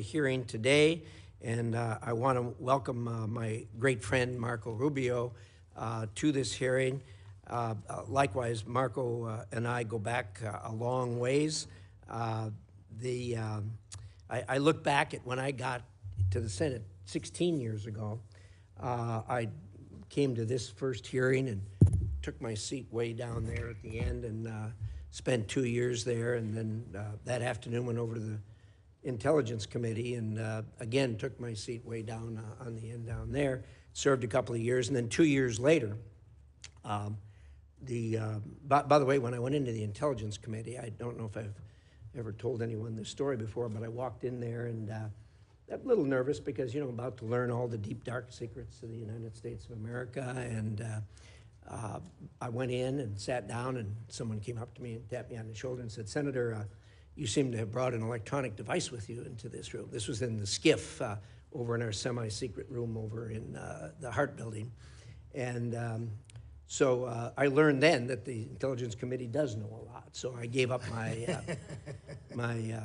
hearing today, and I want to welcome my great friend Marco Rubio to this hearing. Likewise, Marco and I go back a long ways. I look back at when I got to the Senate 16 years ago. I came to this first hearing and took my seat way down there at the end and spent 2 years there, and then that afternoon went over to the Intelligence Committee and again took my seat way down on the end down there, served a couple of years, and then 2 years later, by the way, when I went into the Intelligence Committee, I don't know if I've ever told anyone this story before, but I walked in there and a little nervous because, you know, about to learn all the deep, dark secrets of the United States of America, and I went in and sat down, and someone came up to me and tapped me on the shoulder and said, "Senator, you seem to have brought an electronic device with you into this room." This was in the skiff over in our semi-secret room over in the Hart Building. And so I learned then that the Intelligence Committee does know a lot. So I gave up my, my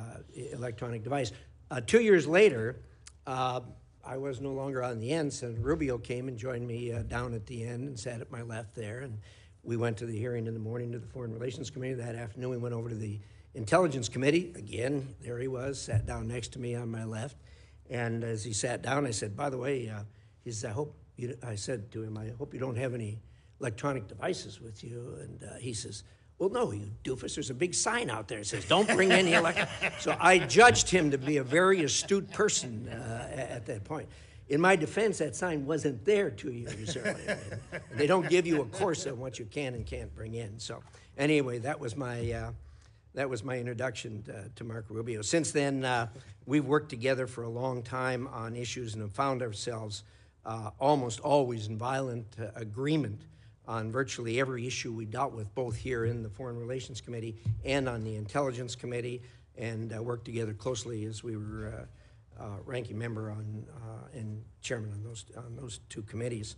electronic device. 2 years later, I was no longer on the end. Senator Rubio came and joined me down at the end and sat at my left there. And we went to the hearing in the morning to the Foreign Relations Committee. That afternoon, we went over to the Intelligence Committee. Again, there he was, sat down next to me on my left. And as he sat down, I said, "By the way," he says, I said to him, "I hope you don't have any electronic devices with you." And he says, "Well, no, you doofus, there's a big sign out there that says, don't bring any electronic." So I judged him to be a very astute person at that point. In my defense, that sign wasn't there 2 years earlier. They don't give you a course on what you can and can't bring in. So anyway, that was my introduction to Marco Rubio. Since then, we've worked together for a long time on issues and have found ourselves almost always in violent agreement on virtually every issue we dealt with, both here in the Foreign Relations Committee and on the Intelligence Committee, and worked together closely as we were ranking member on and chairman on those two committees.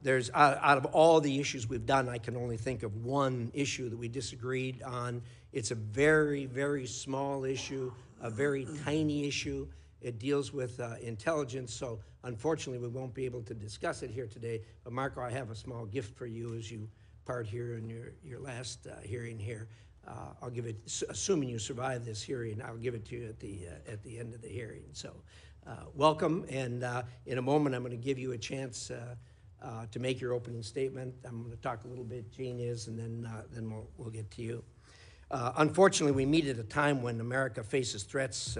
There's out of all the issues we've done, I can only think of one issue that we disagreed on. It's a very, very small issue, a very tiny issue. It deals with intelligence, so unfortunately we won't be able to discuss it here today. But Marco, I have a small gift for you as you part here in your last hearing here. I'll give it, assuming you survive this hearing, I'll give it to you at the end of the hearing. So welcome, and in a moment I'm going to give you a chance to make your opening statement. I'm going to talk a little bit, Jane is, and then we'll get to you. Unfortunately, we meet at a time when America faces threats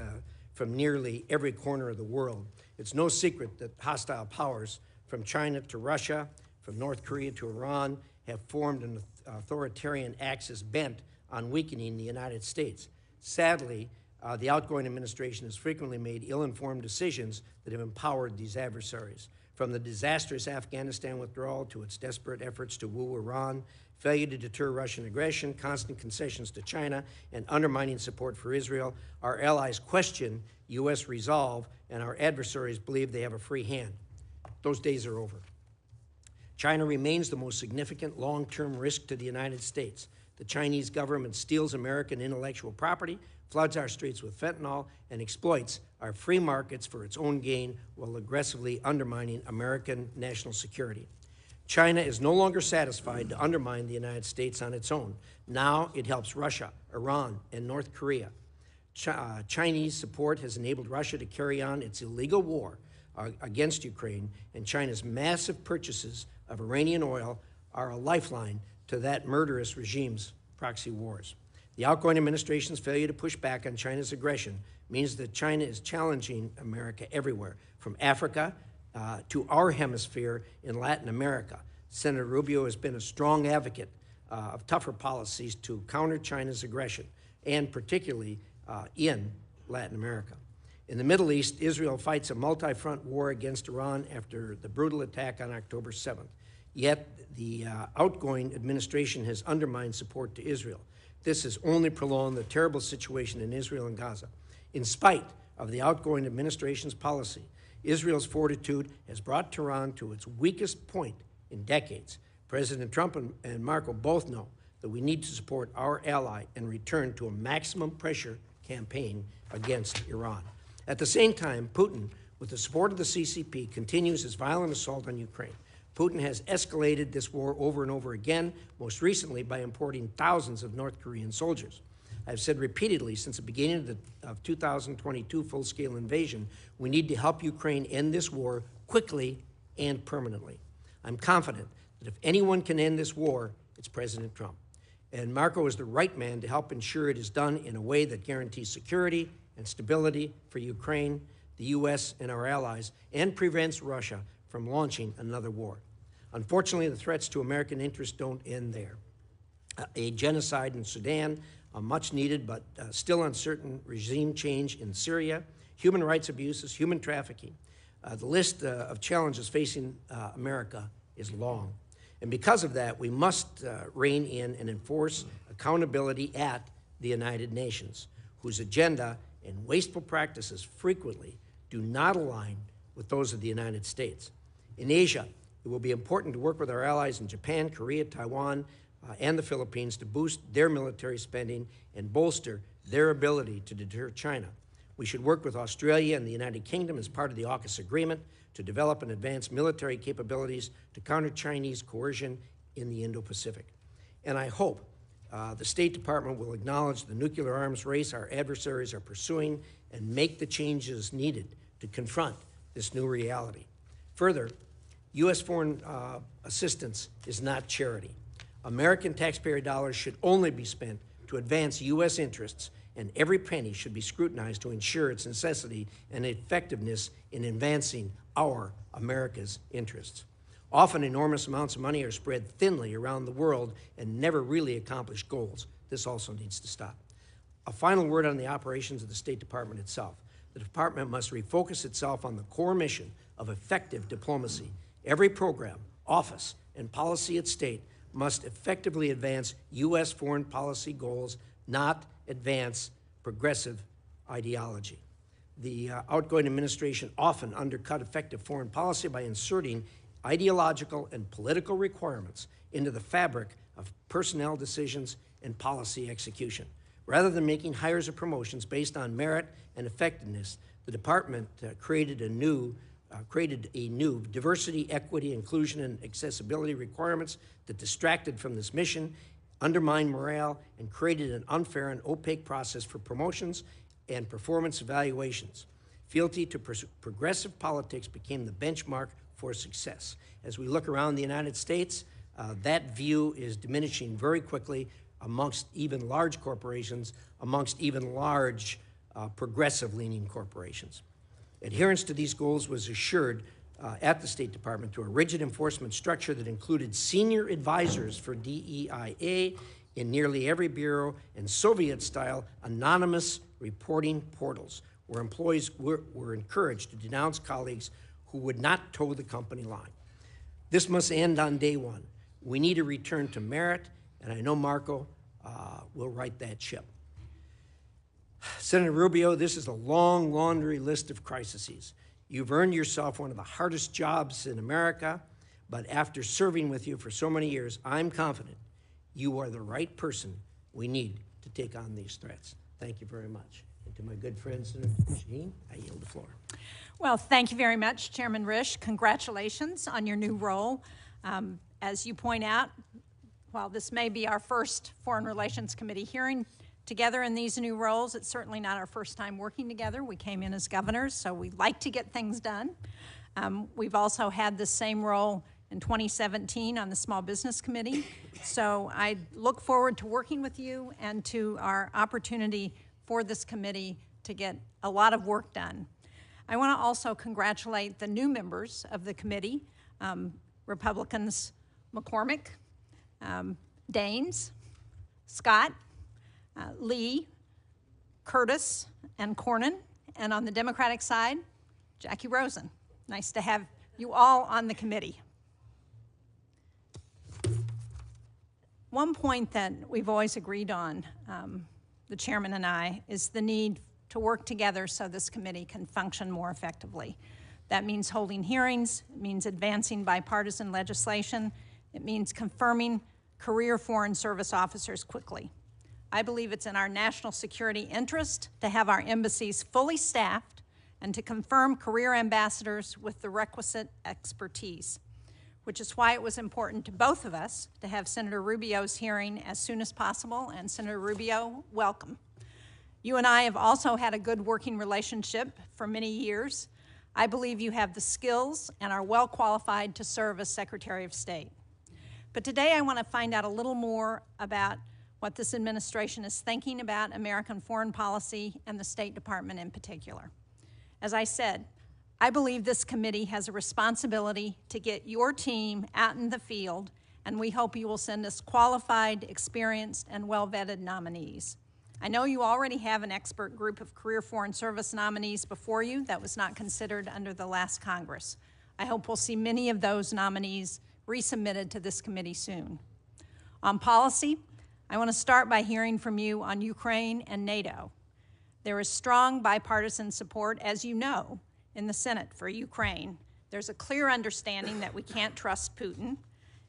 from nearly every corner of the world. It's no secret that hostile powers from China to Russia, from North Korea to Iran, have formed an authoritarian axis bent on weakening the United States. Sadly, the outgoing administration has frequently made ill-informed decisions that have empowered these adversaries. From the disastrous Afghanistan withdrawal to its desperate efforts to woo Iran, failure to deter Russian aggression, constant concessions to China, and undermining support for Israel, our allies question U.S. resolve, and our adversaries believe they have a free hand. Those days are over. China remains the most significant long-term risk to the United States. The Chinese government steals American intellectual property, floods our streets with fentanyl, and exploits our free markets for its own gain while aggressively undermining American national security. China is no longer satisfied to undermine the United States on its own. Now it helps Russia, Iran, and North Korea. Chinese support has enabled Russia to carry on its illegal war against Ukraine, and China's massive purchases of Iranian oil are a lifeline to that murderous regime's proxy wars. The outgoing administration's failure to push back on China's aggression means that China is challenging America everywhere, from Africa to our hemisphere in Latin America. Senator Rubio has been a strong advocate of tougher policies to counter China's aggression, and particularly in Latin America. In the Middle East, Israel fights a multi-front war against Iran after the brutal attack on October 7th. Yet the outgoing administration has undermined support to Israel. This has only prolonged the terrible situation in Israel and Gaza. In spite of the outgoing administration's policy, Israel's fortitude has brought Tehran to its weakest point in decades. President Trump and Marco both know that we need to support our ally and return to a maximum pressure campaign against Iran. At the same time, Putin, with the support of the CCP, continues his violent assault on Ukraine. Putin has escalated this war over and over again, most recently by importing thousands of North Korean soldiers. I've said repeatedly since the beginning of 2022 full-scale invasion, we need to help Ukraine end this war quickly and permanently. I'm confident that if anyone can end this war, it's President Trump. And Marco is the right man to help ensure it is done in a way that guarantees security and stability for Ukraine, the U.S., and our allies, and prevents Russia from launching another war. Unfortunately, the threats to American interests don't end there. A genocide in Sudan, a much needed but still uncertain regime change in Syria, human rights abuses, human trafficking. The list of challenges facing America is long. And because of that, we must rein in and enforce accountability at the United Nations, whose agenda and wasteful practices frequently do not align with those of the United States. In Asia, it will be important to work with our allies in Japan, Korea, Taiwan, and the Philippines to boost their military spending and bolster their ability to deter China. We should work with Australia and the United Kingdom as part of the AUKUS agreement to develop and advance military capabilities to counter Chinese coercion in the Indo-Pacific. And I hope the State Department will acknowledge the nuclear arms race our adversaries are pursuing and make the changes needed to confront this new reality. Further, U.S. foreign assistance is not charity. American taxpayer dollars should only be spent to advance U.S. interests, and every penny should be scrutinized to ensure its necessity and effectiveness in advancing our America's interests. Often enormous amounts of money are spread thinly around the world and never really accomplish goals. This also needs to stop. A final word on the operations of the State Department itself. The department must refocus itself on the core mission of effective diplomacy. Every program, office, and policy at state must effectively advance U.S. foreign policy goals, not advance progressive ideology. The outgoing administration often undercut effective foreign policy by inserting ideological and political requirements into the fabric of personnel decisions and policy execution. Rather than making hires or promotions based on merit and effectiveness, the department created a new diversity, equity, inclusion, and accessibility requirements that distracted from this mission, undermined morale, and created an unfair and opaque process for promotions and performance evaluations. Fealty to progressive politics became the benchmark for success. As we look around the United States, that view is diminishing very quickly amongst even large corporations, amongst even large progressive-leaning corporations. Adherence to these goals was assured at the State Department through a rigid enforcement structure that included senior advisors for DEIA in nearly every bureau and Soviet-style anonymous reporting portals where employees were encouraged to denounce colleagues who would not toe the company line. This must end on day one. We need a return to merit, and I know Marco will right that ship. Senator Rubio, this is a long laundry list of crises. You've earned yourself one of the hardest jobs in America, but after serving with you for so many years, I'm confident you are the right person we need to take on these threats. Thank you very much. And to my good friend, Senator Shaheen, I yield the floor. Well, thank you very much, Chairman Risch. Congratulations on your new role. As you point out, while this may be our first Foreign Relations Committee hearing together in these new roles, it's certainly not our first time working together. We came in as governors, so we like to get things done. We've also had the same role in 2017 on the Small Business Committee. So I look forward to working with you and to our opportunity for this committee to get a lot of work done. I want to also congratulate the new members of the committee, Republicans McCormick, Daines, Scott, Lee, Curtis, and Cornyn, and on the Democratic side, Jackie Rosen. Nice to have you all on the committee. One point that we've always agreed on, the chairman and I, is the need to work together so this committee can function more effectively. That means holding hearings, it means advancing bipartisan legislation, it means confirming career Foreign Service officers quickly. I believe it's in our national security interest to have our embassies fully staffed and to confirm career ambassadors with the requisite expertise, which is why it was important to both of us to have Senator Rubio's hearing as soon as possible. And Senator Rubio, welcome. You and I have also had a good working relationship for many years. I believe you have the skills and are well qualified to serve as Secretary of State. But today I want to find out a little more about what this administration is thinking about American foreign policy and the State Department in particular. As I said, I believe this committee has a responsibility to get your team out in the field, and we hope you will send us qualified, experienced, and well-vetted nominees. I know you already have an expert group of career foreign service nominees before you that was not considered under the last Congress. I hope we'll see many of those nominees resubmitted to this committee soon. On policy, I want to start by hearing from you on Ukraine and NATO. There is strong bipartisan support, as you know, in the Senate for Ukraine. There's a clear understanding that we can't trust Putin,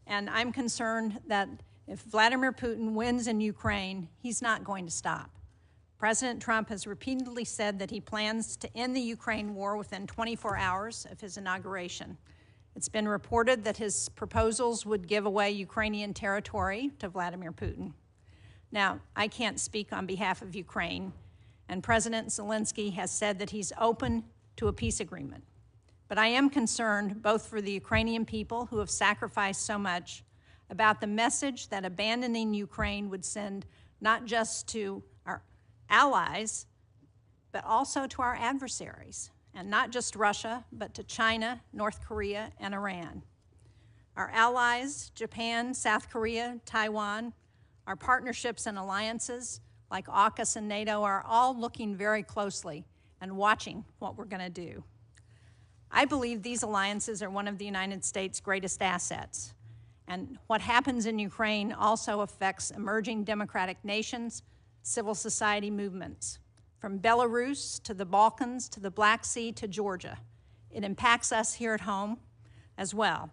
and I'm concerned that if Vladimir Putin wins in Ukraine, he's not going to stop. President Trump has repeatedly said that he plans to end the Ukraine war within 24 hours of his inauguration. It's been reported that his proposals would give away Ukrainian territory to Vladimir Putin. Now, I can't speak on behalf of Ukraine, and President Zelensky has said that he's open to a peace agreement. But I am concerned, both for the Ukrainian people who have sacrificed so much, about the message that abandoning Ukraine would send not just to our allies, but also to our adversaries, and not just Russia, but to China, North Korea, and Iran. Our allies, Japan, South Korea, Taiwan, our partnerships and alliances like AUKUS and NATO are all looking very closely and watching what we're going to do. I believe these alliances are one of the United States' greatest assets. And what happens in Ukraine also affects emerging democratic nations, civil society movements. From Belarus to the Balkans to the Black Sea to Georgia. It impacts us here at home as well.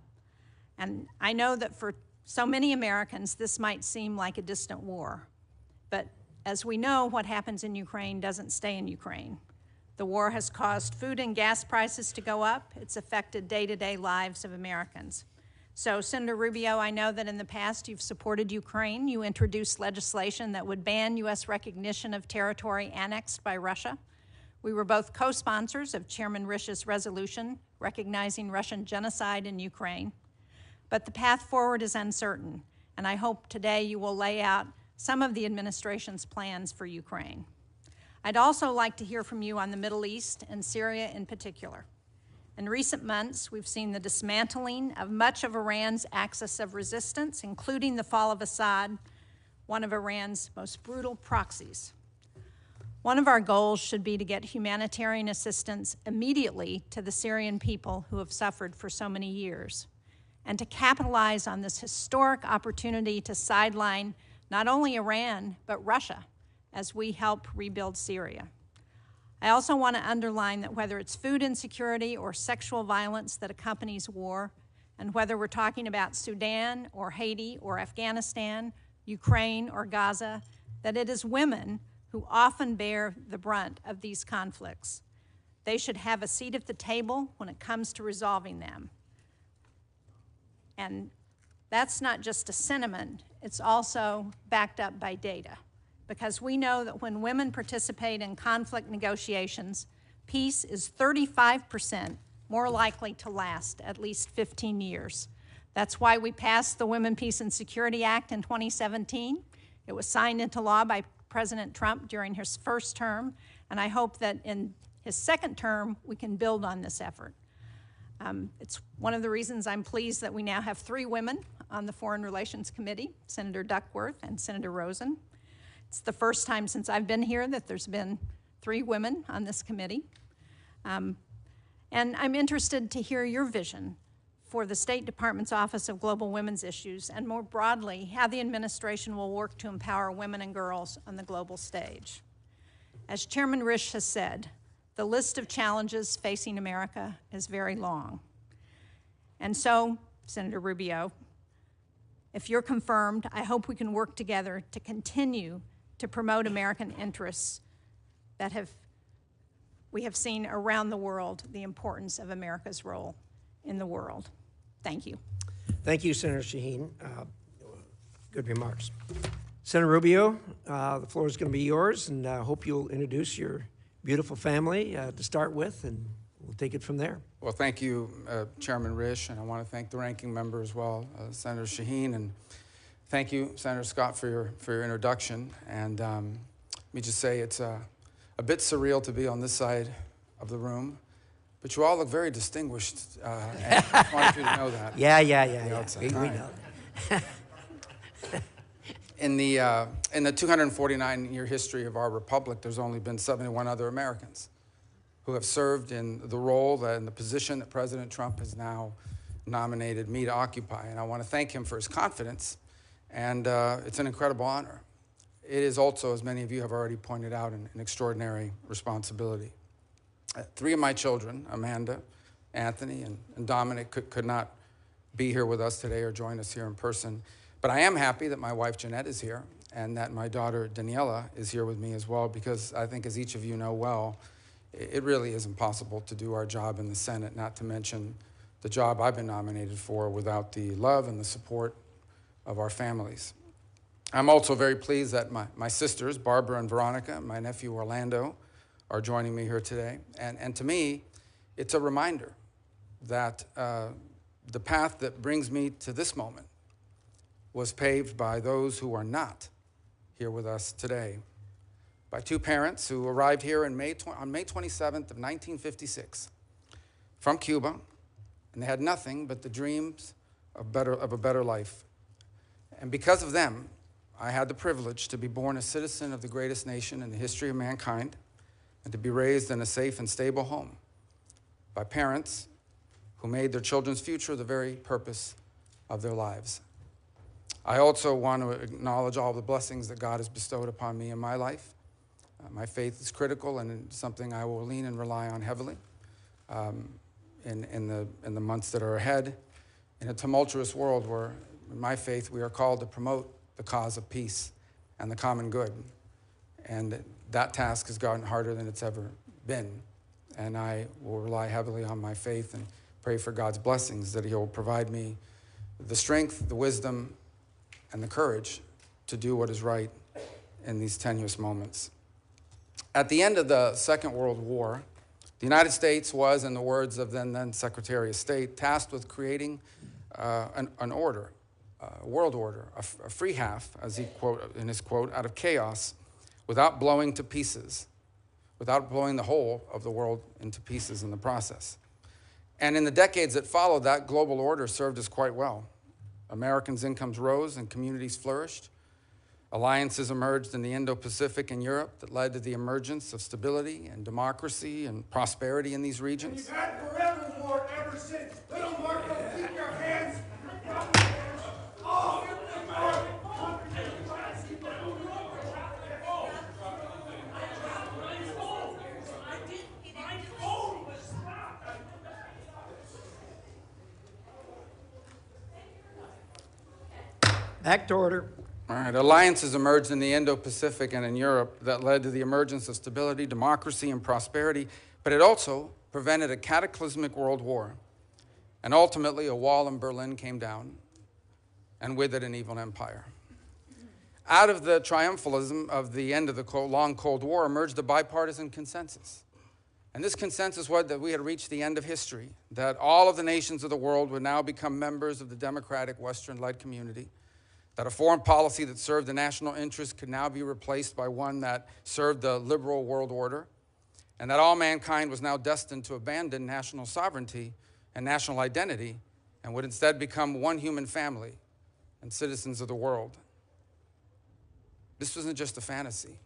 And I know that for so many Americans, this might seem like a distant war. But as we know, what happens in Ukraine doesn't stay in Ukraine. The war has caused food and gas prices to go up. It's affected day-to-day lives of Americans. So, Senator Rubio, I know that in the past you've supported Ukraine. You introduced legislation that would ban U.S. recognition of territory annexed by Russia. We were both co-sponsors of Chairman Risch's resolution recognizing Russian genocide in Ukraine. But the path forward is uncertain, and I hope today you will lay out some of the administration's plans for Ukraine. I'd also like to hear from you on the Middle East and Syria in particular. In recent months, we've seen the dismantling of much of Iran's axis of resistance, including the fall of Assad, one of Iran's most brutal proxies. One of our goals should be to get humanitarian assistance immediately to the Syrian people who have suffered for so many years, and to capitalize on this historic opportunity to sideline not only Iran, but Russia, as we help rebuild Syria. I also want to underline that whether it's food insecurity or sexual violence that accompanies war, and whether we're talking about Sudan or Haiti or Afghanistan, Ukraine or Gaza, that it is women who often bear the brunt of these conflicts. They should have a seat at the table when it comes to resolving them. And that's not just a sentiment, it's also backed up by data. Because we know that when women participate in conflict negotiations, peace is 35% more likely to last at least 15 years. That's why we passed the Women, Peace, and Security Act in 2017. It was signed into law by President Trump during his first term, and I hope that in his second term, we can build on this effort. It's one of the reasons I'm pleased that we now have 3 women on the Foreign Relations Committee, Senator Duckworth and Senator Rosen. It's the first time since I've been here that there's been 3 women on this committee. And I'm interested to hear your vision for the State Department's Office of Global Women's Issues, and more broadly, how the administration will work to empower women and girls on the global stage. As Chairman Risch has said, the list of challenges facing America is very long. And so, Senator Rubio, if you're confirmed, I hope we can work together to continue to promote American interests that have we have seen around the world the importance of America's role in the world. Thank you. Thank you, Senator Shaheen. Good remarks. Senator Rubio, the floor is going to be yours, and I hope you'll introduce your beautiful family to start with, and we'll take it from there. Well, thank you, Chairman Risch, and I want to thank the ranking member as well, Senator Shaheen, and thank you, Senator Scott, for your introduction. And let me just say it's a bit surreal to be on this side of the room, but you all look very distinguished, and I just wanted you to know that. Yeah. We Right. know. In the 249-year history of our republic, there's only been 71 other Americans who have served in the role and the position that President Trump has now nominated me to occupy. And I want to thank him for his confidence, and it's an incredible honor. It is also, as many of you have already pointed out, an extraordinary responsibility. 3 of my children, Amanda, Anthony, and Dominic, could not be here with us today or join us here in person. But I am happy that my wife, Jeanette, is here, and that my daughter, Daniela, is here with me as well, because I think, as each of you know well, it really is impossible to do our job in the Senate, not to mention the job I've been nominated for, without the love and the support of our families. I'm also very pleased that my sisters, Barbara and Veronica, and my nephew, Orlando, are joining me here today. And to me, it's a reminder that the path that brings me to this moment was paved by those who are not here with us today, by 2 parents who arrived here on May 27th of 1956 from Cuba, and they had nothing but the dreams of a better life. And because of them, I had the privilege to be born a citizen of the greatest nation in the history of mankind, and to be raised in a safe and stable home by parents who made their children's future the very purpose of their lives. I also want to acknowledge all the blessings that God has bestowed upon me in my life. My faith is critical, and it's something I will lean and rely on heavily in the months that are ahead. In a tumultuous world where, in my faith, we are called to promote the cause of peace and the common good. And that task has gotten harder than it's ever been. And I will rely heavily on my faith and pray for God's blessings, that He'll provide me the strength, the wisdom, and the courage to do what is right in these tenuous moments. At the end of the Second World War, the United States was, in the words of then Secretary of State, tasked with creating an order, a world order, a free half, as he quote in his quote, out of chaos, without blowing to pieces, without blowing the whole of the world into pieces in the process. And in the decades that followed, that global order served us quite well. Americans' incomes rose and communities flourished. Alliances emerged in the Indo-Pacific and Europe that led to the emergence of stability and democracy and prosperity in these regions. We've had forever war ever since. Little Marco, keep your hands. Back to order. All right, alliances emerged in the Indo-Pacific and in Europe that led to the emergence of stability, democracy, and prosperity, but it also prevented a cataclysmic world war. And ultimately, a wall in Berlin came down, and with it, an evil empire. Out of the triumphalism of the end of the long Cold War emerged a bipartisan consensus. And this consensus was that we had reached the end of history, that all of the nations of the world would now become members of the democratic Western-led community, that a foreign policy that served the national interest could now be replaced by one that served the liberal world order, and that all mankind was now destined to abandon national sovereignty and national identity and would instead become one human family and citizens of the world. This wasn't just a fantasy.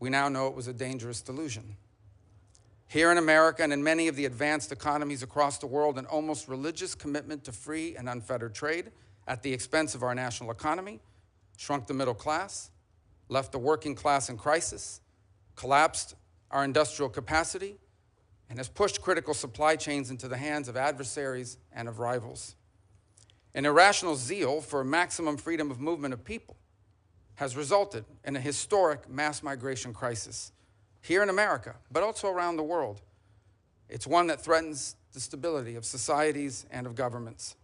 We now know it was a dangerous delusion. Here in America and in many of the advanced economies across the world, an almost religious commitment to free and unfettered trade at the expense of our national economy shrunk the middle class, left the working class in crisis, collapsed our industrial capacity, and has pushed critical supply chains into the hands of adversaries and of rivals. An irrational zeal for maximum freedom of movement of people has resulted in a historic mass migration crisis here in America, but also around the world. It's one that threatens the stability of societies and of governments.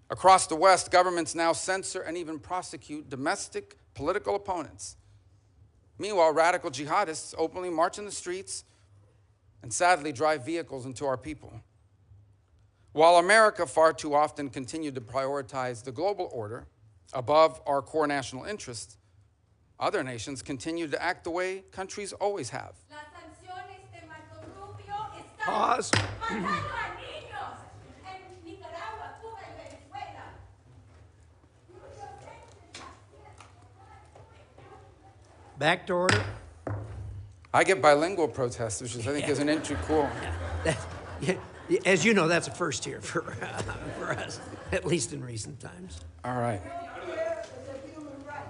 Across the West, governments now censor and even prosecute domestic political opponents. Meanwhile, radical jihadists openly march in the streets and sadly drive vehicles into our people. While America far too often continued to prioritize the global order above our core national interests, other nations continue to act the way countries always have. Pause. Back to order. I get bilingual protests, which is, I think is an entry cool. As you know, that's a first here for us, at least in recent times. All right. Healthcare is a human right.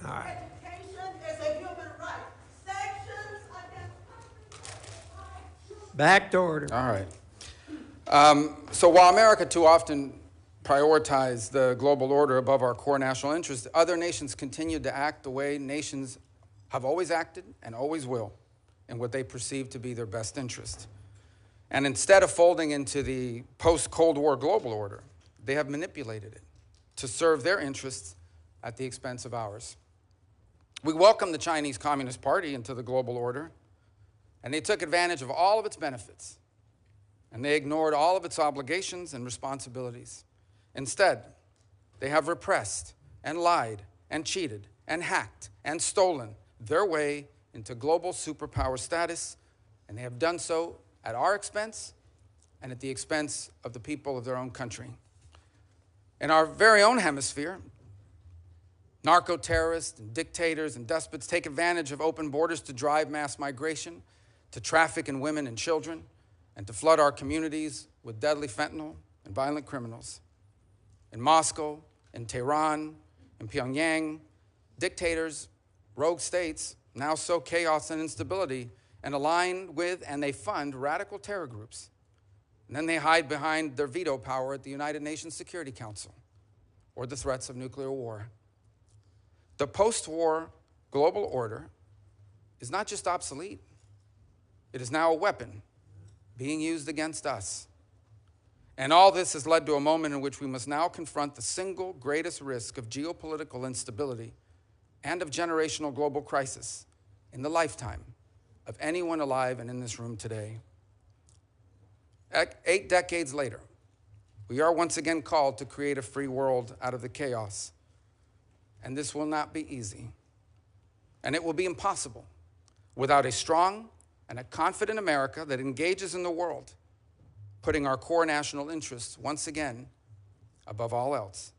All right. Education is a human right. Sanctions against Back to order. All right. So while America too often prioritized the global order above our core national interests, other nations continued to act the way nations have always acted and always will, in what they perceive to be their best interest. And instead of folding into the post-Cold War global order, they have manipulated it to serve their interests at the expense of ours. We welcomed the Chinese Communist Party into the global order, and they took advantage of all of its benefits, and they ignored all of its obligations and responsibilities. Instead, they have repressed and lied and cheated and hacked and stolen their way into global superpower status, and they have done so at our expense and at the expense of the people of their own country. In our very own hemisphere, narco-terrorists and dictators and despots take advantage of open borders to drive mass migration, to traffic in women and children, and to flood our communities with deadly fentanyl and violent criminals. In Moscow, in Tehran, in Pyongyang, dictators, rogue states now sow chaos and instability and align with and they fund radical terror groups. And then they hide behind their veto power at the United Nations Security Council or the threats of nuclear war. The post-war global order is not just obsolete, it is now a weapon being used against us. And all this has led to a moment in which we must now confront the single greatest risk of geopolitical instability and of generational global crisis in the lifetime of anyone alive and in this room today. 8 decades later, we are once again called to create a free world out of the chaos. And this will not be easy. And it will be impossible without a strong and a confident America that engages in the world, putting our core national interests once again above all else.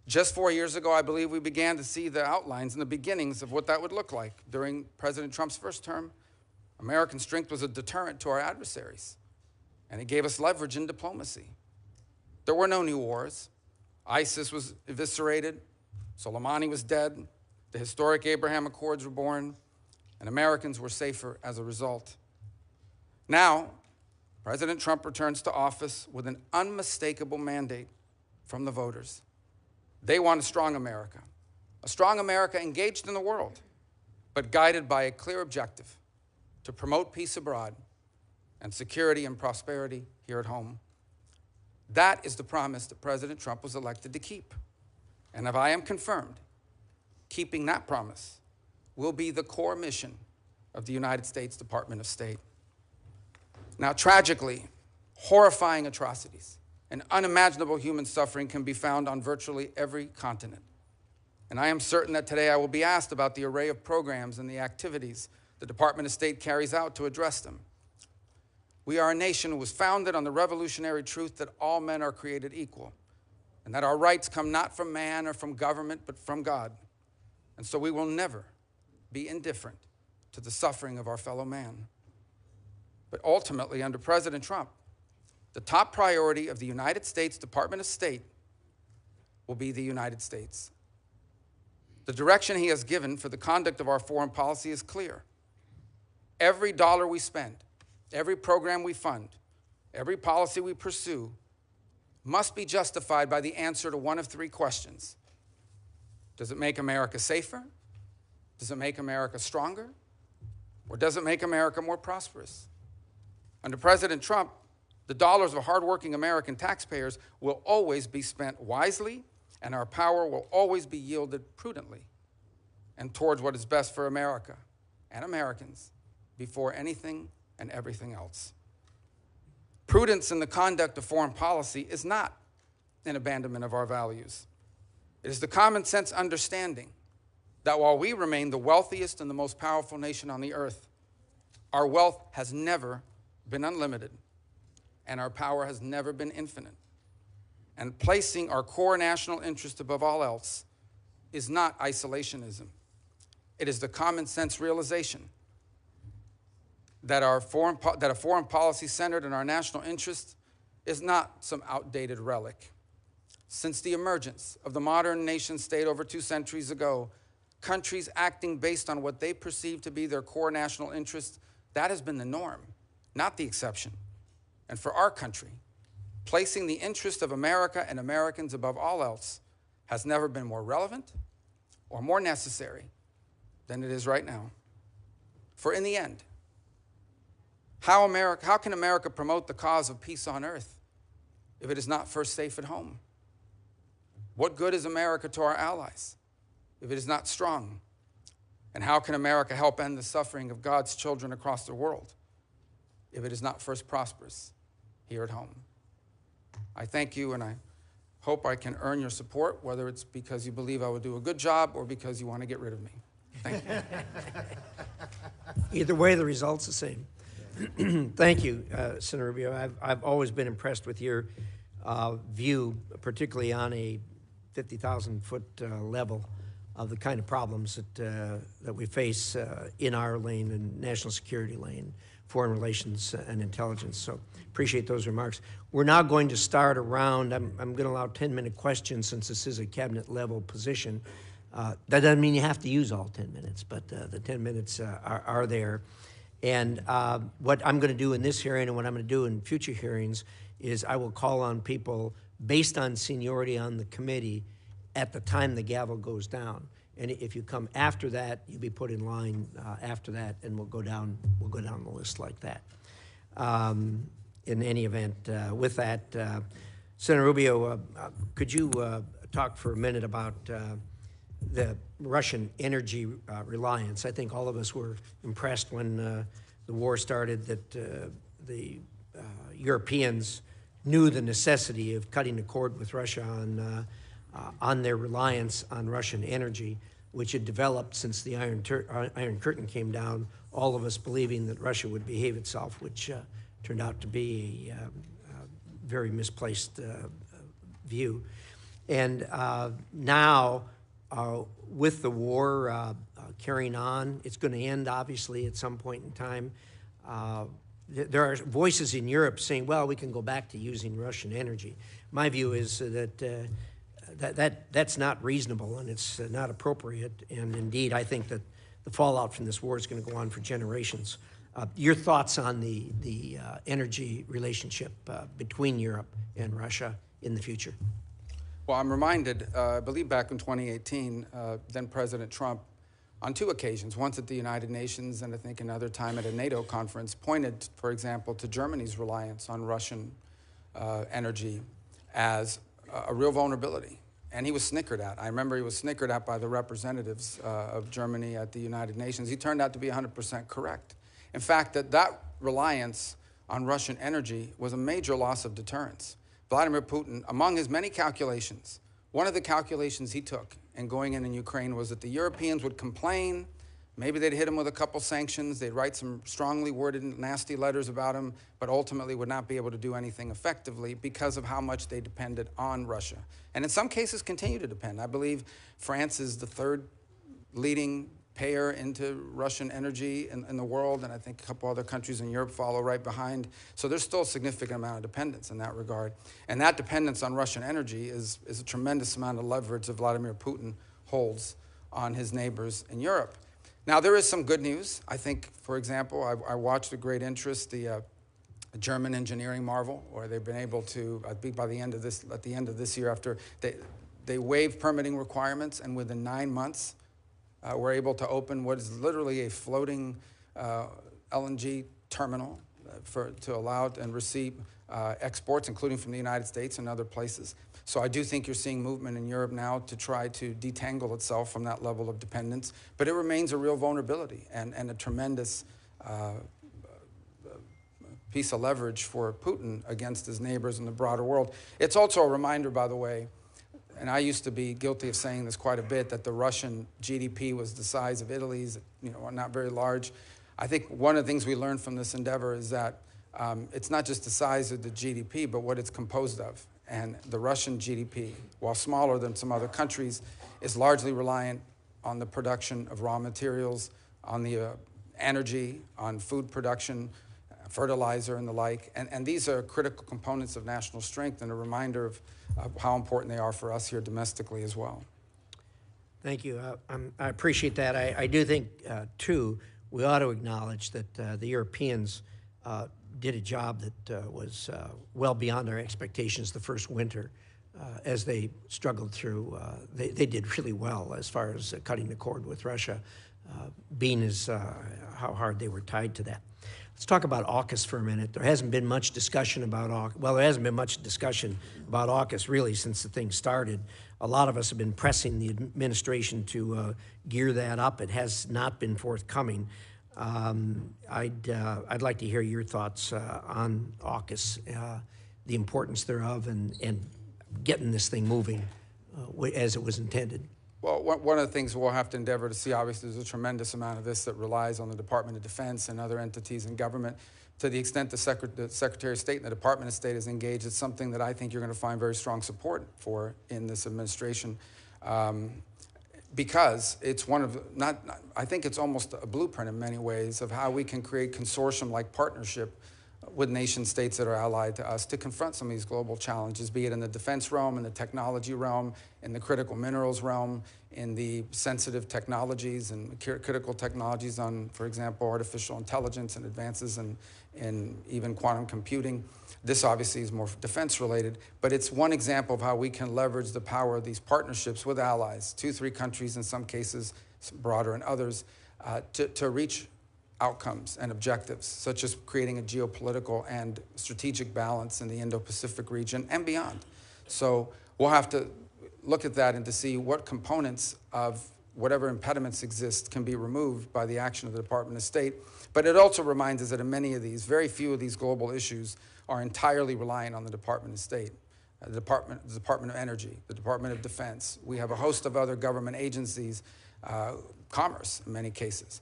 Just 4 years ago, I believe we began to see the outlines and the beginnings of what that would look like. During President Trump's first term, American strength was a deterrent to our adversaries, and it gave us leverage in diplomacy. There were no new wars. ISIS was eviscerated, Soleimani was dead, the historic Abraham Accords were born, and Americans were safer as a result. Now, President Trump returns to office with an unmistakable mandate from the voters. They want a strong America engaged in the world, but guided by a clear objective to promote peace abroad and security and prosperity here at home. That is the promise that President Trump was elected to keep. And if I am confirmed, keeping that promise will be the core mission of the United States Department of State. Now, tragically, horrifying atrocities and unimaginable human suffering can be found on virtually every continent. And I am certain that today I will be asked about the array of programs and the activities the Department of State carries out to address them. We are a nation who was founded on the revolutionary truth that all men are created equal, and that our rights come not from man or from government, but from God. And so we will never be indifferent to the suffering of our fellow man. But ultimately, under President Trump, the top priority of the United States Department of State will be the United States. The direction he has given for the conduct of our foreign policy is clear. Every dollar we spend, every program we fund, every policy we pursue must be justified by the answer to one of 3 questions. Does it make America safer? Does it make America stronger? Or does it make America more prosperous? Under President Trump, the dollars of hardworking American taxpayers will always be spent wisely, and our power will always be yielded prudently and towards what is best for America and Americans before anything and everything else. Prudence in the conduct of foreign policy is not an abandonment of our values. It is the common sense understanding that while we remain the wealthiest and the most powerful nation on the earth, our wealth has never been unlimited, and our power has never been infinite. And placing our core national interest above all else is not isolationism. It is the common sense realization that a foreign policy centered in our national interest is not some outdated relic. Since the emergence of the modern nation state over 2 centuries ago, countries acting based on what they perceive to be their core national interest, that has been the norm, not the exception. And for our country, placing the interest of America and Americans above all else has never been more relevant or more necessary than it is right now. For in the end, how can America promote the cause of peace on earth if it is not first safe at home? What good is America to our allies if it is not strong? And how can America help end the suffering of God's children across the world if it is not first prosperous here at home? I thank you, and I hope I can earn your support, whether it's because you believe I will do a good job or because you want to get rid of me. Thank you. Either way, the result's the same. Thank you, Senator Rubio. I've always been impressed with your view, particularly on a 50,000-foot level, of the kind of problems that we face in our lane and national security lane, foreign relations and intelligence. So appreciate those remarks. We're now going to start a round. I'm going to allow 10-minute questions since this is a cabinet level position. That doesn't mean you have to use all 10 minutes, but the 10 minutes are there. And what I'm going to do in this hearing and what I'm going to do in future hearings is I will call on people based on seniority on the committee at the time the gavel goes down. And if you come after that, you'll be put in line after that, and we'll go down the list like that. In any event, with that, Senator Rubio, could you talk for a minute about the Russian energy reliance? I think all of us were impressed when the war started that the Europeans knew the necessity of cutting the cord with Russia on their reliance on Russian energy, which had developed since the Iron Curtain came down, all of us believing that Russia would behave itself, which turned out to be a very misplaced view. And now, with the war carrying on, it's going to end, obviously, at some point in time. There are voices in Europe saying, well, we can go back to using Russian energy. My view is that that's not reasonable and it's not appropriate. And indeed, I think that the fallout from this war is going to go on for generations. Your thoughts on the energy relationship between Europe and Russia in the future? Well, I'm reminded, I believe back in 2018, then President Trump, on 2 occasions, once at the United Nations and I think another time at a NATO conference, pointed, for example, to Germany's reliance on Russian energy as a real vulnerability. And he was snickered at. I remember he was snickered at by the representatives of Germany at the United Nations. He turned out to be 100% correct. In fact, that reliance on Russian energy was a major loss of deterrence. Vladimir Putin, among his many calculations, one of the calculations he took in going in Ukraine was that the Europeans would complain, maybe they'd hit him with a couple sanctions, they'd write some strongly worded, nasty letters about him, but ultimately would not be able to do anything effectively because of how much they depended on Russia. And in some cases continue to depend. I believe France is the 3rd leading payer into Russian energy in the world, and I think a couple other countries in Europe follow right behind. So there's still a significant amount of dependence in that regard. And that dependence on Russian energy is a tremendous amount of leverage that Vladimir Putin holds on his neighbors in Europe. Now, there is some good news. I think, for example, I watched with great interest the German engineering marvel, where they've been able to, I think by the end of this year, after they waived permitting requirements, and within 9 months, we're able to open what is literally a floating LNG terminal to allow and receive exports, including from the United States and other places. So I do think you're seeing movement in Europe now to try to detangle itself from that level of dependence, but it remains a real vulnerability and a tremendous piece of leverage for Putin against his neighbors in the broader world. It's also a reminder, by the way, and I used to be guilty of saying this quite a bit, that the Russian GDP was the size of Italy's, not very large. I think one of the things we learned from this endeavor is that it's not just the size of the GDP, but what it's composed of. And the Russian GDP, while smaller than some other countries, is largely reliant on the production of raw materials, on the energy, on food production, fertilizer and the like. And these are critical components of national strength and a reminder of how important they are for us here domestically as well. Thank you. I appreciate that. I do think, too, we ought to acknowledge that the Europeans did a job that was well beyond our expectations the first winter. As they struggled through, they did really well as far as cutting the cord with Russia, being as how hard they were tied to that. Let's talk about AUKUS for a minute. There hasn't been much discussion about AUKUS. Well, there hasn't been much discussion about AUKUS really since the thing started. A lot of us have been pressing the administration to gear that up. It has not been forthcoming. I'd like to hear your thoughts on AUKUS, the importance thereof, and getting this thing moving as it was intended. Well, one of the things we'll have to endeavor to see, obviously, there's a tremendous amount of this that relies on the Department of Defense and other entities in government. To the extent the Secretary of State and the Department of State is engaged, it's something that I think you're going to find very strong support for in this administration. Because it's one of, I think it's almost a blueprint in many ways of how we can create consortium-like partnership with nation states that are allied to us to confront some of these global challenges, be it in the defense realm, in the technology realm, in the critical minerals realm, in the sensitive technologies and critical technologies on, for example, artificial intelligence and advances in even quantum computing. This obviously is more defense related, but it's one example of how we can leverage the power of these partnerships with allies, 2-3 countries in some cases, broader in others, to reach outcomes and objectives, such as creating a geopolitical and strategic balance in the Indo-Pacific region and beyond. So we'll have to look at that and to see what components of whatever impediments exist can be removed by the action of the Department of State. But it also reminds us that in many of these, very few of these global issues are entirely reliant on the Department of State. The Department of Energy, the Department of Defense. We have a host of other government agencies, commerce in many cases,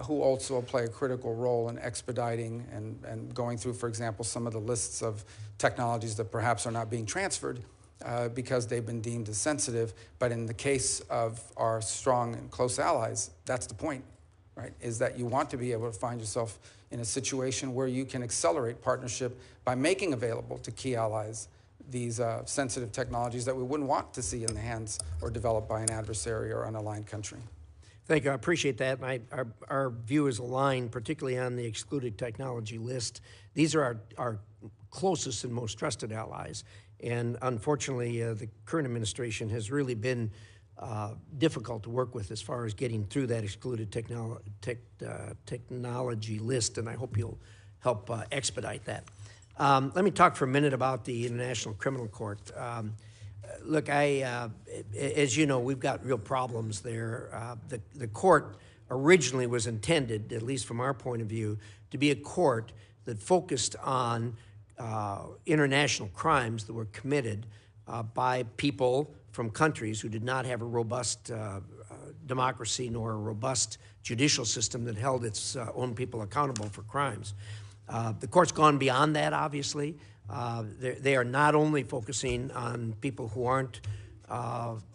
who also play a critical role in expediting and going through, for example, some of the lists of technologies that perhaps are not being transferred because they've been deemed as sensitive. But in the case of our strong and close allies, that's the point, right? Is that you want to be able to find yourself in a situation where you can accelerate partnership by making available to key allies these sensitive technologies that we wouldn't want to see in the hands or developed by an adversary or unaligned country. Thank you. I appreciate that. And our view is aligned, particularly on the excluded technology list. These are our closest and most trusted allies. And unfortunately, the current administration has really been difficult to work with as far as getting through that excluded technology list, and I hope you'll help expedite that. Let me talk for a minute about the International Criminal Court. Look, as you know, we've got real problems there. The court originally was intended, at least from our point of view, to be a court that focused on international crimes that were committed by people from countries who did not have a robust democracy nor a robust judicial system that held its own people accountable for crimes. The court's gone beyond that, obviously. They are not only focusing on people who aren't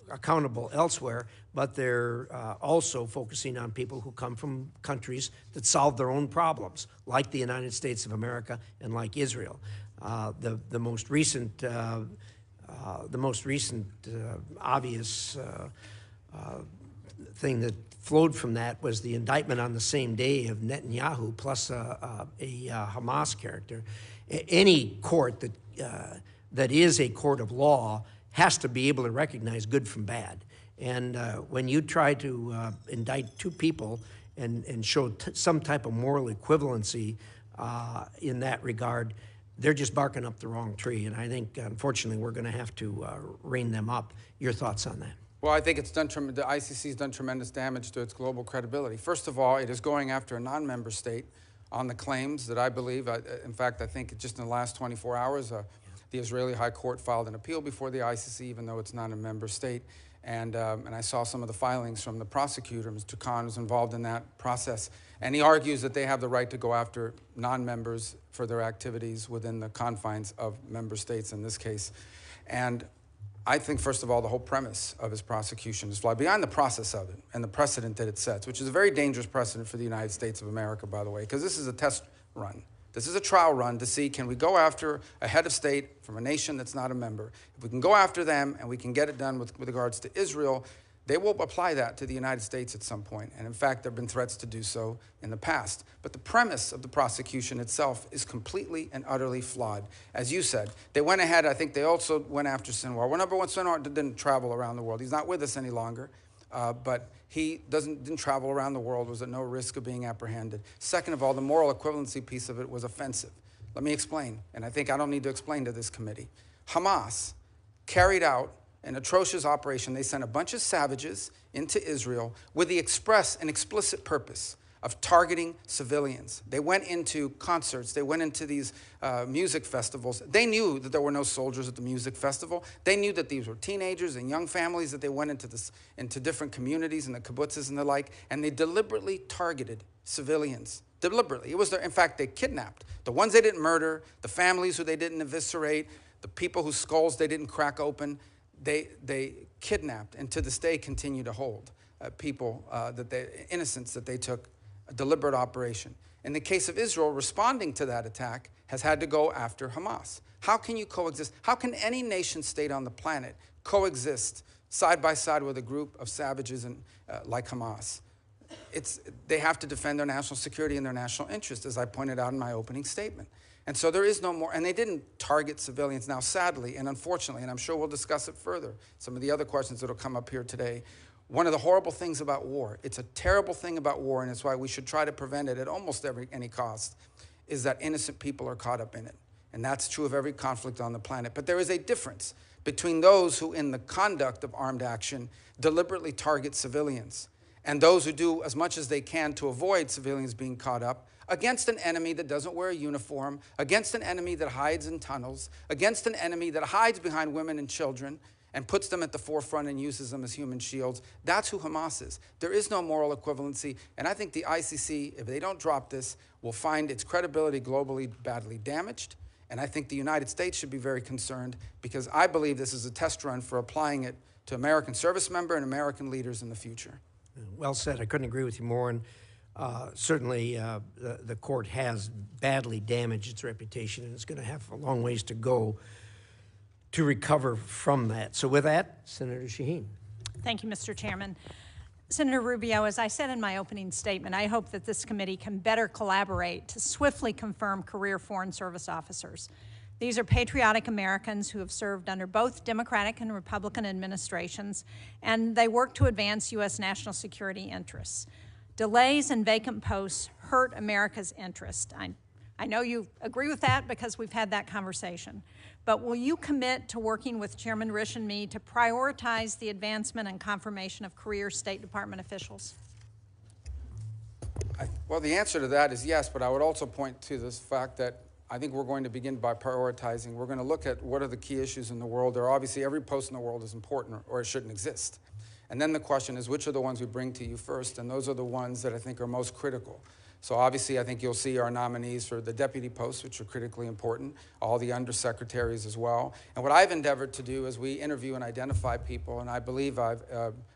accountable elsewhere, but they're also focusing on people who come from countries that solve their own problems, like the United States of America and like Israel. The most recent obvious thing that flowed from that was the indictment on the same day of Netanyahu plus a Hamas character. Any court that is a court of law has to be able to recognize good from bad. And when you try to indict two people and show some type of moral equivalency in that regard, they're just barking up the wrong tree. And I think, unfortunately, we're going to have to rein them up. Your thoughts on that? Well, I think the ICC's done tremendous damage to its global credibility. First of all, it is going after a non-member state on the claims that I believe, in fact, I think just in the last 24 hours, the Israeli High Court filed an appeal before the ICC, even though it's not a member state. And I saw some of the filings from the prosecutor. Mr. Khan was involved in that process. And he argues that they have the right to go after non-members for their activities within the confines of member states in this case. And I think, first of all, the whole premise of his prosecution is flawed, beyond the process of it and the precedent that it sets, which is a very dangerous precedent for the United States of America, by the way, because this is a test run. This is a trial run to see, can we go after a head of state from a nation that's not a member? If we can go after them and we can get it done with regards to Israel, they will apply that to the United States at some point. And in fact, there have been threats to do so in the past. But the premise of the prosecution itself is completely and utterly flawed. As you said, they went ahead, I think they also went after Sinwar. Well, number one, Sinwar didn't travel around the world. He's not with us any longer. But he didn't travel around the world, was at no risk of being apprehended. Second of all, the moral equivalency piece of it was offensive. Let me explain, and I think I don't need to explain to this committee. Hamas carried out an atrocious operation. They sent a bunch of savages into Israel with the express and explicit purpose of targeting civilians. They went into concerts. They went into these music festivals. They knew that there were no soldiers at the music festival. They knew that these were teenagers and young families, that they went into different communities and the kibbutzes and the like, and they deliberately targeted civilians. Deliberately. It was in fact, they kidnapped the ones they didn't murder, the families who they didn't eviscerate, the people whose skulls they didn't crack open. They kidnapped and to this day continue to hold people, innocents that they took, a deliberate operation. In the case of Israel, responding to that attack has had to go after Hamas. How can you coexist? How can any nation state on the planet coexist side by side with a group of savages like Hamas? They have to defend their national security and their national interest, as I pointed out in my opening statement. And so there is no more, and they didn't target civilians. Now, sadly and unfortunately, and I'm sure we'll discuss it further, some of the other questions that will come up here today, one of the horrible things about war, it's a terrible thing about war, and it's why we should try to prevent it at almost any cost, is that innocent people are caught up in it. And that's true of every conflict on the planet. But there is a difference between those who, in the conduct of armed action, deliberately target civilians, and those who do as much as they can to avoid civilians being caught up against an enemy that doesn't wear a uniform, against an enemy that hides in tunnels, against an enemy that hides behind women and children and puts them at the forefront and uses them as human shields. That's who Hamas is. There is no moral equivalency, and I think the ICC, if they don't drop this, will find its credibility globally badly damaged, and I think the United States should be very concerned because I believe this is a test run for applying it to American service members and American leaders in the future. Well said. I couldn't agree with you more. And certainly, the court has badly damaged its reputation, and it's going to have a long ways to go to recover from that. So with that, Senator Shaheen. Thank you, Mr. Chairman. Senator Rubio, as I said in my opening statement, I hope that this committee can better collaborate to swiftly confirm career Foreign Service officers. These are patriotic Americans who have served under both Democratic and Republican administrations, and they work to advance U.S. national security interests. Delays in vacant posts hurt America's interest. I know you agree with that because we've had that conversation. But will you commit to working with Chairman Risch and me to prioritize the advancement and confirmation of career State Department officials? Well, the answer to that is yes, but I would also point to this fact that I think we're going to begin by prioritizing. We're going to look at what are the key issues in the world. There are obviously every post in the world is important or it shouldn't exist. And then the question is which are the ones we bring to you first, and those are the ones that I think are most critical. So obviously I think you'll see our nominees for the deputy posts, which are critically important, all the undersecretaries as well. And what I've endeavored to do is we interview and identify people, and I believe I've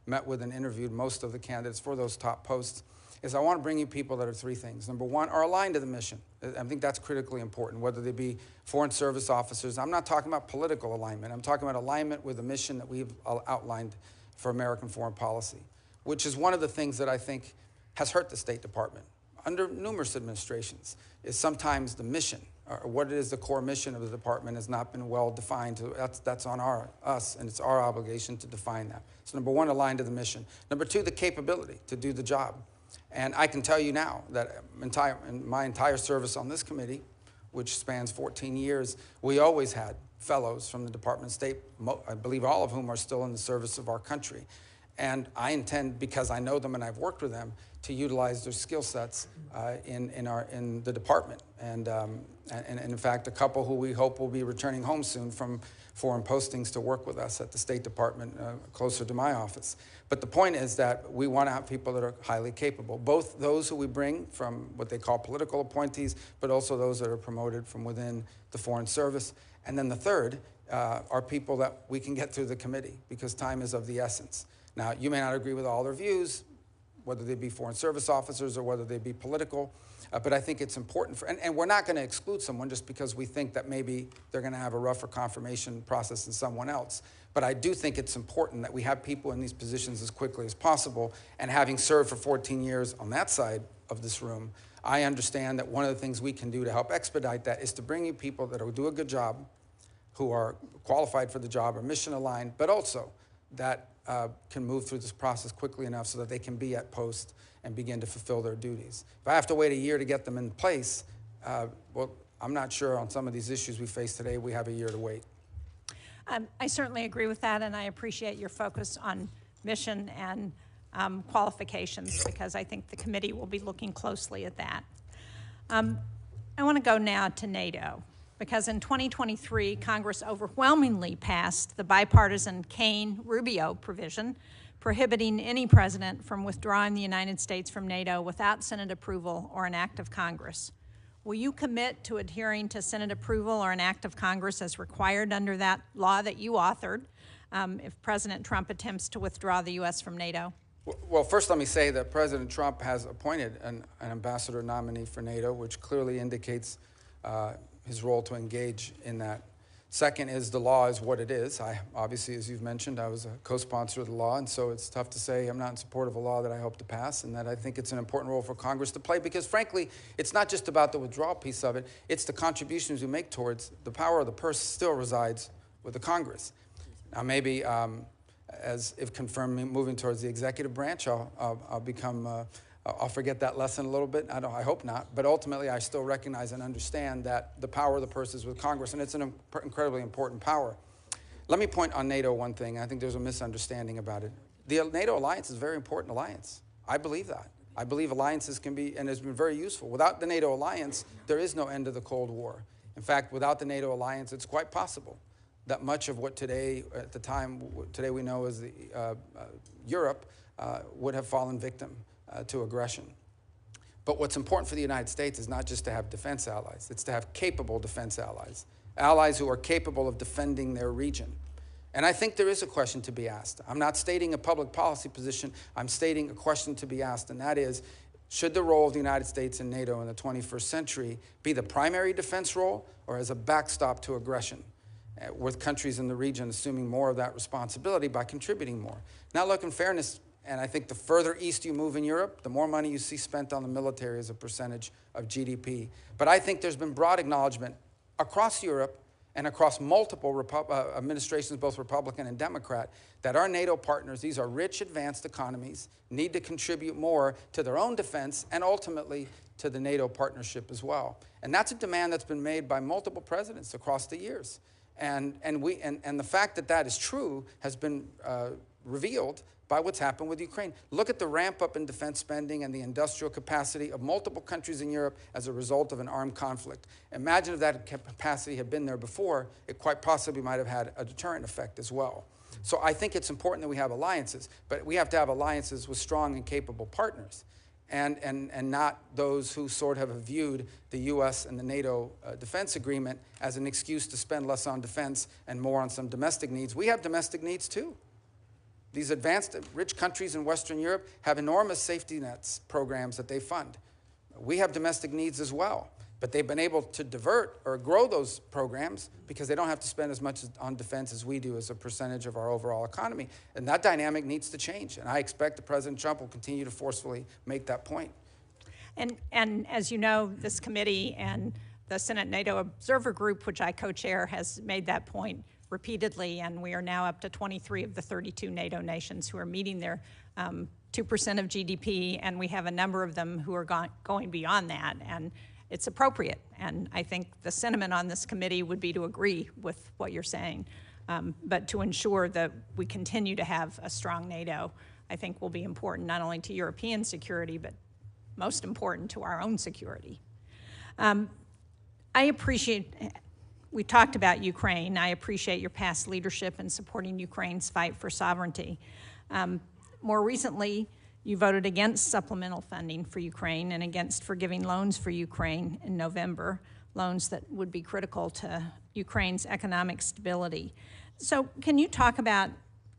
met with and interviewed most of the candidates for those top posts, is I want to bring you people that are three things. Number one, are aligned to the mission. I think that's critically important, whether they be Foreign Service officers. I'm not talking about political alignment. I'm talking about alignment with the mission that we've outlined for American foreign policy, which is one of the things that I think has hurt the State Department under numerous administrations, is sometimes the mission, or what is the core mission of the department has not been well defined. So that's on us, and it's our obligation to define that. So number one, aligned to the mission. Number two, the capability to do the job. And I can tell you now that in my entire service on this committee, which spans 14 years, we always had fellows from the Department of State, I believe all of whom are still in the service of our country. And I intend, because I know them and I've worked with them, to utilize their skill sets in the department. And in fact, a couple who we hope will be returning home soon from foreign postings to work with us at the State Department closer to my office. But the point is that we want to have people that are highly capable, both those who we bring from what they call political appointees, but also those that are promoted from within the Foreign Service. And then the third are people that we can get through the committee, because time is of the essence. Now, you may not agree with all their views, whether they be Foreign Service officers or whether they be political, but I think it's important and we're not going to exclude someone just because we think that maybe they're going to have a rougher confirmation process than someone else. But I do think it's important that we have people in these positions as quickly as possible, and having served for 14 years on that side of this room, I understand that one of the things we can do to help expedite that is to bring you people that will do a good job, who are qualified for the job or mission aligned, but also that can move through this process quickly enough so that they can be at post and begin to fulfill their duties. If I have to wait a year to get them in place, well, I'm not sure on some of these issues we face today, we have a year to wait. I certainly agree with that, and I appreciate your focus on mission and qualifications, because I think the committee will be looking closely at that. I want to go now to NATO, because in 2023, Congress overwhelmingly passed the bipartisan Rubio provision prohibiting any president from withdrawing the United States from NATO without Senate approval or an act of Congress. Will you commit to adhering to Senate approval or an act of Congress as required under that law that you authored if President Trump attempts to withdraw the U.S. from NATO? Well, first let me say that President Trump has appointed an ambassador nominee for NATO, which clearly indicates his role to engage in that. Second is the law is what it is. Obviously, as you've mentioned, I was a co-sponsor of the law, and so it's tough to say I'm not in support of a law that I hope to pass, and that I think it's an important role for Congress to play, because frankly, it's not just about the withdrawal piece of it, it's the contributions we make towards the power of the purse still resides with the Congress. Now maybe, as if confirmed, moving towards the executive branch, I'll become I'll forget that lesson a little bit. I hope not. But ultimately, I still recognize and understand that the power of the purse is with Congress, and it's an incredibly important power. Let me point on NATO one thing. I think there's a misunderstanding about it. The NATO alliance is a very important alliance. I believe that. I believe alliances can be, and has been very useful. Without the NATO alliance, there is no end to the Cold War. In fact, without the NATO alliance, it's quite possible that much of what today, at the time, today we know as the Europe, would have fallen victim to aggression. But what's important for the United States is not just to have defense allies, it's to have capable defense allies, allies who are capable of defending their region. And I think there is a question to be asked. I'm not stating a public policy position, I'm stating a question to be asked, and that is, should the role of the United States in NATO in the 21st century be the primary defense role, or as a backstop to aggression, with countries in the region assuming more of that responsibility by contributing more? Now look, in fairness, and I think the further east you move in Europe, the more money you see spent on the military as a percentage of GDP. But I think there's been broad acknowledgement across Europe and across multiple administrations, both Republican and Democrat, that our NATO partners, these are rich, advanced economies, need to contribute more to their own defense and ultimately to the NATO partnership as well. And that's a demand that's been made by multiple presidents across the years. And the fact that that is true has been revealed by what's happened with Ukraine. Look at the ramp up in defense spending and the industrial capacity of multiple countries in Europe as a result of an armed conflict. Imagine if that capacity had been there before, it quite possibly might have had a deterrent effect as well. So I think it's important that we have alliances, but we have to have alliances with strong and capable partners, and not those who sort of have viewed the U.S. and the NATO defense agreement as an excuse to spend less on defense and more on some domestic needs. We have domestic needs too. These advanced, rich countries in Western Europe have enormous safety nets programs that they fund. We have domestic needs as well, but they've been able to divert or grow those programs because they don't have to spend as much on defense as we do as a percentage of our overall economy. And that dynamic needs to change. And I expect that President Trump will continue to forcefully make that point. And as you know, this committee and the Senate NATO Observer Group, which I co-chair, has made that point repeatedly, and we are now up to 23 of the 32 NATO nations who are meeting their 2% of GDP, and we have a number of them who are going beyond that, and it's appropriate. And I think the sentiment on this committee would be to agree with what you're saying. But to ensure that we continue to have a strong NATO, I think will be important not only to European security, but most important to our own security. I appreciate, we talked about Ukraine. I appreciate your past leadership in supporting Ukraine's fight for sovereignty. More recently, you voted against supplemental funding for Ukraine and against forgiving loans for Ukraine in November, loans that would be critical to Ukraine's economic stability. So can you talk about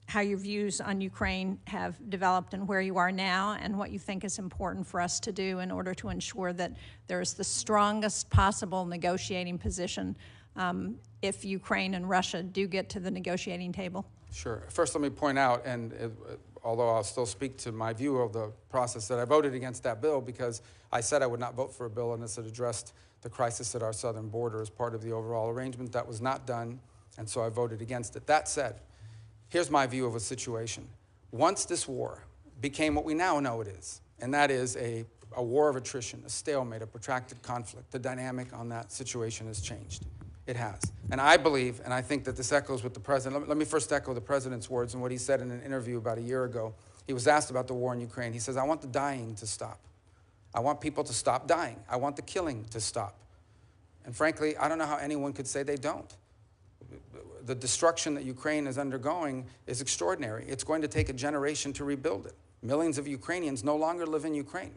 how your views on Ukraine have developed and where you are now, and what you think is important for us to do in order to ensure that there is the strongest possible negotiating position if Ukraine and Russia do get to the negotiating table? Sure. First, let me point out, and although I'll still speak to my view of the process, that I voted against that bill because I said I would not vote for a bill unless it addressed the crisis at our southern border as part of the overall arrangement. That was not done, and so I voted against it. That said, here's my view of a situation. Once this war became what we now know it is, and that is a war of attrition, a stalemate, a protracted conflict, the dynamic on that situation has changed. It has. And I believe, and I think that this echoes with the president. Let me first echo the president's words and what he said in an interview about a year ago. He was asked about the war in Ukraine. He says, I want the dying to stop. I want people to stop dying. I want the killing to stop. And frankly, I don't know how anyone could say they don't. The destruction that Ukraine is undergoing is extraordinary. It's going to take a generation to rebuild it. Millions of Ukrainians no longer live in Ukraine.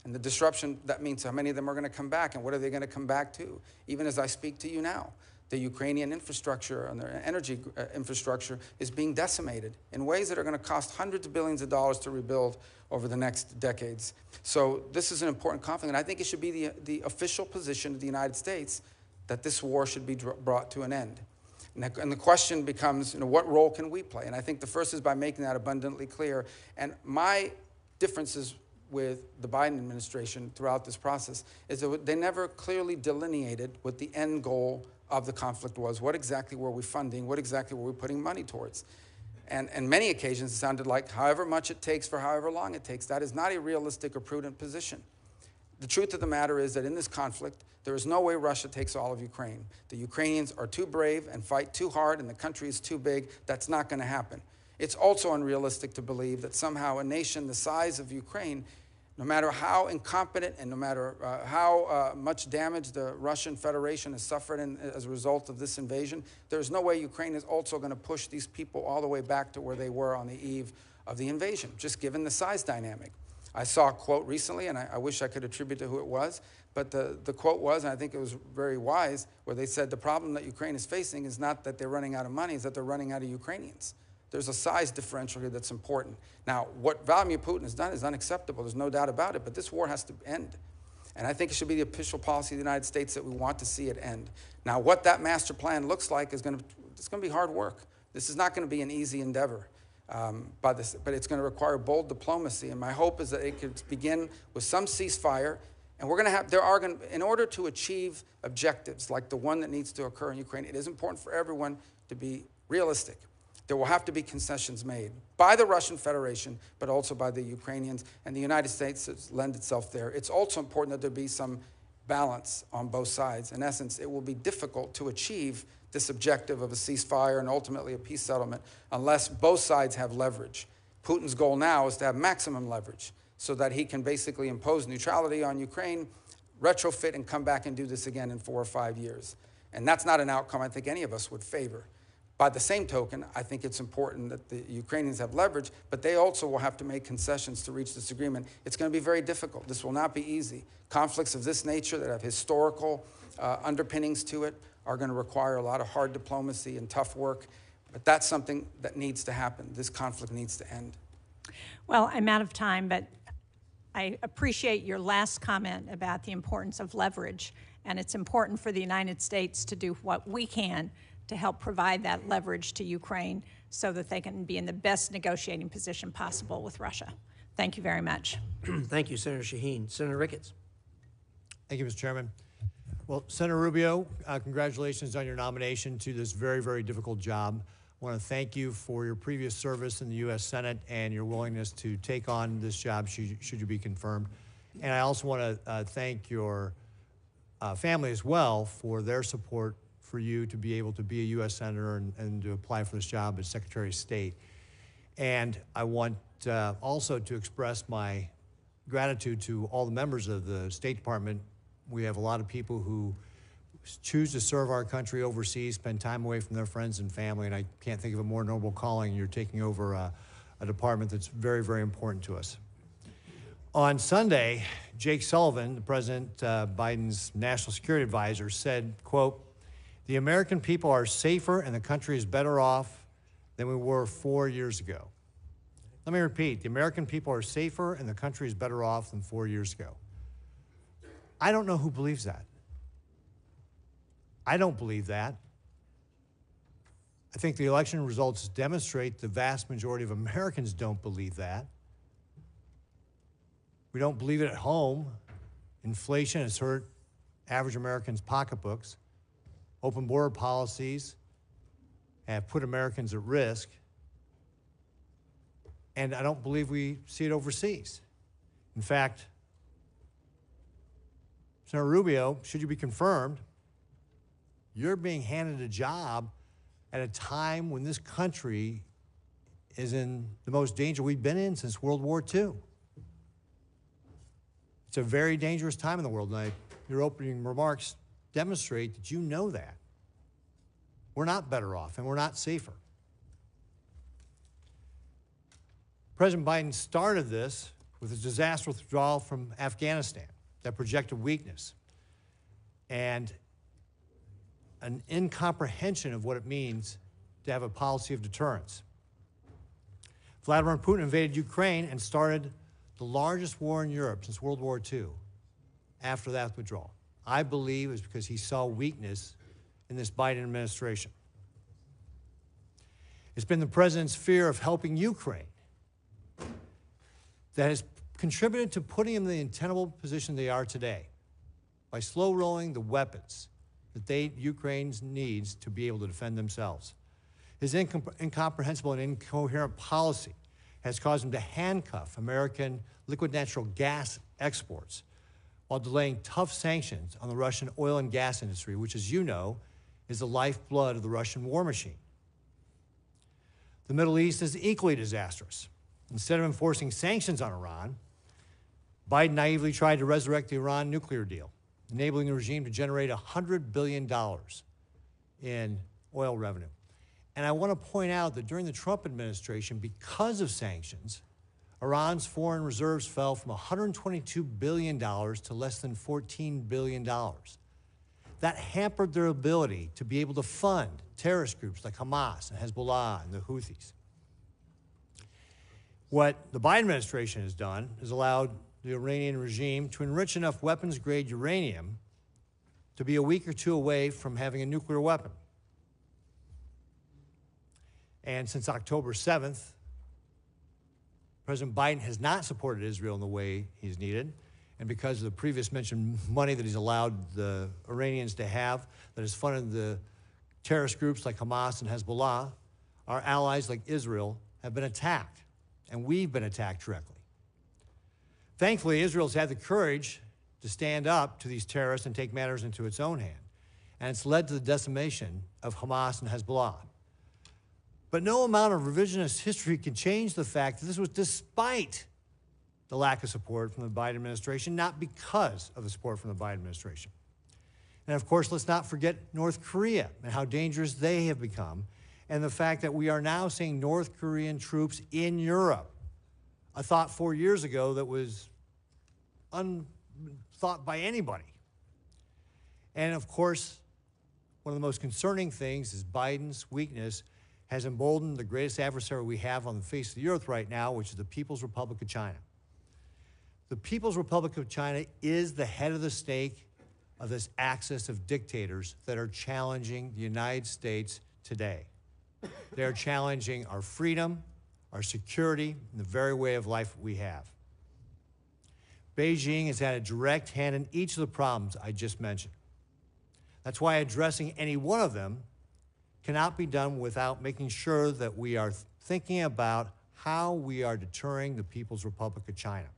And the disruption, that means how many of them are going to come back, and what are they going to come back to? Even as I speak to you now, the Ukrainian infrastructure and their energy infrastructure is being decimated in ways that are going to cost hundreds of billions of dollars to rebuild over the next decades. So this is an important conflict, and I think it should be the official position of the United States that this war should be brought to an end. And the question becomes, what role can we play? And I think the first is by making that abundantly clear. And my differences with the Biden administration throughout this process is that they never clearly delineated what the end goal of the conflict was. What exactly were we funding? What exactly were we putting money towards? And many occasions it sounded like however much it takes for however long it takes. That is not a realistic or prudent position. The truth of the matter is that in this conflict, there is no way Russia takes all of Ukraine. The Ukrainians are too brave and fight too hard, and the country is too big. That's not going to happen. It's also unrealistic to believe that somehow a nation the size of Ukraine, no matter how incompetent and no matter how much damage the Russian Federation has suffered as a result of this invasion, there's no way Ukraine is also going to push these people all the way back to where they were on the eve of the invasion, just given the size dynamic. I saw a quote recently, and I wish I could attribute to who it was, but the quote was, and I think it was very wise, where they said the problem that Ukraine is facing is not that they're running out of money, it's that they're running out of Ukrainians. There's a size differential here that's important. Now, what Vladimir Putin has done is unacceptable. There's no doubt about it, but this war has to end. And I think it should be the official policy of the United States that we want to see it end. Now, what that master plan looks like is it's going to be hard work. This is not going to be an easy endeavor. But it's going to require bold diplomacy, and my hope is that it could begin with some ceasefire, and in order to achieve objectives like the one that needs to occur in Ukraine, it is important for everyone to be realistic. There will have to be concessions made by the Russian Federation, but also by the Ukrainians, and the United States lend itself there. It's also important that there be some balance on both sides. In essence, it will be difficult to achieve this objective of a ceasefire and ultimately a peace settlement unless both sides have leverage. Putin's goal now is to have maximum leverage so that he can basically impose neutrality on Ukraine, retrofit, and come back and do this again in 4 or 5 years. And that's not an outcome I think any of us would favor. By the same token, I think it's important that the Ukrainians have leverage, but they also will have to make concessions to reach this agreement. It's going to be very difficult. This will not be easy. Conflicts of this nature that have historical underpinnings to it are going to require a lot of hard diplomacy and tough work, but that's something that needs to happen. This conflict needs to end. Well, I'm out of time, but I appreciate your last comment about the importance of leverage, and it's important for the United States to do what we can to help provide that leverage to Ukraine so that they can be in the best negotiating position possible with Russia. Thank you very much. Thank you, Senator Shaheen. Senator Ricketts. Thank you, Mr. Chairman. Well, Senator Rubio, congratulations on your nomination to this very, very difficult job. I want to thank you for your previous service in the U.S. Senate and your willingness to take on this job should you be confirmed. And I also want to thank your family as well for their support for you to be able to be a U.S. Senator and to apply for this job as Secretary of State. And I want also to express my gratitude to all the members of the State Department. We have a lot of people who choose to serve our country overseas, spend time away from their friends and family, and I can't think of a more noble calling. You're taking over a department that's very, very important to us. On Sunday, Jake Sullivan, the President Biden's national security advisor, said, quote, "The American people are safer and the country is better off than we were 4 years ago." Let me repeat, the American people are safer and the country is better off than 4 years ago. I don't know who believes that. I don't believe that. I think the election results demonstrate the vast majority of Americans don't believe that. We don't believe it at home. Inflation has hurt average Americans' pocketbooks. Open border policies have put Americans at risk. And I don't believe we see it overseas. In fact, Senator Rubio, should you be confirmed, you're being handed a job at a time when this country is in the most danger we've been in since World War II. It's a very dangerous time in the world, and your opening remarks demonstrate that you know that. We're not better off, and we're not safer. President Biden started this with a disastrous withdrawal from Afghanistan that projected weakness and an incomprehension of what it means to have a policy of deterrence. Vladimir Putin invaded Ukraine and started the largest war in Europe since World War II after that withdrawal. I believe it's because he saw weakness in this Biden administration. It's been the president's fear of helping Ukraine that has contributed to putting them in the untenable position they are today by slow rolling the weapons that Ukraine needs to be able to defend themselves. His incomprehensible and incoherent policy has caused him to handcuff American liquid natural gas exports while delaying tough sanctions on the Russian oil and gas industry, which, as you know, is the lifeblood of the Russian war machine. The Middle East is equally disastrous. Instead of enforcing sanctions on Iran, Biden naively tried to resurrect the Iran nuclear deal, enabling the regime to generate $100 billion in oil revenue. And I want to point out that during the Trump administration, because of sanctions, Iran's foreign reserves fell from $122 billion to less than $14 billion. That hampered their ability to be able to fund terrorist groups like Hamas and Hezbollah and the Houthis. What the Biden administration has done is allowed the Iranian regime to enrich enough weapons-grade uranium to be a week or two away from having a nuclear weapon. And since October 7th, President Biden has not supported Israel in the way he's needed. And because of the previous mentioned money that he's allowed the Iranians to have, that has funded the terrorist groups like Hamas and Hezbollah, our allies like Israel have been attacked, and we've been attacked directly. Thankfully, Israel's had the courage to stand up to these terrorists and take matters into its own hand, and it's led to the decimation of Hamas and Hezbollah. But no amount of revisionist history can change the fact that this was despite the lack of support from the Biden administration, not because of the support from the Biden administration. And of course, let's not forget North Korea and how dangerous they have become, and the fact that we are now seeing North Korean troops in Europe. A thought 4 years ago that was unthought by anybody. And of course, one of the most concerning things is Biden's weakness has emboldened the greatest adversary we have on the face of the earth right now, which is the People's Republic of China. The People's Republic of China is the head of the snake of this axis of dictators that are challenging the United States today. They are challenging our freedom, our security, and the very way of life we have. Beijing has had a direct hand in each of the problems I just mentioned. That's why addressing any one of them cannot be done without making sure that we are thinking about how we are deterring the People's Republic of China.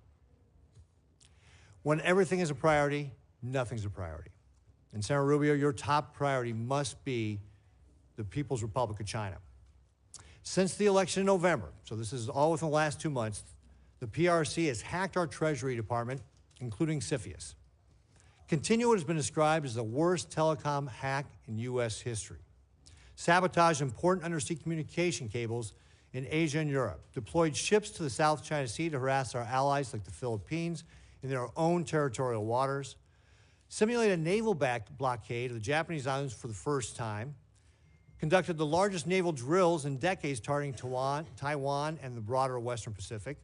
When everything is a priority, nothing's a priority. And Senator Rubio, your top priority must be the People's Republic of China. Since the election in November, so this is all within the last 2 months, the PRC has hacked our Treasury Department, including CFIUS. Continuo has been described as the worst telecom hack in U.S. history. Sabotaged important undersea communication cables in Asia and Europe. Deployed ships to the South China Sea to harass our allies like the Philippines in their own territorial waters. Simulated a naval blockade of the Japanese islands for the first time. Conducted the largest naval drills in decades targeting Taiwan and the broader Western Pacific.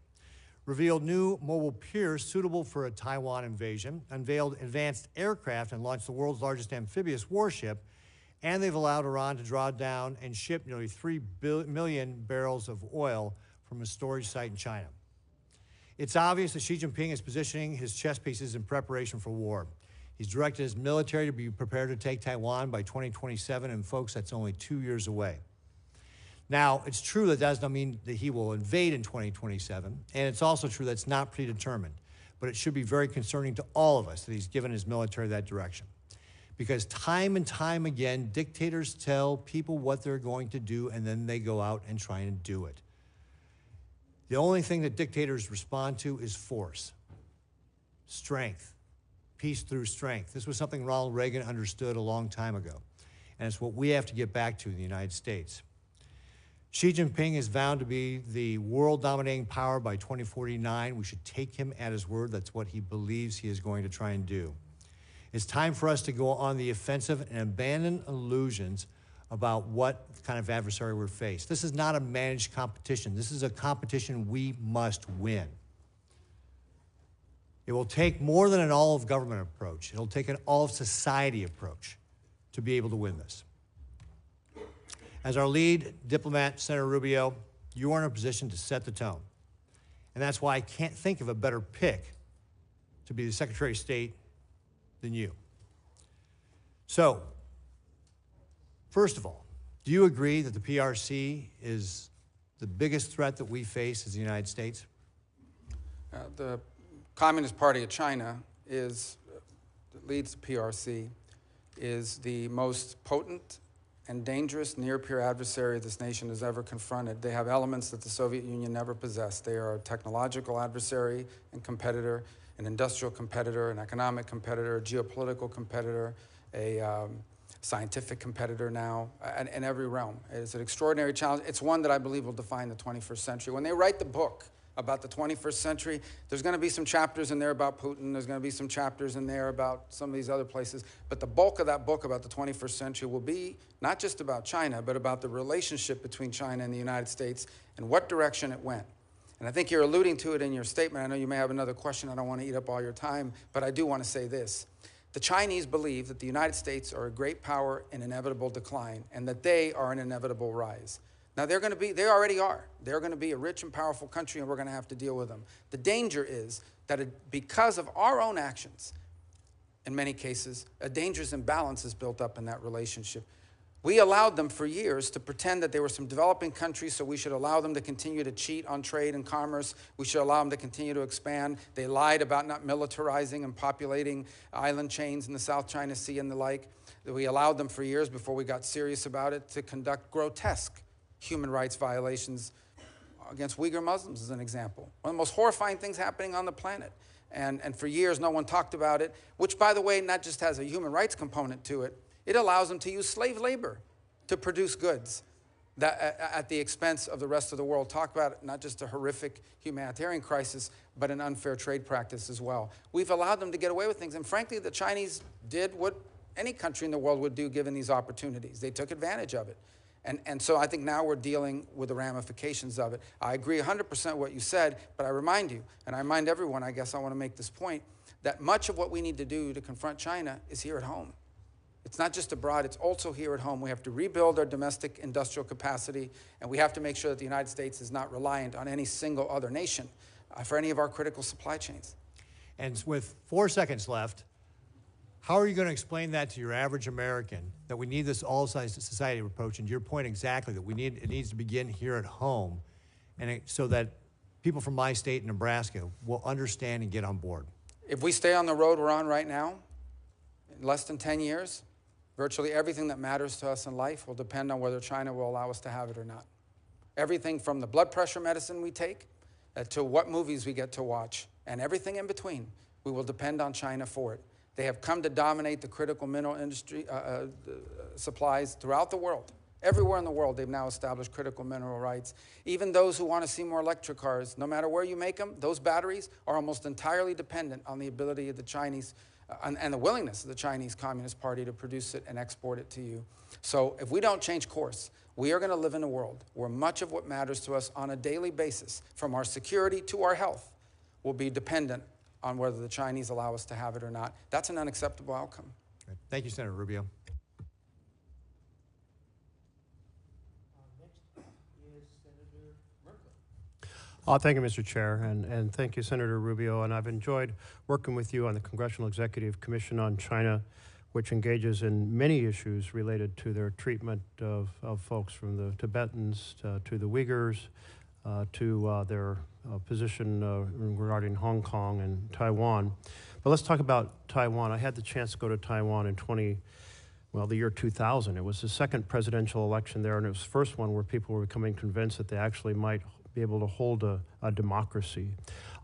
Revealed new mobile piers suitable for a Taiwan invasion. Unveiled advanced aircraft and launched the world's largest amphibious warship. And they've allowed Iran to draw down and ship nearly 3 million barrels of oil from a storage site in China. It's obvious that Xi Jinping is positioning his chess pieces in preparation for war. He's directed his military to be prepared to take Taiwan by 2027, and folks, that's only 2 years away. Now, it's true that does not mean that he will invade in 2027, and it's also true that it's not predetermined, but it should be very concerning to all of us that he's given his military that direction. Because time and time again, dictators tell people what they're going to do, and then they go out and try and do it. The only thing that dictators respond to is force, strength, peace through strength. This was something Ronald Reagan understood a long time ago, and it's what we have to get back to in the United States. Xi Jinping is vowed to be the world-dominating power by 2049. We should take him at his word. That's what he believes he is going to try and do. It's time for us to go on the offensive and abandon illusions about what kind of adversary we're faced. This is not a managed competition. This is a competition we must win. It will take more than an all-of-government approach. It'll take an all-of-society approach to be able to win this. As our lead diplomat, Senator Rubio, you are in a position to set the tone. And that's why I can't think of a better pick to be the Secretary of State than you. So, first of all, do you agree that the PRC is the biggest threat that we face as the United States? The Communist Party of China that leads the PRC, is the most potent and dangerous near-peer adversary this nation has ever confronted. They have elements that the Soviet Union never possessed. They are a technological adversary and competitor, an industrial competitor, an economic competitor, a geopolitical competitor, a scientific competitor now, in every realm. It is an extraordinary challenge. It's one that I believe will define the 21st century. When they write the book about the 21st century, there's going to be some chapters in there about Putin, there's going to be some chapters in there about some of these other places, but the bulk of that book about the 21st century will be not just about China, but about the relationship between China and the United States and what direction it went. And I think you're alluding to it in your statement. I know you may have another question. I don't want to eat up all your time, but I do want to say this. The Chinese believe that the United States are a great power in inevitable decline and that they are an inevitable rise. Now, they already are. They're going to be a rich and powerful country, and we're going to have to deal with them. The danger is that because of our own actions, in many cases, a dangerous imbalance is built up in that relationship. We allowed them for years to pretend that they were some developing countries, so we should allow them to continue to cheat on trade and commerce. We should allow them to continue to expand. They lied about not militarizing and populating island chains in the South China Sea and the like. We allowed them for years before we got serious about it to conduct grotesque human rights violations against Uyghur Muslims, as an example. One of the most horrifying things happening on the planet. And for years, no one talked about it, which, by the way, not just has a human rights component to it, it allows them to use slave labor to produce goods that, at the expense of the rest of the world. Talk about it, not just a horrific humanitarian crisis, but an unfair trade practice as well. We've allowed them to get away with things. And frankly, the Chinese did what any country in the world would do given these opportunities. They took advantage of it. And so I think now we're dealing with the ramifications of it. I agree 100% what you said, but I remind you, and I remind everyone, I guess I want to make this point, that much of what we need to do to confront China is here at home. It's not just abroad, it's also here at home. We have to rebuild our domestic industrial capacity, and we have to make sure that the United States is not reliant on any single other nation for any of our critical supply chains. And with 4 seconds left, How are you going to explain that to your average American, that we need this all-size society approach? And your point exactly, that it needs to begin here at home, and so that people from my state, Nebraska, will understand and get on board. If we stay on the road we're on right now, in less than 10 years, virtually everything that matters to us in life will depend on whether China will allow us to have it or not. Everything from the blood pressure medicine we take to what movies we get to watch, and everything in between, we will depend on China for it. They have come to dominate the critical mineral industry supplies throughout the world. Everywhere in the world, they've now established critical mineral rights. Even those who want to see more electric cars, no matter where you make them, those batteries are almost entirely dependent on the ability of the Chinese and the willingness of the Chinese Communist Party to produce it and export it to you. So if we don't change course, we are going to live in a world where much of what matters to us on a daily basis, from our security to our health, will be dependent on whether the Chinese allow us to have it or not. That's an unacceptable outcome. Great. Thank you, Senator Rubio. Thank you, Mr. Chair, and thank you, Senator Rubio. And I've enjoyed working with you on the Congressional Executive Commission on China, which engages in many issues related to their treatment of folks from the Tibetans to the Uyghurs, to their position regarding Hong Kong and Taiwan. But let's talk about Taiwan. I had the chance to go to Taiwan in the year 2000. It was the second presidential election there, and it was the first one where people were becoming convinced that they actually might be able to hold a democracy.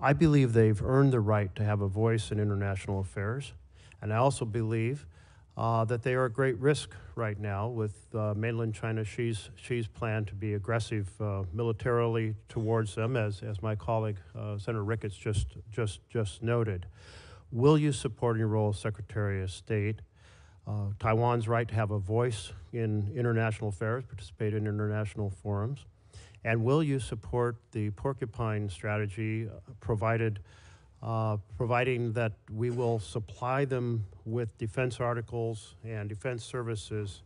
I believe they've earned the right to have a voice in international affairs, and I also believe that they are at great risk right now with mainland China, Xi's plan to be aggressive militarily towards them, as my colleague Senator Ricketts just noted. Will you support in your role as Secretary of State Taiwan's right to have a voice in international affairs, participate in international forums? And will you support the porcupine strategy, providing that we will supply them with defense articles and defense services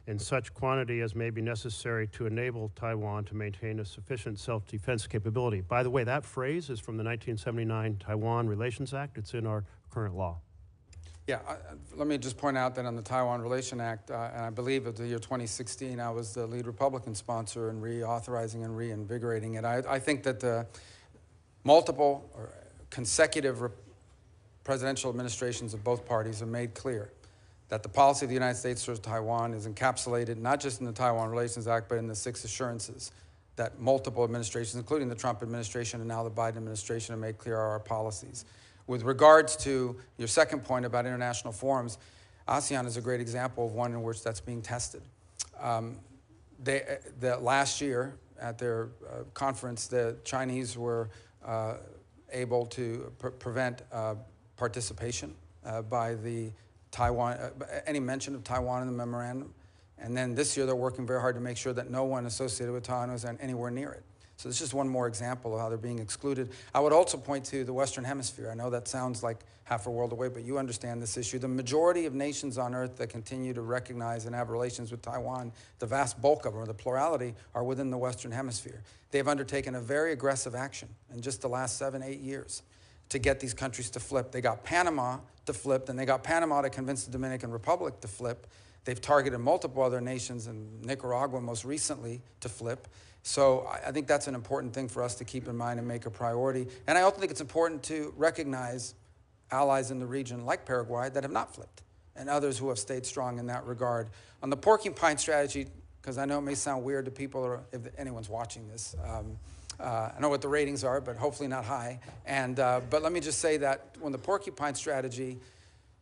in such quantity as may be necessary to enable Taiwan to maintain a sufficient self-defense capability? By the way, that phrase is from the 1979 Taiwan Relations Act. It's in our current law. Yeah, let me just point out that on the Taiwan Relation Act, and I believe of the year 2016, I was the lead Republican sponsor in reauthorizing and reinvigorating it. I think that the multiple or consecutive presidential administrations of both parties have made clear that the policy of the United States towards Taiwan is encapsulated not just in the Taiwan Relations Act, but in the 6 assurances that multiple administrations, including the Trump administration and now the Biden administration, have made clear are our policies. With regards to your second point about international forums, ASEAN is a great example of one in which that's being tested. Last year at their conference, the Chinese were able to prevent participation by the Taiwan, any mention of Taiwan in the memorandum. And then this year they're working very hard to make sure that no one associated with Taiwan is anywhere near it. So this is just one more example of how they're being excluded. I would also point to the Western Hemisphere. I know that sounds like half a world away, but you understand this issue. The majority of nations on Earth that continue to recognize and have relations with Taiwan, the vast bulk of them, or the plurality, are within the Western Hemisphere. They've undertaken a very aggressive action in just the last 7-8 years to get these countries to flip. They got Panama to flip, and they got Panama to convince the Dominican Republic to flip. They've targeted multiple other nations, and Nicaragua most recently, to flip. So I think that's an important thing for us to keep in mind and make a priority. And I also think it's important to recognize allies in the region like Paraguay that have not flipped, and others who have stayed strong in that regard. On the porcupine strategy, because I know it may sound weird to people, or if anyone's watching this, I know what the ratings are, but hopefully not high. And but let me just say that when the porcupine strategy,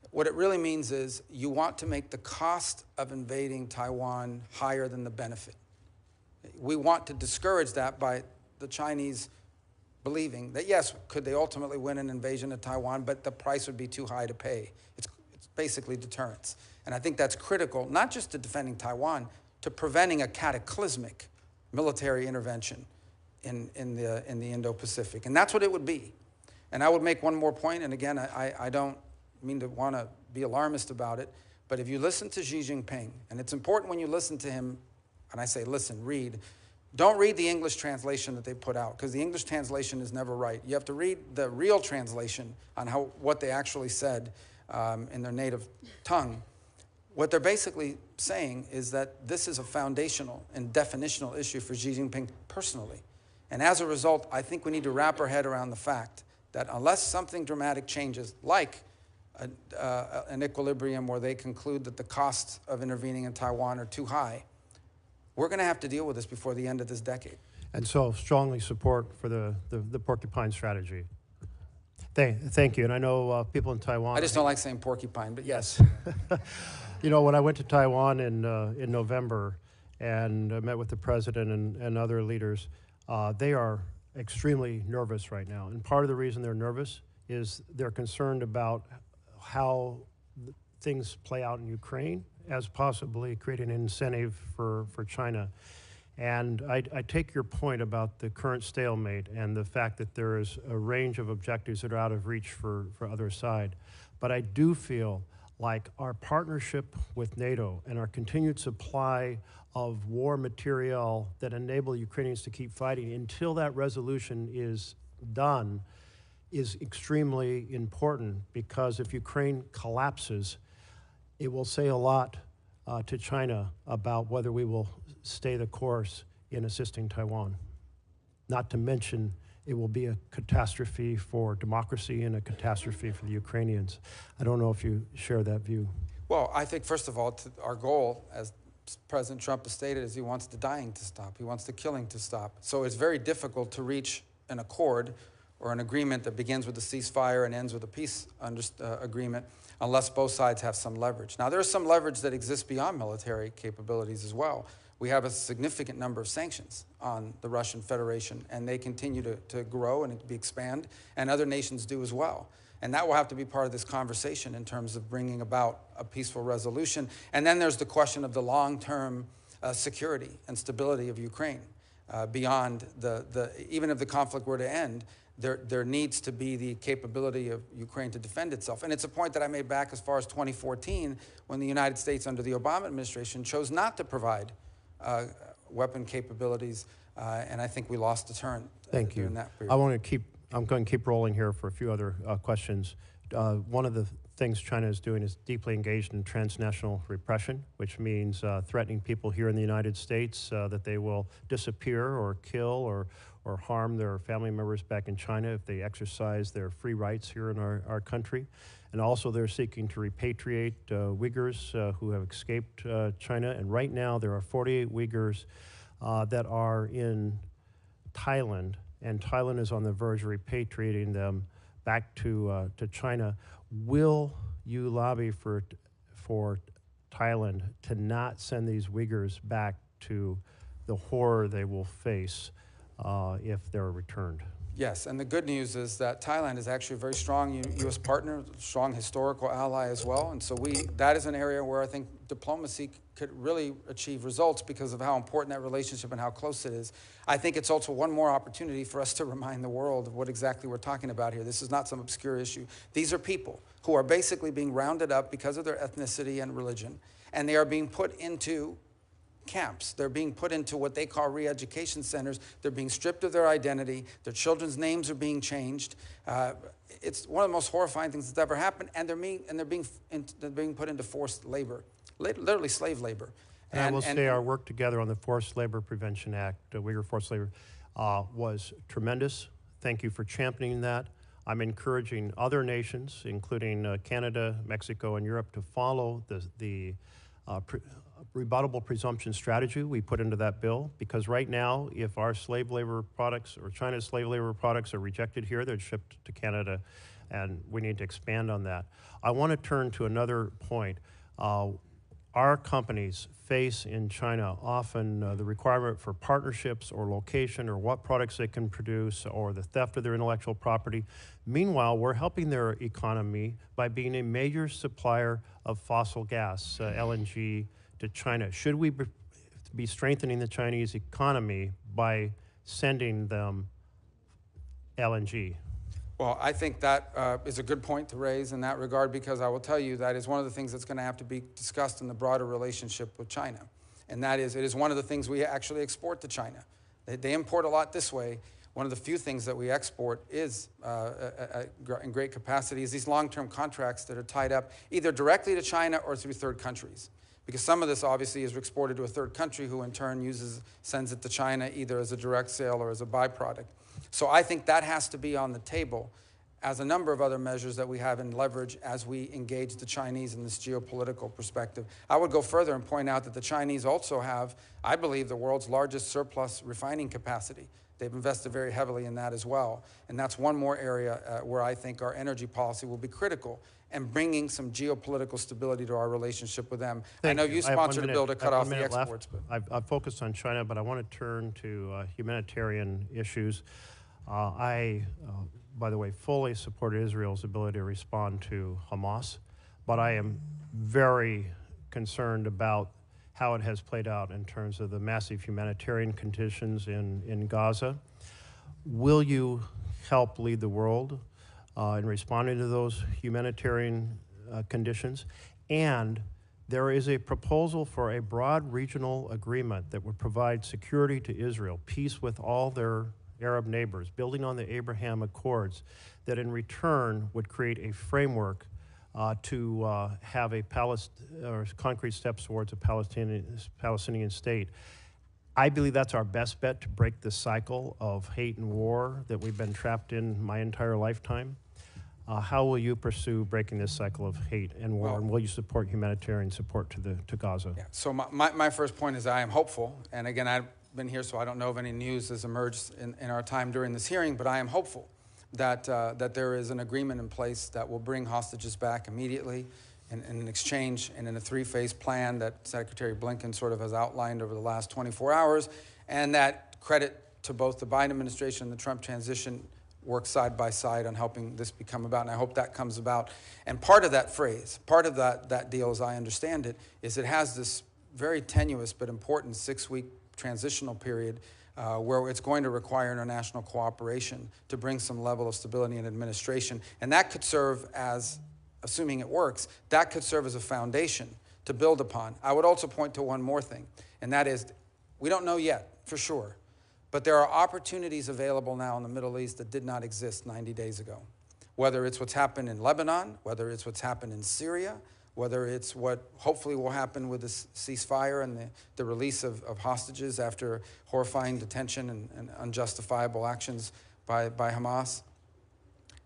what it really means is you want to make the cost of invading Taiwan higher than the benefit. We want to discourage that by the Chinese believing that, yes, could they ultimately win an invasion of Taiwan, but the price would be too high to pay. It's basically deterrence. And I think that's critical, not just to defending Taiwan, to preventing a cataclysmic military intervention in the Indo-Pacific. And that's what it would be. And I would make one more point, and again, I don't mean to want to be alarmist about it, but if you listen to Xi Jinping, and it's important when you listen to him, and I say listen, read, don't read the English translation that they put out, because the English translation is never right. You have to read the real translation on what they actually said. in their native tongue. What they're basically saying is that this is a foundational and definitional issue for Xi Jinping personally. And as a result, I think we need to wrap our head around the fact that unless something dramatic changes, like an equilibrium where they conclude that the costs of intervening in Taiwan are too high, we're going to have to deal with this before the end of this decade. And so strongly support for the porcupine strategy. Thank you. And I know people in Taiwan. I just don't like saying porcupine, but yes. You know, when I went to Taiwan in November and met with the president and other leaders, they are extremely nervous right now. And part of the reason they're nervous is they're concerned about how things play out in Ukraine as possibly creating an incentive for China. And I take your point about the current stalemate and the fact that there is a range of objectives that are out of reach for other side. But I do feel like our partnership with NATO and our continued supply of war material that enable Ukrainians to keep fighting until that resolution is done is extremely important, because if Ukraine collapses, it will say a lot to China about whether we will stay the course in assisting Taiwan. Not to mention, it will be a catastrophe for democracy and a catastrophe for the Ukrainians. I don't know if you share that view. Well, I think, first of all, our goal, as President Trump has stated, is he wants the dying to stop. He wants the killing to stop. So it's very difficult to reach an accord or an agreement that begins with a ceasefire and ends with a peace agreement unless both sides have some leverage. Now, there's some leverage that exists beyond military capabilities as well. We have a significant number of sanctions on the Russian Federation, and they continue to grow and expand, and other nations do as well. And that will have to be part of this conversation in terms of bringing about a peaceful resolution. And then there's the question of the long-term security and stability of Ukraine. Beyond even if the conflict were to end, there needs to be the capability of Ukraine to defend itself. And it's a point that I made back as far as 2014, when the United States under the Obama administration chose not to provide weapon capabilities, and I think we lost a turn. Thank you. During that period. I'm going to keep rolling here for a few other questions. One of the things China is doing is deeply engaged in transnational repression, which means threatening people here in the United States that they will disappear or kill or harm their family members back in China if they exercise their free rights here in our country. And also they're seeking to repatriate Uyghurs who have escaped China. And right now there are 48 Uyghurs that are in Thailand, and Thailand is on the verge of repatriating them back to China. Will you lobby for Thailand to not send these Uyghurs back to the horror they will face if they're returned? Yes, and the good news is that Thailand is actually a very strong U.S. partner, strong historical ally as well. And so that is an area where I think diplomacy could really achieve results because of how important that relationship and how close it is. I think it's also one more opportunity for us to remind the world of what exactly we're talking about here. This is not some obscure issue. These are people who are basically being rounded up because of their ethnicity and religion, and they are being put into camps. They're being put into what they call re-education centers. They're being stripped of their identity. Their children's names are being changed. It's one of the most horrifying things that's ever happened, and they're being put into forced labor, literally slave labor. And I will say our work together on the Forced Labor Prevention Act, Uyghur Forced Labor, was tremendous. Thank you for championing that. I'm encouraging other nations, including Canada, Mexico, and Europe, to follow the rebuttable presumption strategy we put into that bill, because right now, if our slave labor products or China's slave labor products are rejected here, they're shipped to Canada, and we need to expand on that. I want to turn to another point. Our companies face in China often the requirement for partnerships or location or what products they can produce or the theft of their intellectual property. Meanwhile, we're helping their economy by being a major supplier of fossil gas, LNG, to China. Should we be strengthening the Chinese economy by sending them LNG? Well, I think that is a good point to raise in that regard, because I will tell you that is one of the things that's going to have to be discussed in the broader relationship with China. And that is, it is one of the things we actually export to China. They import a lot this way. one of the few things that we export is in great capacity is these long-term contracts that are tied up either directly to China or through third countries. Because some of this obviously is exported to a third country who in turn sends it to China either as a direct sale or as a byproduct. So I think that has to be on the table as a number of other measures that we have in leverage as we engage the Chinese in this geopolitical perspective. I would go further and point out that the Chinese also have, I believe, the world's largest surplus refining capacity. They've invested very heavily in that as well. And that's one more area where I think our energy policy will be critical and bringing some geopolitical stability to our relationship with them. I know you sponsored a bill to cut off the exports. But I've focused on China, but I want to turn to humanitarian issues. By the way, fully support Israel's ability to respond to Hamas, but I am very concerned about how it has played out in terms of the massive humanitarian conditions in Gaza. Will you help lead the world in responding to those humanitarian conditions? And there is a proposal for a broad regional agreement that would provide security to Israel, peace with all their Arab neighbors, building on the Abraham Accords, that in return would create a framework to have concrete steps towards a Palestinian state. I believe that's our best bet to break the cycle of hate and war that we've been trapped in my entire lifetime. How will you pursue breaking this cycle of hate and war, and will you support humanitarian support to Gaza? Yeah. So my first point is I am hopeful, and again, I've been here, so I don't know if any news has emerged in our time during this hearing, but I am hopeful that, that there is an agreement in place that will bring hostages back immediately in an exchange and in a three-phase plan that Secretary Blinken sort of has outlined over the last 24 hours, and that credit to both the Biden administration and the Trump transition work side by side on helping this become about, and I hope that comes about. And part of that phrase, part of that deal, as I understand it, is it has this very tenuous but important 6-week transitional period where it's going to require international cooperation to bring some level of stability and administration. And that could serve as, assuming it works, that could serve as a foundation to build upon. I would also point to one more thing, and that is, we don't know yet for sure, but there are opportunities available now in the Middle East that did not exist 90 days ago. Whether it's what's happened in Lebanon, whether it's what's happened in Syria, whether it's what hopefully will happen with this ceasefire and the release of hostages after horrifying detention and unjustifiable actions by Hamas.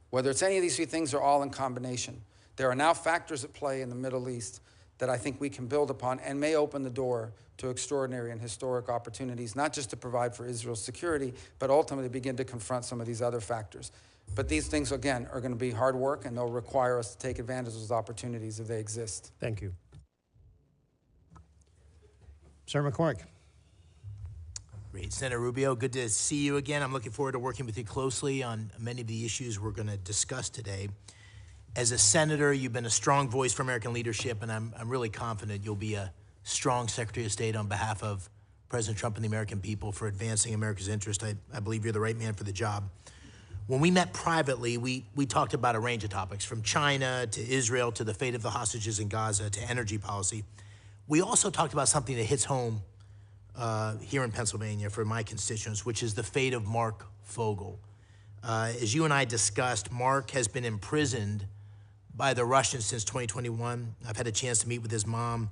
Whether it's any of these three things or all in combination, there are now factors at play in the Middle East that I think we can build upon and may open the door to extraordinary and historic opportunities, not just to provide for Israel's security, but ultimately begin to confront some of these other factors. But these things, again, are going to be hard work, and they'll require us to take advantage of those opportunities if they exist. Thank you. Senator McCormick. Great. Senator Rubio, good to see you again. I'm looking forward to working with you closely on many of the issues we're going to discuss today. As a senator, you've been a strong voice for American leadership, and I'm really confident you'll be a strong Secretary of State on behalf of President Trump and the American people for advancing America's interest. I believe you're the right man for the job. When we met privately, we talked about a range of topics, from China to Israel to the fate of the hostages in Gaza to energy policy. We also talked about something that hits home here in Pennsylvania for my constituents, which is the fate of Mark Fogel. As you and I discussed, Mark has been imprisoned by the Russians since 2021. I've had a chance to meet with his mom,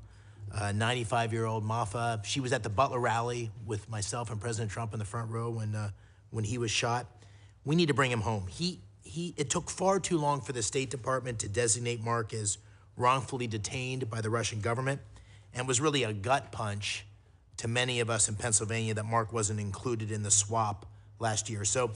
95-year-old Mafa. She was at the Butler rally with myself and President Trump in the front row when he was shot. We need to bring him home. It took far too long for the State Department to designate Mark as wrongfully detained by the Russian government, and was really a gut punch to many of us in Pennsylvania that Mark wasn't included in the swap last year. So,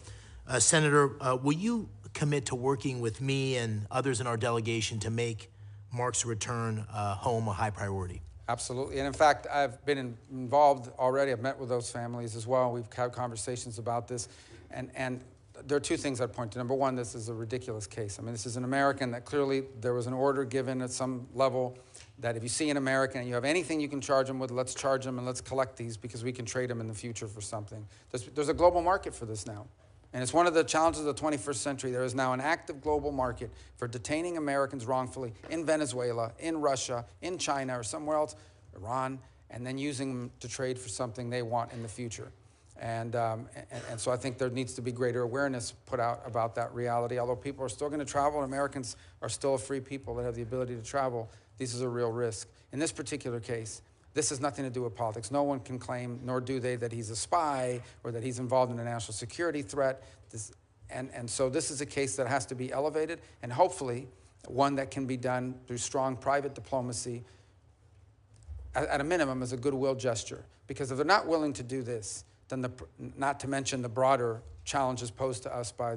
Senator, will you commit to working with me and others in our delegation to make Mark's return home a high priority? Absolutely. And in fact, I've been involved already. I've met with those families as well. We've had conversations about this. And there are two things I'd point to. Number one, this is a ridiculous case. I mean, this is an American that clearly there was an order given at some level that if you see an American and you have anything you can charge them with, let's charge them and let's collect these because we can trade them in the future for something. There's a global market for this now. And it's one of the challenges of the 21st century. There is now an active global market for detaining Americans wrongfully in Venezuela, in Russia, in China, or somewhere else, Iran, and then using them to trade for something they want in the future. And so I think there needs to be greater awareness put out about that reality. Although people are still going to travel, and Americans are still a free people that have the ability to travel, this is a real risk. In this particular case, this has nothing to do with politics. No one can claim, nor do they, that he's a spy or that he's involved in a national security threat. And so this is a case that has to be elevated, and hopefully one that can be done through strong private diplomacy, at a minimum as a goodwill gesture. Because if they're not willing to do this, then not to mention the broader challenges posed to us by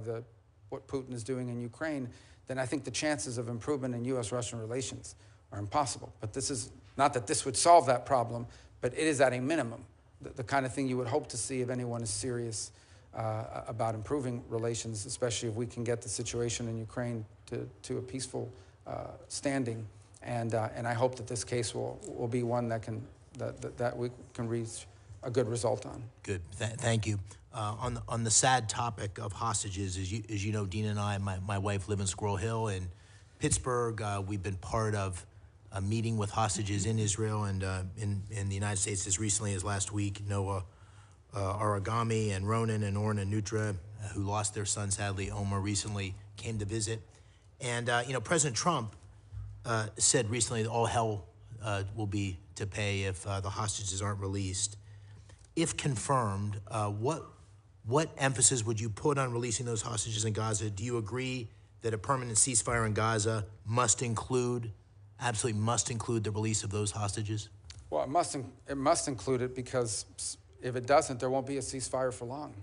what Putin is doing in Ukraine, then I think the chances of improvement in U.S.-Russian relations are impossible. But this is not that this would solve that problem, but it is at a minimum the kind of thing you would hope to see if anyone is serious about improving relations, especially if we can get the situation in Ukraine to a peaceful standing. And I hope that this case will be one that we can reach a good result on. Good, thank you. On the sad topic of hostages, as you know, Dina and I, my wife, live in Squirrel Hill in Pittsburgh. We've been part of a meeting with hostages in Israel and in the United States as recently as last week. Noah Aragami and Ronan and Orna Nutra, who lost their son, sadly, Omar, recently came to visit. And, President Trump said recently that all hell will be to pay if the hostages aren't released. If confirmed, what emphasis would you put on releasing those hostages in Gaza? Do you agree that a permanent ceasefire in Gaza absolutely must include the release of those hostages? Well, it must include it, because if it doesn't, there won't be a ceasefire for long.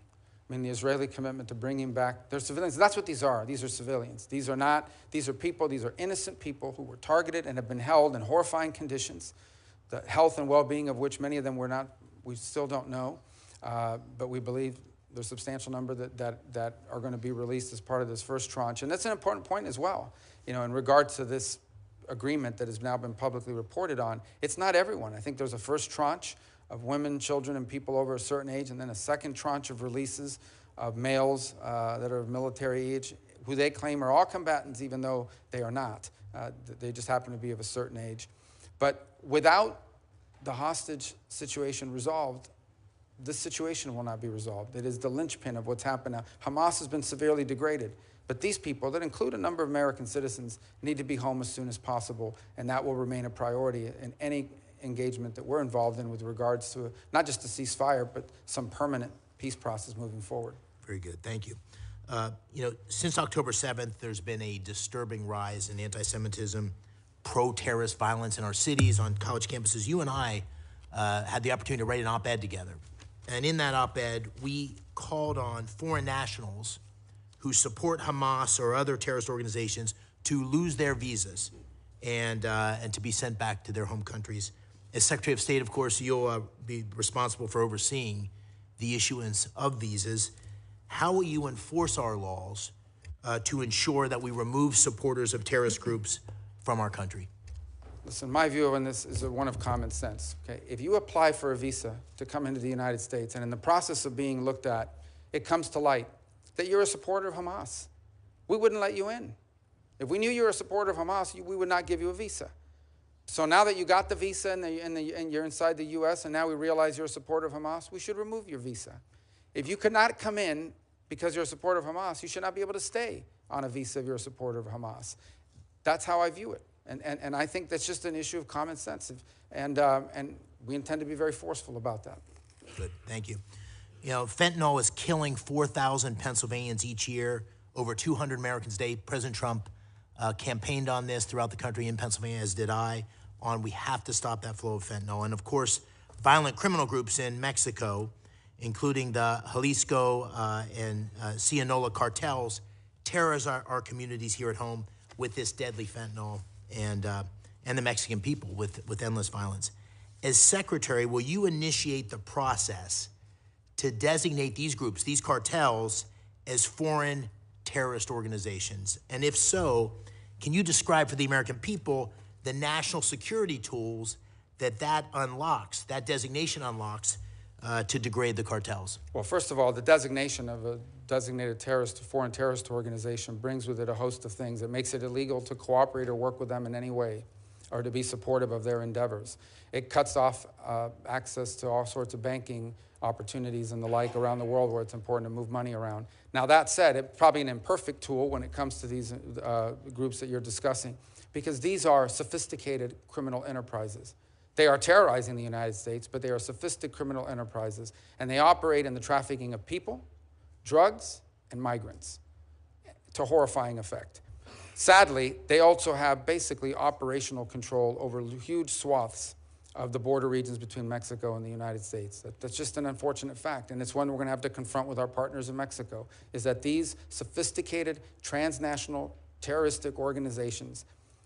I mean, the Israeli commitment to bringing back their civilians, that's what these are. These are civilians. These are people, these are innocent people who were targeted and have been held in horrifying conditions, the health and well-being of which many of them we still don't know, but we believe there's a substantial number that are going to be released as part of this first tranche. And that's an important point as well. In regard to this agreement that has now been publicly reported on, it's not everyone. I think there's a first tranche of women, children, and people over a certain age, and then a second tranche of releases of males that are of military age, who they claim are all combatants, even though they are not. They just happen to be of a certain age. But without the hostage situation resolved, this situation will not be resolved. It is the linchpin of what's happened now. Hamas has been severely degraded, but these people, that include a number of American citizens, need to be home as soon as possible, and that will remain a priority in any engagement that we're involved in with regards to not just a ceasefire, but some permanent peace process moving forward. Very good, thank you. Since October 7th, there's been a disturbing rise in anti-Semitism, pro-terrorist violence in our cities, on college campuses. You and I had the opportunity to write an op-ed together. And in that op-ed, we called on foreign nationals who support Hamas or other terrorist organizations to lose their visas and to be sent back to their home countries. As Secretary of State, of course, you'll be responsible for overseeing the issuance of visas. How will you enforce our laws to ensure that we remove supporters of terrorist groups from our country? Listen, my view on this is one of common sense. Okay? If you apply for a visa to come into the United States, and in the process of being looked at, it comes to light that you're a supporter of Hamas, we wouldn't let you in. If we knew you were a supporter of Hamas, we would not give you a visa. So now that you got the visa and you're inside the U.S., and now we realize you're a supporter of Hamas, we should remove your visa. If you could not come in because you're a supporter of Hamas, you should not be able to stay on a visa if you're a supporter of Hamas. That's how I view it. And I think that's just an issue of common sense. And we intend to be very forceful about that. Good, thank you. Fentanyl is killing 4,000 Pennsylvanians each year, over 200 Americans a day. President Trump campaigned on this throughout the country, in Pennsylvania, as did I, on we have to stop that flow of fentanyl. And of course, violent criminal groups in Mexico, including the Jalisco and Sinaloa cartels, terrorize our communities here at home with this deadly fentanyl, and the Mexican people with endless violence. As Secretary, will you initiate the process to designate these groups, these cartels, as foreign terrorist organizations? And if so, can you describe for the American people the national security tools that unlocks, that designation unlocks, to degrade the cartels? Well, first of all, the designation of a designated foreign terrorist organization brings with it a host of things. It makes it illegal to cooperate or work with them in any way, or to be supportive of their endeavors. It cuts off access to all sorts of banking opportunities and the like around the world where it's important to move money around. Now that said, it's probably an imperfect tool when it comes to these groups that you're discussing, because these are sophisticated criminal enterprises. They are terrorizing the United States, but they are sophisticated criminal enterprises, and they operate in the trafficking of people, drugs, and migrants to horrifying effect. Sadly, they also have basically operational control over huge swaths of the border regions between Mexico and the United States. That's just an unfortunate fact, and it's one we're going to have to confront with our partners in Mexico, is that these sophisticated transnational terroristic organizations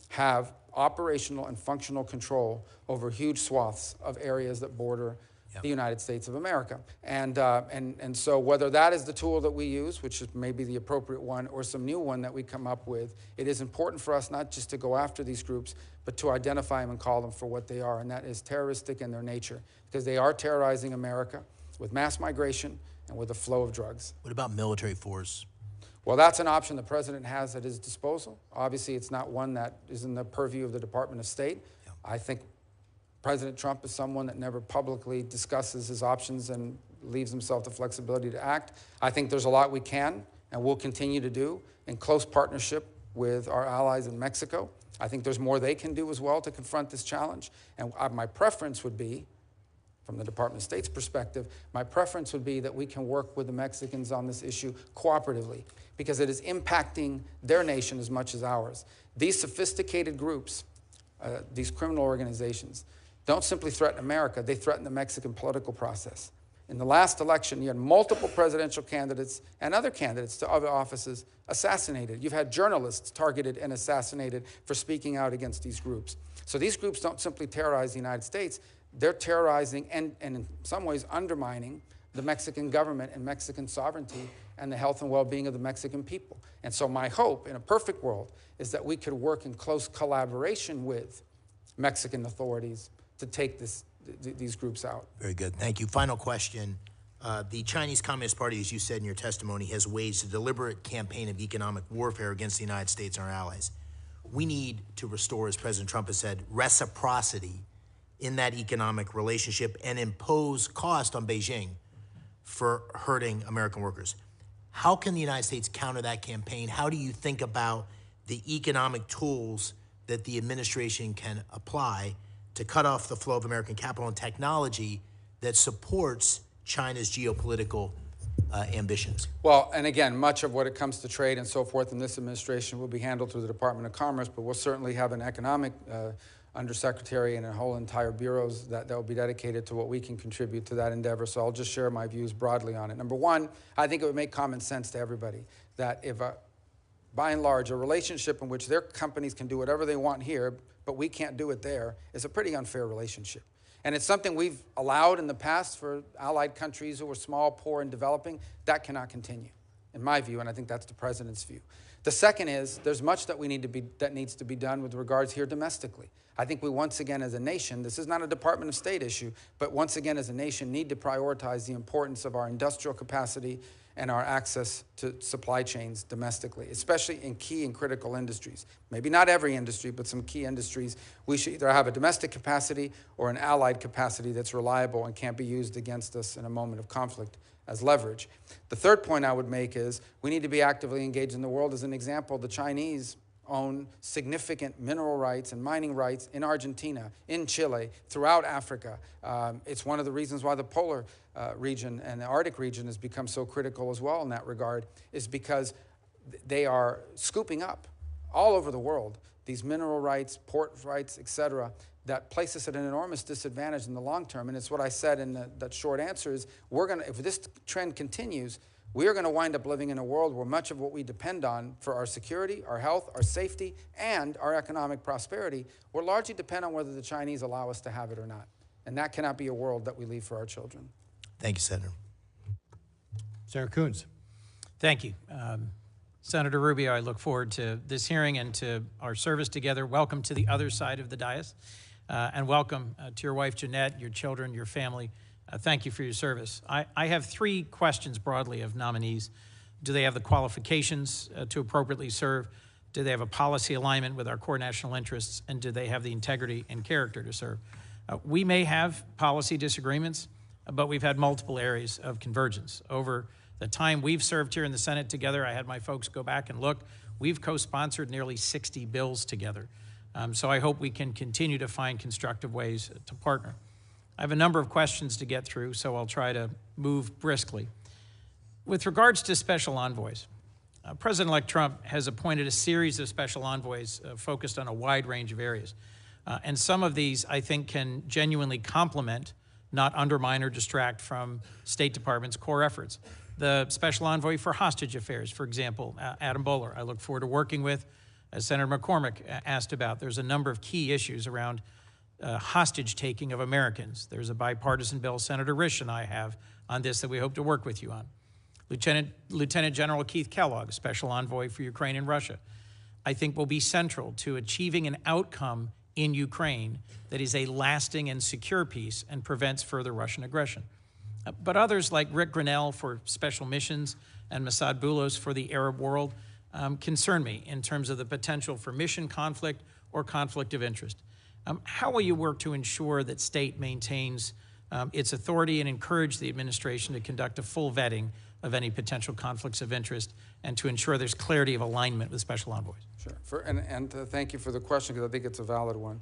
have operational and functional control over huge swaths of areas that border the United States of America. And so whether that is the tool that we use, which is maybe the appropriate one, or some new one that we come up with, it is important for us not just to go after these groups, but to identify them and call them for what they are, and that is terroristic in their nature, because they are terrorizing America with mass migration and with a flow of drugs. What about military force? Well, that's an option the president has at his disposal. Obviously, it's not one that is in the purview of the Department of State. Yeah. I think President Trump is someone that never publicly discusses his options and leaves himself the flexibility to act. I think there's a lot we can and will continue to do in close partnership with our allies in Mexico. I think there's more they can do as well to confront this challenge. And my preference would be, from the Department of State's perspective, my preference would be that we can work with the Mexicans on this issue cooperatively, because it is impacting their nation as much as ours. These sophisticated groups, these criminal organizations, don't simply threaten America, they threaten the Mexican political process. In the last election, you had multiple presidential candidates and other candidates to other offices assassinated. You've had journalists targeted and assassinated for speaking out against these groups. So these groups don't simply terrorize the United States, they're terrorizing and in some ways undermining the Mexican government and Mexican sovereignty and the health and well-being of the Mexican people. And so my hope, in a perfect world, is that we could work in close collaboration with Mexican authorities to take these groups out. Very good. Thank you. Final question. The Chinese Communist Party, as you said in your testimony, has waged a deliberate campaign of economic warfare against the United States and our allies. We need to restore, as President Trump has said, reciprocity in that economic relationship and impose cost on Beijing for hurting American workers. How can the United States counter that campaign? How do you think about the economic tools that the administration can apply to cut off the flow of American capital and technology that supports China's geopolitical ambitions? Well, and again, much of what it comes to trade and so forth in this administration will be handled through the Department of Commerce, but we'll certainly have an economic undersecretary and a whole entire bureaus that will be dedicated to what we can contribute to that endeavor. So I'll just share my views broadly on it. Number one, I think it would make common sense to everybody that if, by and large, a relationship in which their companies can do whatever they want here, but we can't do it there, is a pretty unfair relationship. And it's something we've allowed in the past for allied countries who were small, poor, and developing. That cannot continue, in my view, and I think that's the president's view. The second is, there's much that needs to be done with regards here domestically. I think we once again as a nation, this is not a Department of State issue, but once again as a nation need to prioritize the importance of our industrial capacity and our access to supply chains domestically, especially in key and critical industries. Maybe not every industry, but some key industries. We should either have a domestic capacity or an allied capacity that's reliable and can't be used against us in a moment of conflict as leverage. The third point I would make is we need to be actively engaged in the world. As an example, the Chinese own significant mineral rights and mining rights in Argentina, in Chile, throughout Africa. It's one of the reasons why the polar region and the Arctic region has become so critical as well in that regard, is because they are scooping up all over the world these mineral rights, port rights, et cetera, that place us at an enormous disadvantage in the long term. And it's what I said in that short answer is, if this trend continues, we are going to wind up living in a world where much of what we depend on for our security, our health, our safety, and our economic prosperity will largely depend on whether the Chinese allow us to have it or not. And that cannot be a world that we leave for our children. Thank you, Senator. Senator Coons. Thank you. Senator Rubio, I look forward to this hearing and to our service together. Welcome to the other side of the dais, and welcome to your wife, Jeanette, your children, your family. Thank you for your service. I have three questions broadly of nominees. Do they have the qualifications to appropriately serve? Do they have a policy alignment with our core national interests? And do they have the integrity and character to serve? We may have policy disagreements, but we've had multiple areas of convergence. Over the time we've served here in the Senate together, I had my folks go back and look, we've co-sponsored nearly 60 bills together. So I hope we can continue to find constructive ways to partner. I have a number of questions to get through, so I'll try to move briskly. With regards to special envoys, President-elect Trump has appointed a series of special envoys focused on a wide range of areas. And some of these, I think, can genuinely complement, not undermine or distract from State Department's core efforts. The special envoy for hostage affairs, for example, Adam Bowler, I look forward to working with. As Senator McCormick asked about, there's a number of key issues around hostage taking of Americans. There's a bipartisan bill Senator Risch and I have on this that we hope to work with you on. Lieutenant General Keith Kellogg, Special Envoy for Ukraine and Russia, I think will be central to achieving an outcome in Ukraine that is a lasting and secure peace and prevents further Russian aggression. But others like Rick Grinnell for special missions and Masad Boulos for the Arab world concern me in terms of the potential for mission conflict or conflict of interest. How will you work to ensure that state maintains its authority and encourage the administration to conduct a full vetting of any potential conflicts of interest and to ensure there's clarity of alignment with special envoys? Sure. Thank you for the question, because I think it's a valid one.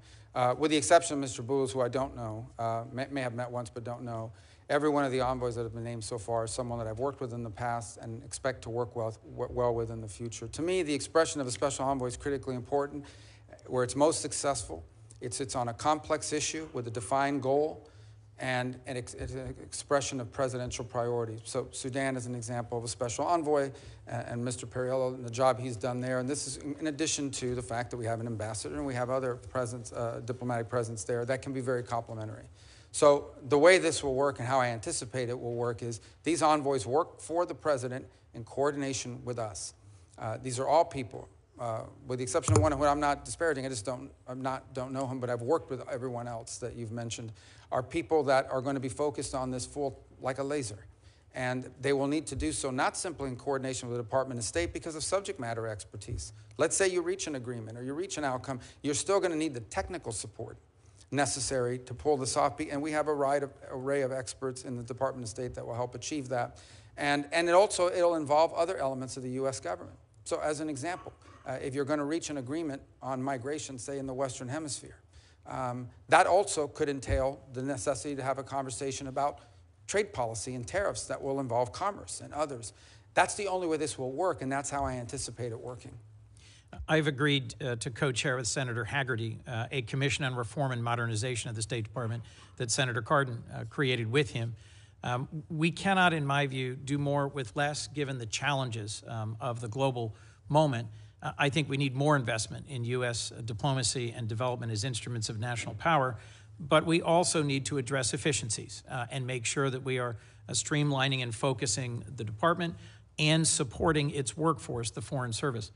With the exception of Mr. Boulos, who I don't know, may have met once but don't know, every one of the envoys that have been named so far is someone that I've worked with in the past and expect to work well with in the future. To me, the expression of a special envoy is critically important. Where it's most successful, it's on a complex issue with a defined goal and an expression of presidential priorities. So Sudan is an example of a special envoy, and Mr. Perriello and the job he's done there. And this is in addition to the fact that we have an ambassador and we have other diplomatic presence there that can be very complementary. So the way this will work and how I anticipate it will work is these envoys work for the president in coordination with us. These are all people, with the exception of one who I'm not disparaging, I just don't know him, but I've worked with everyone else that you've mentioned, are people that are going to be focused on this full like a laser. And they will need to do so not simply in coordination with the Department of State because of subject matter expertise. Let's say you reach an agreement or you reach an outcome, you're still going to need the technical support necessary to pull this off. And we have a wide array of experts in the Department of State that will help achieve that. And it'll involve other elements of the U.S. government. So as an example, if you're going to reach an agreement on migration, say in the Western Hemisphere, that also could entail the necessity to have a conversation about trade policy and tariffs that will involve commerce and others. That's the only way this will work, and that's how I anticipate it working. I've agreed to co-chair with Senator Haggerty a commission on reform and modernization of the State Department that Senator Cardin created with him. We cannot, in my view, do more with less given the challenges of the global moment. I think we need more investment in U.S. diplomacy and development as instruments of national power, but we also need to address efficiencies and make sure that we are streamlining and focusing the department and supporting its workforce, the Foreign Service.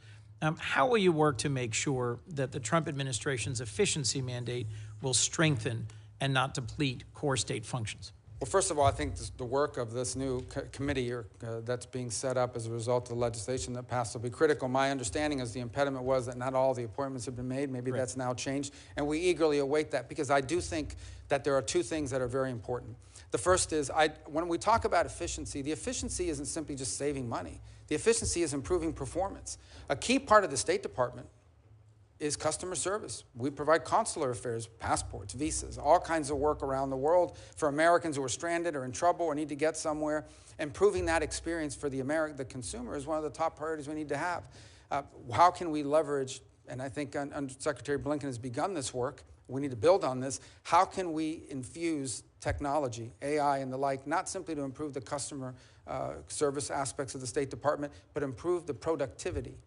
How will you work to make sure that the Trump administration's efficiency mandate will strengthen and not deplete core state functions? Well, first of all, I think the work of this new committee that's being set up as a result of the legislation that passed will be critical. My understanding is the impediment was that not all the appointments have been made. Maybe Right. That's now changed. And we eagerly await that because I do think that there are two things that are very important. The first is when we talk about efficiency, the efficiency isn't simply just saving money. The efficiency is improving performance. A key part of the State Department is customer service. We provide consular affairs, passports, visas, all kinds of work around the world for Americans who are stranded or in trouble or need to get somewhere. Improving that experience for the consumer is one of the top priorities we need to have. How can we leverage, and I think Secretary Blinken has begun this work, we need to build on this, how can we infuse technology, AI and the like, not simply to improve the customer service aspects of the State Department, but improve the productivity.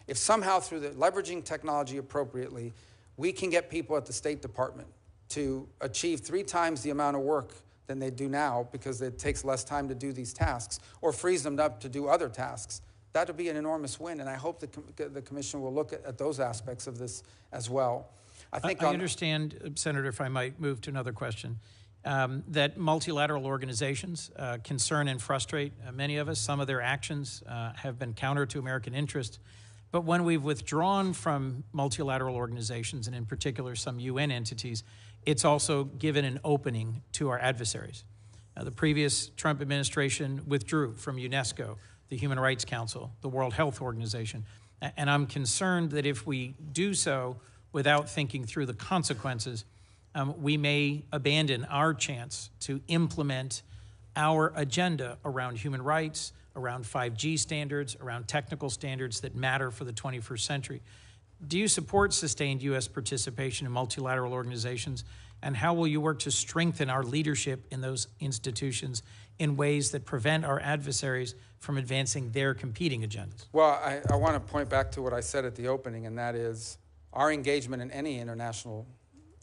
If somehow through leveraging technology appropriately, we can get people at the State Department to achieve 3 times the amount of work than they do now because it takes less time to do these tasks or frees them up to do other tasks, that would be an enormous win. And I hope the Commission will look at those aspects of this as well. I understand, Senator, if I might move to another question, that multilateral organizations concern and frustrate many of us. Some of their actions have been counter to American interest. But when we've withdrawn from multilateral organizations, and in particular some UN entities, it's also given an opening to our adversaries. The previous Trump administration withdrew from UNESCO, the Human Rights Council, the World Health Organization. And I'm concerned that if we do so without thinking through the consequences, we may abandon our chance to implement our agenda around human rights, around 5G standards, around technical standards that matter for the 21st century. Do you support sustained U.S. participation in multilateral organizations? And how will you work to strengthen our leadership in those institutions in ways that prevent our adversaries from advancing their competing agendas? Well, I want to point back to what I said at the opening, and that is our engagement in any international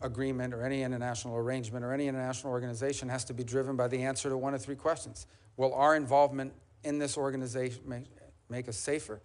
agreement or any international arrangement or any international organization has to be driven by the answer to one of three questions. Will our involvement in this organization make us safer,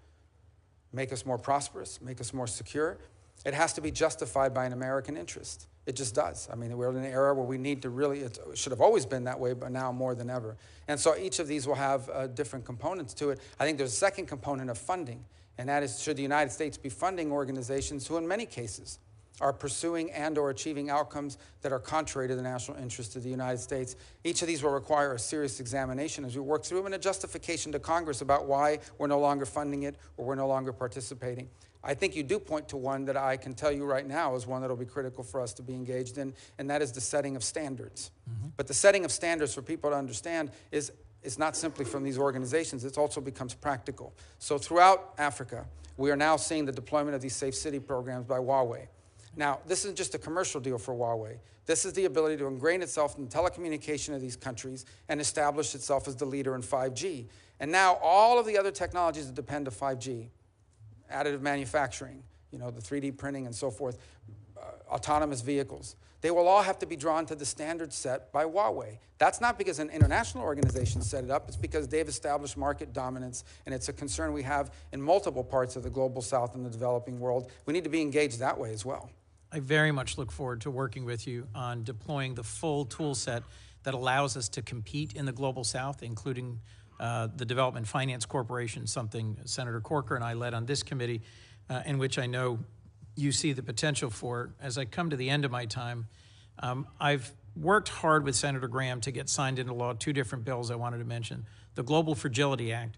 make us more prosperous, make us more secure? It has to be justified by an American interest. It just does. I mean, we're in an era where we need to really, it should have always been that way, but now more than ever. And so each of these will have different components to it. I think there's a second component of funding, and that is, should the United States be funding organizations who in many cases are pursuing and or achieving outcomes that are contrary to the national interest of the United States? Each of these will require a serious examination as we work through them and a justification to Congress about why we're no longer funding it or we're no longer participating. I think you do point to one that I can tell you right now is one that will be critical for us to be engaged in, and that is the setting of standards. But the setting of standards for people to understand is not simply from these organizations, it also becomes practical. So throughout Africa, we are now seeing the deployment of these safe city programs by Huawei. Now, this isn't just a commercial deal for Huawei. This is the ability to ingrain itself in the telecommunication of these countries and establish itself as the leader in 5G. And now all of the other technologies that depend on 5G, additive manufacturing, you know, the 3D printing and so forth, autonomous vehicles, they will all have to be drawn to the standards set by Huawei. That's not because an international organization set it up, it's because they've established market dominance, and it's a concern we have in multiple parts of the global south and the developing world. We need to be engaged that way as well. I very much look forward to working with you on deploying the full tool set that allows us to compete in the global south, including the Development Finance Corporation, something Senator Corker and I led on this committee, in which I know you see the potential for. As I come to the end of my time, I've worked hard with Senator Graham to get signed into law two different bills I wanted to mention. The Global Fragility Act,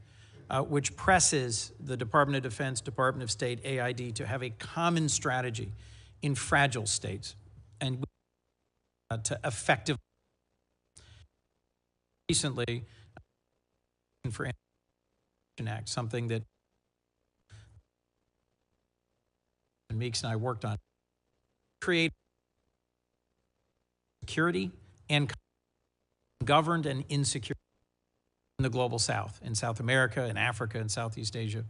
which presses the Department of Defense, Department of State, AID to have a common strategy in fragile states and to effectively. Recently, for Act, something that Meeks and I worked on, create security and governed and insecure in the global south, in South America, in Africa, and Southeast Asia.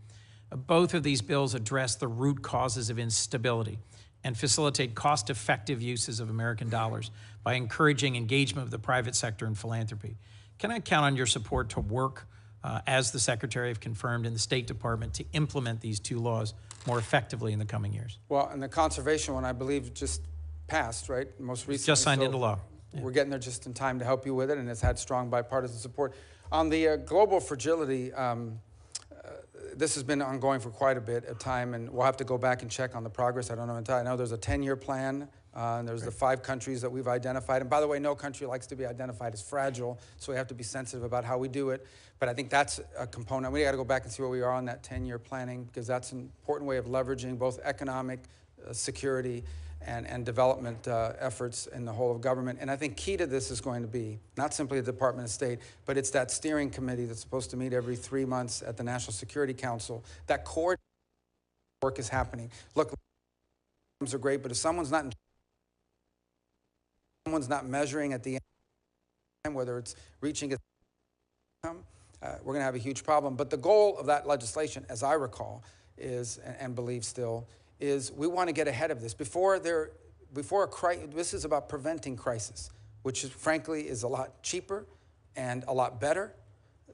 Both of these bills address the root causes of instability and facilitate cost-effective uses of American dollars by encouraging engagement of the private sector and philanthropy. Can I count on your support to work, as the Secretary have confirmed in the State Department, to implement these two laws more effectively in the coming years? Well, and the conservation one, I believe, just passed, right? Most recently. Just signed into law. Yeah. We're getting there just in time to help you with it, and it's had strong bipartisan support. On the global fragility, this has been ongoing for quite a bit of time, and we'll have to go back and check on the progress. I don't know entirely. I know there's a 10-year plan, and there's the 5 countries that we've identified. And by the way, no country likes to be identified as fragile, so we have to be sensitive about how we do it. But I think that's a component. We got to go back and see where we are on that 10-year planning, because that's an important way of leveraging both economic security and development efforts in the whole of government. And I think key to this is going to be not simply the Department of State, but it's that steering committee that's supposed to meet every 3 months at the National Security Council. That core work is happening. Look, are great, but if someone's not measuring at the end, whether it's reaching its outcome, we're going to have a huge problem. But the goal of that legislation, as I recall, is, and believe still, is we want to get ahead of this. This is about preventing crisis, which is, frankly, is a lot cheaper and a lot better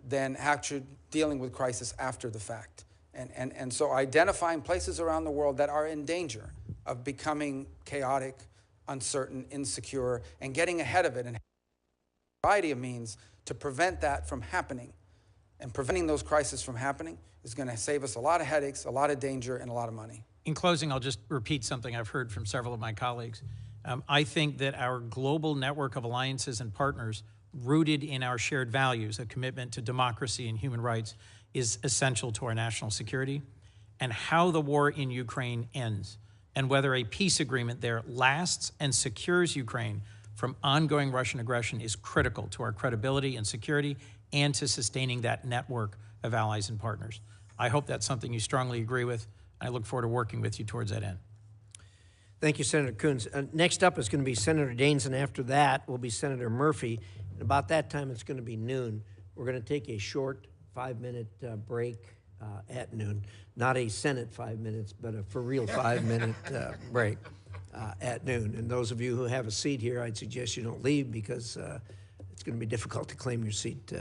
than actually dealing with crisis after the fact. And so identifying places around the world that are in danger of becoming chaotic, uncertain, insecure, and getting ahead of it and a variety of means to prevent that from happening. And preventing those crises from happening is going to save us a lot of headaches, a lot of danger, and a lot of money. In closing, I'll just repeat something I've heard from several of my colleagues. I think that our global network of alliances and partners rooted in our shared values, a commitment to democracy and human rights, is essential to our national security. And how the war in Ukraine ends, and whether a peace agreement there lasts and secures Ukraine from ongoing Russian aggression, is critical to our credibility and security and to sustaining that network of allies and partners. I hope that's something you strongly agree with. I look forward to working with you towards that end. Thank you, Senator Coons. Next up is going to be Senator Daines, and after that will be Senator Murphy. And about that time, it's going to be noon. We're going to take a short 5-minute break at noon. Not a Senate 5 minutes, but a for real 5-minute break at noon. And those of you who have a seat here, I'd suggest you don't leave, because it's going to be difficult to claim your seat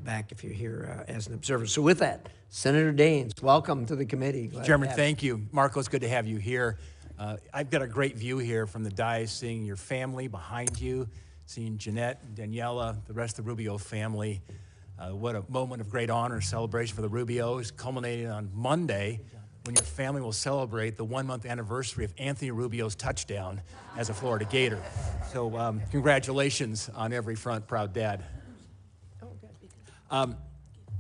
back if you're here as an observer. So with that, Senator Daines, welcome to the committee. Glad Chairman, thank you. Marco, it's good to have you here. I've got a great view here from the dais, seeing your family behind you, seeing Jeanette, Daniela, the rest of the Rubio family. What a moment of great honor, celebration for the Rubios, culminating on Monday, when your family will celebrate the 1-month anniversary of Anthony Rubio's touchdown as a Florida Gator. So congratulations on every front, proud dad.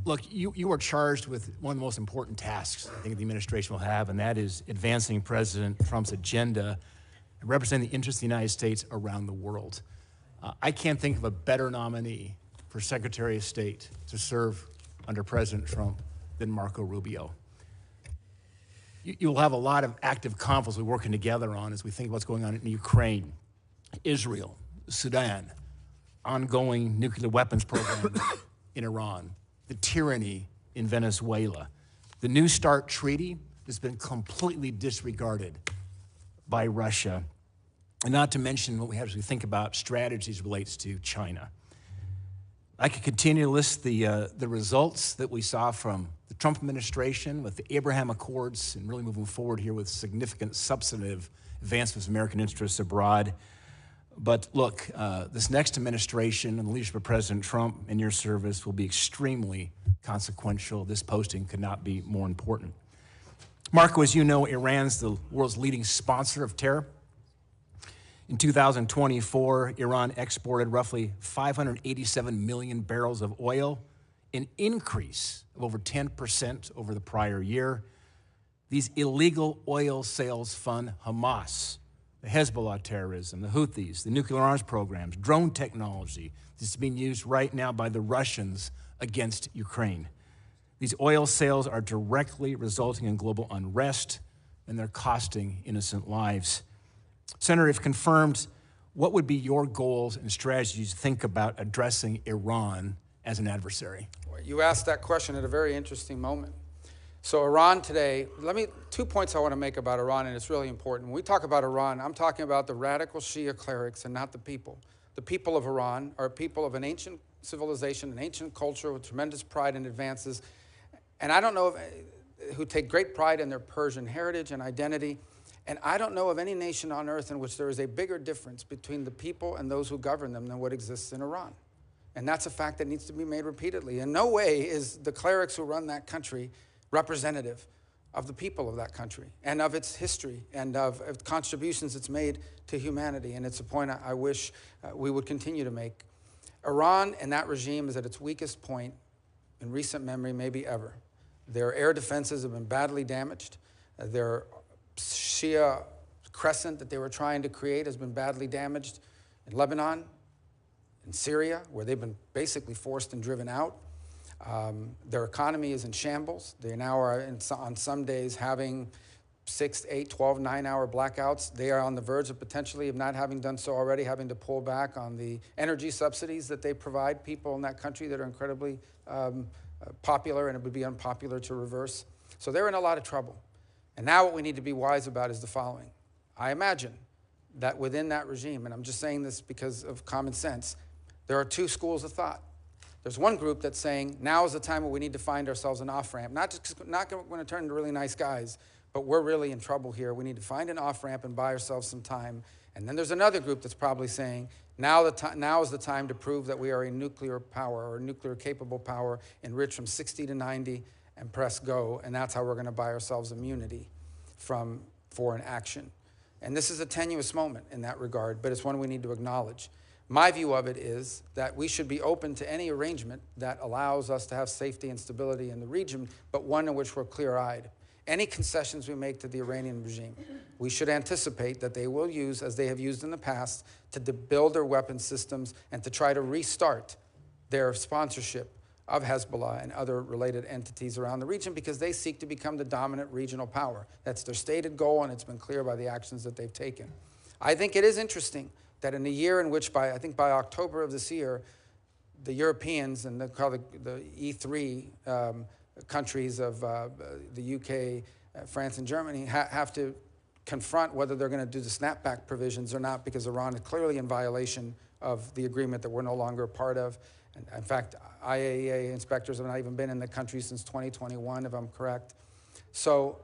Look, you are charged with one of the most important tasks I think the administration will have, and that is advancing President Trump's agenda and representing the interests of the United States around the world. I can't think of a better nominee for Secretary of State to serve under President Trump than Marco Rubio. You'll have a lot of active conflicts we're working together on as we think about what's going on in Ukraine, Israel, Sudan, ongoing nuclear weapons program in Iran, the tyranny in Venezuela, the New START treaty that's been completely disregarded by Russia, and not to mention what we have as we think about strategies relates to China. I could continue to list the results that we saw from the Trump administration with the Abraham Accords and really moving forward here with significant substantive advancements of American interests abroad. But look, this next administration and the leadership of President Trump and your service will be extremely consequential. This posting could not be more important. Marco, as you know, Iran's the world's leading sponsor of terror. In 2024, Iran exported roughly 587 million barrels of oil, an increase of over 10% over the prior year. These illegal oil sales fund Hamas, the Hezbollah terrorism, the Houthis, the nuclear arms programs, drone technology that's being used right now by the Russians against Ukraine. These oil sales are directly resulting in global unrest, and they're costing innocent lives. Senator, if confirmed, what would be your goals and strategies to think about addressing Iran as an adversary? You asked that question at a very interesting moment. So Iran today, 2 points I want to make about Iran, and it's really important. When we talk about Iran, I'm talking about the radical Shia clerics and not the people. The people of Iran are people of an ancient civilization, an ancient culture with tremendous pride and advances. And I don't know who take great pride in their Persian heritage and identity. And I don't know of any nation on earth in which there is a bigger difference between the people and those who govern them than what exists in Iran. And that's a fact that needs to be made repeatedly. In no way is the clerics who run that country representative of the people of that country and of its history and of contributions it's made to humanity. And it's a point I wish we would continue to make. Iran and that regime is at its weakest point in recent memory, maybe ever. Their air defenses have been badly damaged. Their Shia crescent that they were trying to create has been badly damaged in Lebanon, in Syria, where they've been basically forced and driven out. Their economy is in shambles. They now are, on some days, having 6, 8, 12, 9-hour blackouts. They are on the verge of potentially, if not having done so already, having to pull back on the energy subsidies that they provide people in that country that are incredibly popular, and it would be unpopular to reverse. So they're in a lot of trouble. And now what we need to be wise about is the following. I imagine that within that regime, and I'm just saying this because of common sense, there are 2 schools of thought. There's one group that's saying, now is the time where we need to find ourselves an off-ramp. Not going to turn into really nice guys, but we're really in trouble here. We need to find an off-ramp and buy ourselves some time. And then there's another group that's probably saying, now is the time to prove that we are a nuclear power or a nuclear-capable power, enriched from 60 to 90, and press go. And that's how we're going to buy ourselves immunity from foreign action. And this is a tenuous moment in that regard, but it's one we need to acknowledge. My view of it is that we should be open to any arrangement that allows us to have safety and stability in the region, but one in which we're clear-eyed. Any concessions we make to the Iranian regime, we should anticipate that they will use, as they have used in the past, to build their weapons systems and to try to restart their sponsorship of Hezbollah and other related entities around the region, because they seek to become the dominant regional power. That's their stated goal, and it's been clear by the actions that they've taken. I think it is interesting that in a year in which, I think by October of this year, the Europeans and the E3 countries of the UK, France, and Germany have to confront whether they're going to do the snapback provisions or not, because Iran is clearly in violation of the agreement that we're no longer a part of. And in fact, IAEA inspectors have not even been in the country since 2021, if I'm correct. So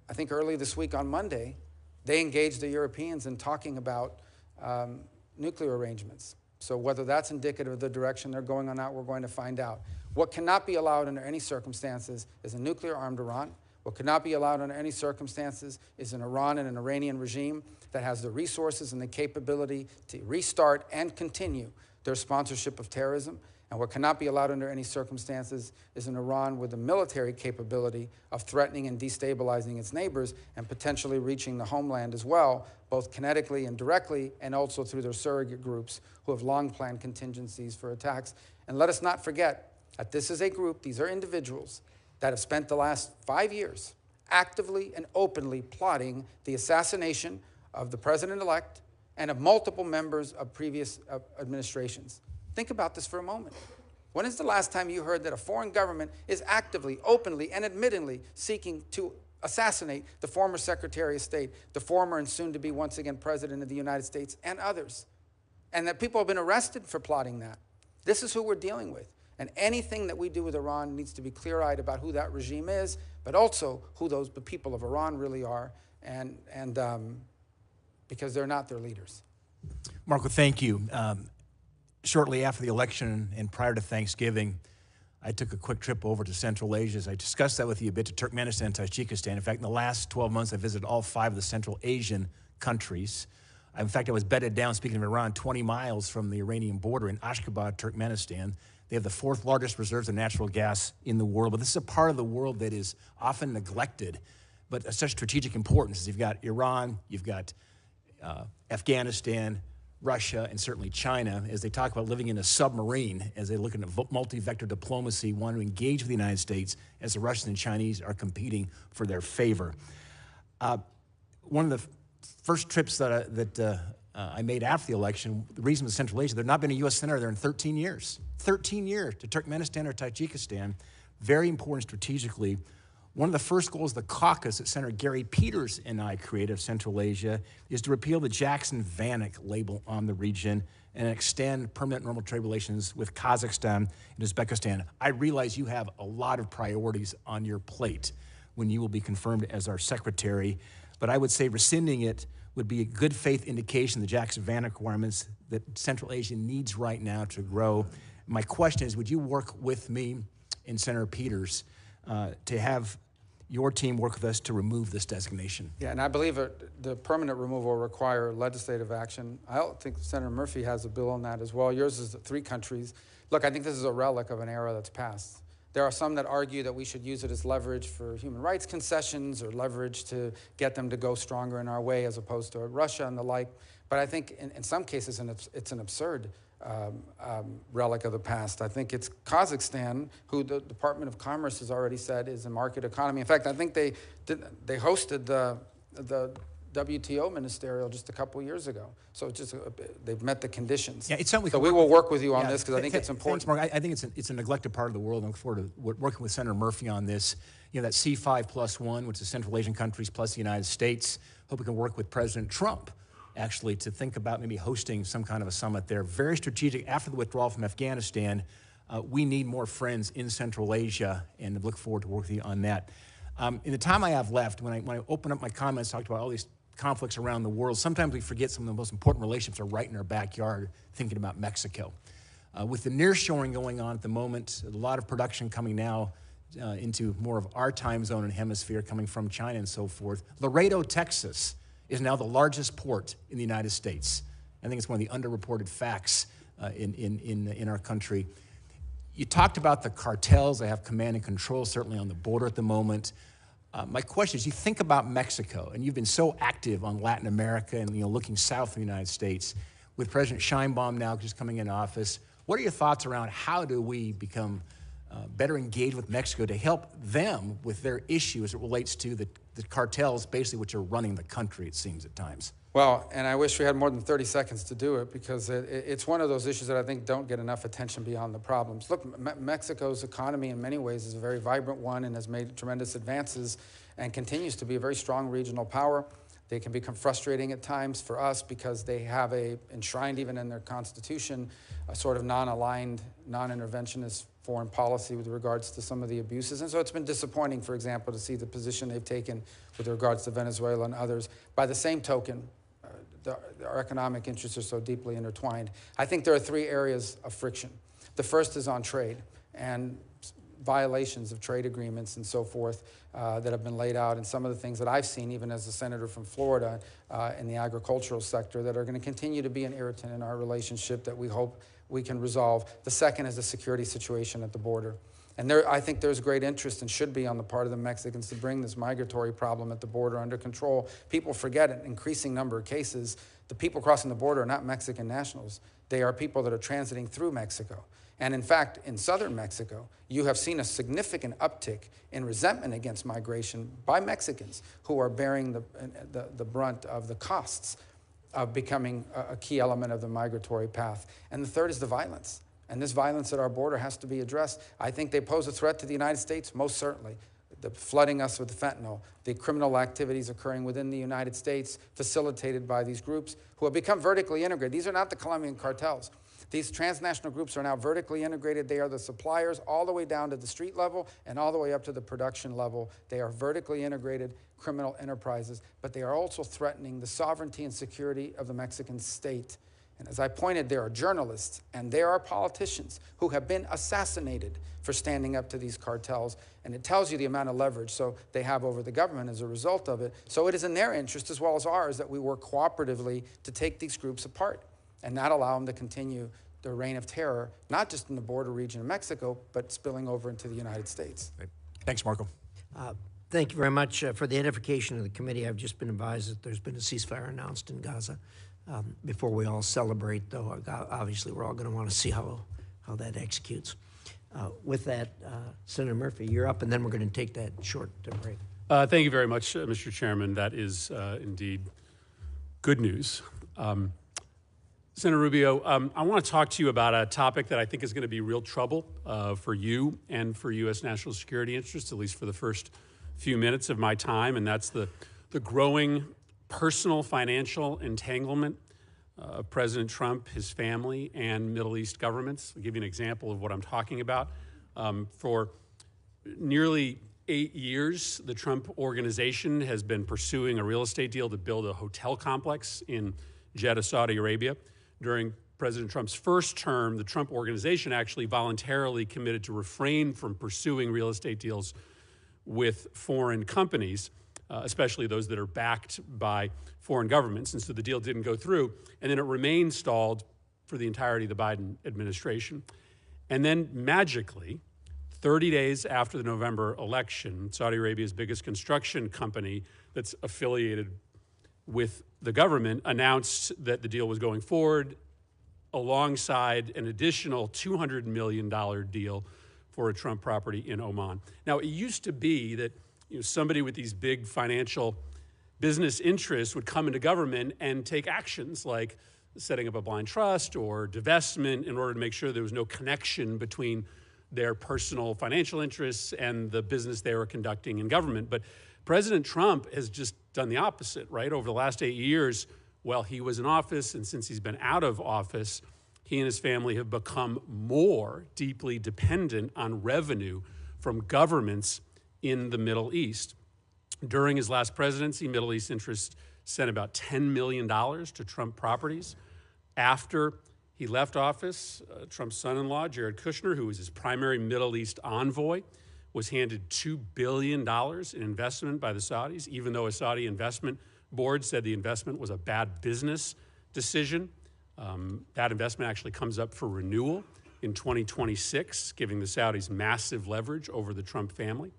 I think early this week on Monday, they engaged the Europeans in talking about nuclear arrangements. So whether that's indicative of the direction they're going on that, we're going to find out. What cannot be allowed under any circumstances is a nuclear-armed Iran. What cannot be allowed under any circumstances is an Iran and an Iranian regime that has the resources and the capability to restart and continue their sponsorship of terrorism. And what cannot be allowed under any circumstances is an Iran with the military capability of threatening and destabilizing its neighbors and potentially reaching the homeland as well, both kinetically and directly, and also through their surrogate groups who have long planned contingencies for attacks. And let us not forget that this is a group, these are individuals that have spent the last 5 years actively and openly plotting the assassination of the president-elect and of multiple members of previous administrations. Think about this for a moment. When is the last time you heard that a foreign government is actively, openly, and admittedly seeking to assassinate the former Secretary of State, the former and soon-to-be once again President of the United States, and others? And that people have been arrested for plotting that. This is who we're dealing with. And anything that we do with Iran needs to be clear-eyed about who that regime is, but also who the people of Iran really are, and because they're not their leaders. Marco, thank you. Shortly after the election and prior to Thanksgiving, I took a quick trip over to Central Asia. As I discussed that with you a bit, to Turkmenistan and Tajikistan. In fact, in the last 12 months, I visited all 5 of the Central Asian countries. In fact, I was bedded down, speaking of Iran, 20 miles from the Iranian border in Ashgabat, Turkmenistan. They have the 4th largest reserves of natural gas in the world, but this is a part of the world that is often neglected, but of such strategic importance. You've got Iran, you've got Afghanistan, Russia, and certainly China, as they talk about living in a submarine, as they look into multi-vector diplomacy, want to engage with the United States as the Russians and Chinese are competing for their favor. One of the first trips that I made after the election, the reason was Central Asia, there'd not been a U.S. senator there in 13 years. 13 years to Turkmenistan or Tajikistan, very important strategically. One of the first goals of the caucus that Senator Gary Peters and I created of Central Asia is to repeal the Jackson-Vanik label on the region and extend permanent normal trade relations with Kazakhstan and Uzbekistan. I realize you have a lot of priorities on your plate when you will be confirmed as our secretary, but I would say rescinding it would be a good faith indication of the Jackson-Vanik requirements that Central Asia needs right now to grow. My question is, would you work with me and Senator Peters to have your team work with us to remove this designation? Yeah, and I believe the permanent removal will require legislative action. I don't think Senator Murphy has a bill on that as well. Yours is 3 countries. Look, I think this is a relic of an era that's passed. There are some that argue that we should use it as leverage for human rights concessions or leverage to get them to go stronger in our way as opposed to Russia and the like. But I think in some cases it's an absurd relic of the past. I think it's Kazakhstan, who the Department of Commerce has already said is a market economy. In fact, I think they hosted the WTO ministerial just a couple years ago. So it's just they've met the conditions. Yeah, it's something so we will work with you on this because I think it's important. Thanks, Mark. I think it's a neglected part of the world. I look forward to working with Senator Murphy on this. You know, that C5+1, which is Central Asian countries plus the United States. Hope we can work with President Trump actually to think about maybe hosting some kind of a summit there. Very strategic. After the withdrawal from Afghanistan, we need more friends in Central Asia, and look forward to working with you on that. In the time I have left, when I open up my comments, talked about all these conflicts around the world, sometimes we forget some of the most important relationships are right in our backyard, thinking about Mexico. With the nearshoring going on at the moment, a lot of production coming now into more of our time zone and hemisphere coming from China and so forth. Laredo, Texas is now the largest port in the United States. I think it's one of the underreported facts in our country. You talked about the cartels. They have command and control, certainly on the border at the moment. My question is, you think about Mexico, and you've been so active on Latin America and looking south of the United States, with President Sheinbaum now just coming into office. What are your thoughts around how do we become better engaged with Mexico to help them with their issue as it relates to the cartels, basically, which are running the country, it seems, at times? Well, and I wish we had more than 30 seconds to do it, because it's one of those issues that I think don't get enough attention beyond the problems. Look, Mexico's economy in many ways is a very vibrant one and has made tremendous advances and continues to be a very strong regional power. They can become frustrating at times for us because they have enshrined even in their constitution, a sort of non-aligned, non-interventionist foreign policy with regards to some of the abuses. And so it's been disappointing, for example, to see the position they've taken with regards to Venezuela and others. By the same token, our economic interests are so deeply intertwined. I think there are three areas of friction. The first is on trade and violations of trade agreements and so forth that have been laid out, and some of the things that I've seen, even as a senator from Florida, in the agricultural sector, that are going to continue to be an irritant in our relationship that we hope we can resolve. The second is the security situation at the border. And I think there's great interest, and should be on the part of the Mexicans, to bring this migratory problem at the border under control. People forget an increasing number of cases. The people crossing the border are not Mexican nationals. They are people that are transiting through Mexico. And in fact, in southern Mexico, you have seen a significant uptick in resentment against migration by Mexicans who are bearing the brunt of the costs of becoming a key element of the migratory path. And the third is the violence. And this violence at our border has to be addressed. I think they pose a threat to the United States, most certainly. The flooding us with fentanyl, the criminal activities occurring within the United States, facilitated by these groups who have become vertically integrated. These are not the Colombian cartels. These transnational groups are now vertically integrated. They are the suppliers all the way down to the street level and all the way up to the production level. They are vertically integrated criminal enterprises, but they are also threatening the sovereignty and security of the Mexican state. And as I pointed, there are journalists and there are politicians who have been assassinated for standing up to these cartels. And it tells you the amount of leverage they have over the government as a result of it. So it is in their interest, as well as ours, that we work cooperatively to take these groups apart and not allow them to continue their reign of terror, not just in the border region of Mexico, but spilling over into the United States. Right. Thanks, Marco. Thank you very much for the edification of the committee. I've just been advised that there's been a ceasefire announced in Gaza. Before we all celebrate, though, obviously we're all going to want to see how that executes. With that, Senator Murphy, you're up, and then we're going to take that short break. Thank you very much, Mr. Chairman. That is indeed good news. Senator Rubio, I want to talk to you about a topic that I think is going to be real trouble for you and for U.S. national security interests, at least for the first few minutes of my time, and that's the growing personal financial entanglement of President Trump, his family, and Middle East governments. I'll give you an example of what I'm talking about. For nearly 8 years, the Trump organization has been pursuing a real estate deal to build a hotel complex in Jeddah, Saudi Arabia. During President Trump's first term, the Trump organization actually voluntarily committed to refrain from pursuing real estate deals with foreign companies, especially those that are backed by foreign governments. And so the deal didn't go through. And then it remained stalled for the entirety of the Biden administration. And then magically, 30 days after the November election, Saudi Arabia's biggest construction company that's affiliated with the government announced that the deal was going forward alongside an additional $200 million deal for a Trump property in Oman. Now, it used to be that somebody with these big financial business interests would come into government and take actions like setting up a blind trust or divestment in order to make sure there was no connection between their personal financial interests and the business they were conducting in government. But President Trump has just done the opposite, right? Over the last 8 years, while he was in office and since he's been out of office, he and his family have become more deeply dependent on revenue from governments in the Middle East. During his last presidency, Middle East interests sent about $10 million to Trump properties. After he left office, Trump's son-in-law, Jared Kushner, who was his primary Middle East envoy, was handed $2 billion in investment by the Saudis, even though a Saudi investment board said the investment was a bad business decision. That investment actually comes up for renewal in 2026, giving the Saudis massive leverage over the Trump family.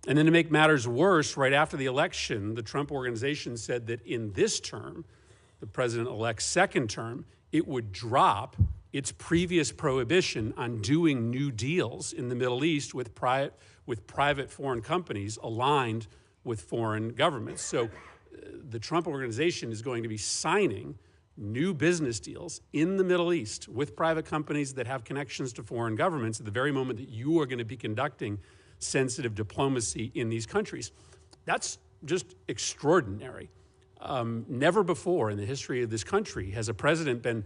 And then to make matters worse, right after the election, the Trump organization said that in this term, the president-elect's second term, it would drop its previous prohibition on doing new deals in the Middle East with private foreign companies aligned with foreign governments. So the Trump organization is going to be signing new business deals in the Middle East with private companies that have connections to foreign governments at the very moment that you are going to be conducting sensitive diplomacy in these countries. That's just extraordinary. Never before in the history of this country has a president been,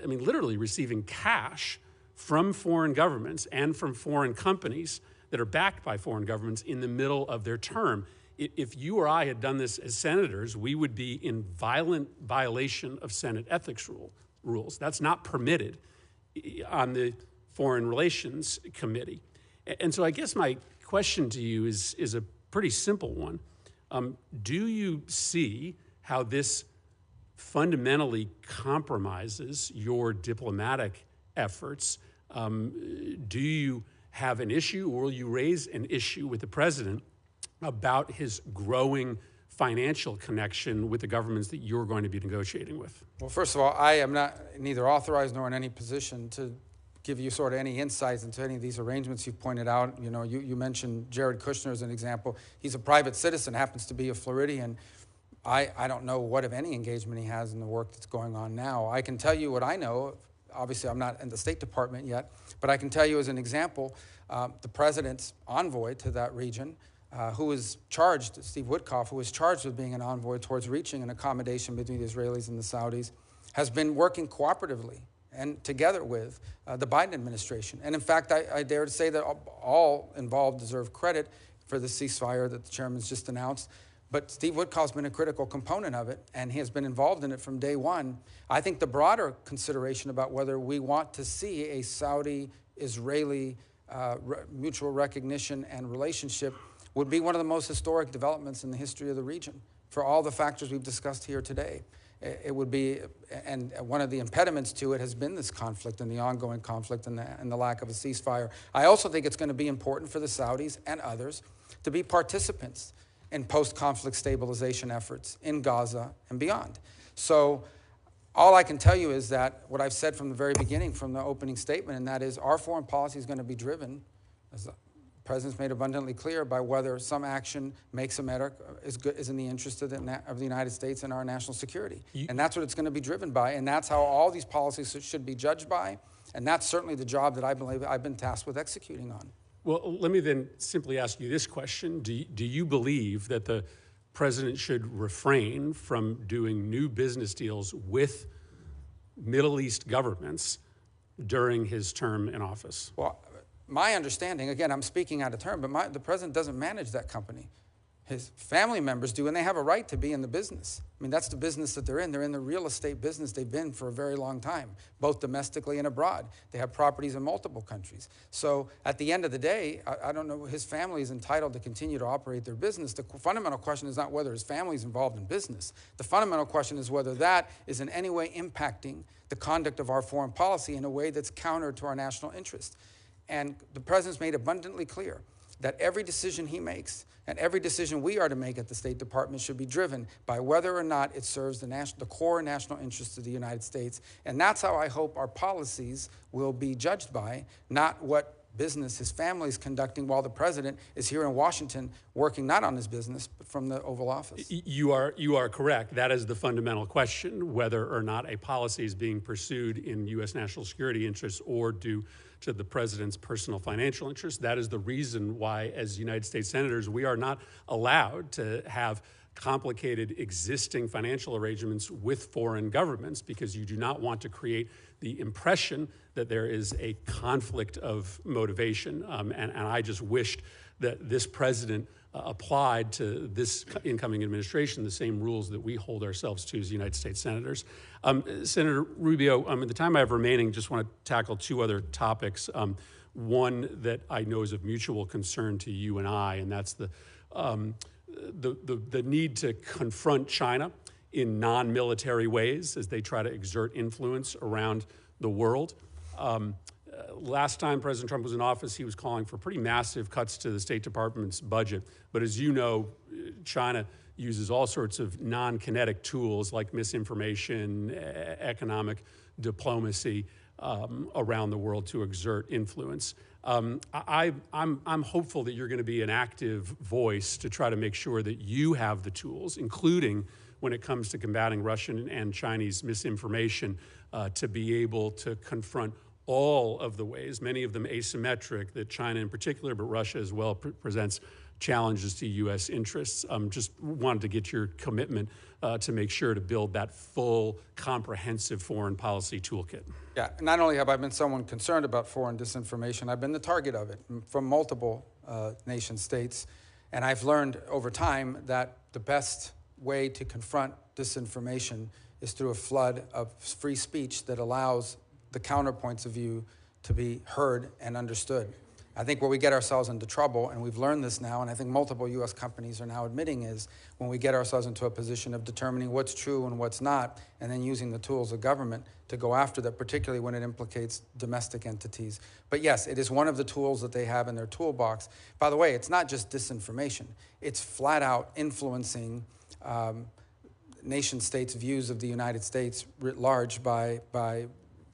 literally receiving cash from foreign governments and from foreign companies that are backed by foreign governments in the middle of their term. If you or I had done this as senators, we would be in violent violation of Senate ethics rules. That's not permitted on the Foreign Relations Committee. And so I guess my question to you is a pretty simple one. Do you see how this fundamentally compromises your diplomatic efforts? Do you have an issue, or will you raise an issue with the president about his growing financial connection with the governments that you're going to be negotiating with? Well, first of all, I am not neither authorized nor in any position to give you sort of any insights into any of these arrangements you've pointed out. You know, you mentioned Jared Kushner as an example. He's a private citizen, happens to be a Floridian. I don't know what, if any, engagement he has in the work that's going on now. I can tell you what I know. Obviously, I'm not in the State Department yet, but I can tell you as an example, the president's envoy to that region, who was charged, Steve Witkoff, who was charged with being an envoy towards reaching an accommodation between the Israelis and the Saudis, has been working cooperatively and together with the Biden administration. And in fact, I dare to say that all involved deserve credit for the ceasefire that the chairman's just announced. But Steve Witkoff's been a critical component of it, and he has been involved in it from day one. I think the broader consideration about whether we want to see a Saudi-Israeli mutual recognition and relationship would be one of the most historic developments in the history of the region for all the factors we've discussed here today. It would be, and one of the impediments to it has been this conflict and the ongoing conflict and the lack of a ceasefire. I also think it's going to be important for the Saudis and others to be participants in post-conflict stabilization efforts in Gaza and beyond. So all I can tell you is that what I've said from the very beginning, from the opening statement, and that is our foreign policy is going to be driven, as the President's made abundantly clear, by whether some action makes America is in the interest of the United States and our national security. And that's what it's going to be driven by, and that's how all these policies should be judged by, and that's certainly the job that I believe I've been tasked with executing on. Well, let me then simply ask you this question. Do you believe that the president should refrain from doing new business deals with Middle East governments during his term in office? Well, my understanding, again, I'm speaking out of turn, but the president doesn't manage that company. His family members do, and they have a right to be in the business. I mean, that's the business that they're in. They're in the real estate business. They've been for a very long time, both domestically and abroad. They have properties in multiple countries. So at the end of the day, I don't know, his family is entitled to continue to operate their business. The fundamental question is not whether his family is involved in business. The fundamental question is whether that is in any way impacting the conduct of our foreign policy in a way that's counter to our national interest. And the president's made abundantly clear that every decision he makes and every decision we are to make at the State Department should be driven by whether or not it serves the core national interests of the United States. And that's how I hope our policies will be judged by, not what business his family is conducting while the president is here in Washington working not on his business, but from the Oval Office. You are correct. That is the fundamental question, whether or not a policy is being pursued in U.S. national security interests or due to the president's personal financial interests. That is the reason why, as United States senators, we are not allowed to have complicated existing financial arrangements with foreign governments, because you do not want to create the impression that there is a conflict of motivation. And I just wished that this president applied to this incoming administration the same rules that we hold ourselves to as United States senators. Senator Rubio, in the time I have remaining, just want to tackle two other topics. One that I know is of mutual concern to you and I, and that's the the need to confront China in non-military ways as they try to exert influence around the world. Last time President Trump was in office, he was calling for pretty massive cuts to the State Department's budget. But as you know, China uses all sorts of non-kinetic tools like misinformation, economic diplomacy around the world to exert influence. I'm hopeful that you're going to be an active voice to try to make sure that you have the tools, including when it comes to combating Russian and Chinese misinformation, to be able to confront all of the ways, many of them asymmetric, that China in particular, but Russia as well, presents challenges to U.S. interests. Just wanted to get your commitment to make sure to build that full, comprehensive foreign policy toolkit. Yeah, not only have I been someone concerned about foreign disinformation, I've been the target of it from multiple nation states. And I've learned over time that the best way to confront disinformation is through a flood of free speech that allows the counterpoints of view to be heard and understood. I think where we get ourselves into trouble, and we've learned this now, and I think multiple U.S. companies are now admitting, is when we get ourselves into a position of determining what's true and what's not, and then using the tools of government to go after that, particularly when it implicates domestic entities. But yes, it is one of the tools that they have in their toolbox. By the way, it's not just disinformation. It's flat out influencing nation states' views of the United States writ large by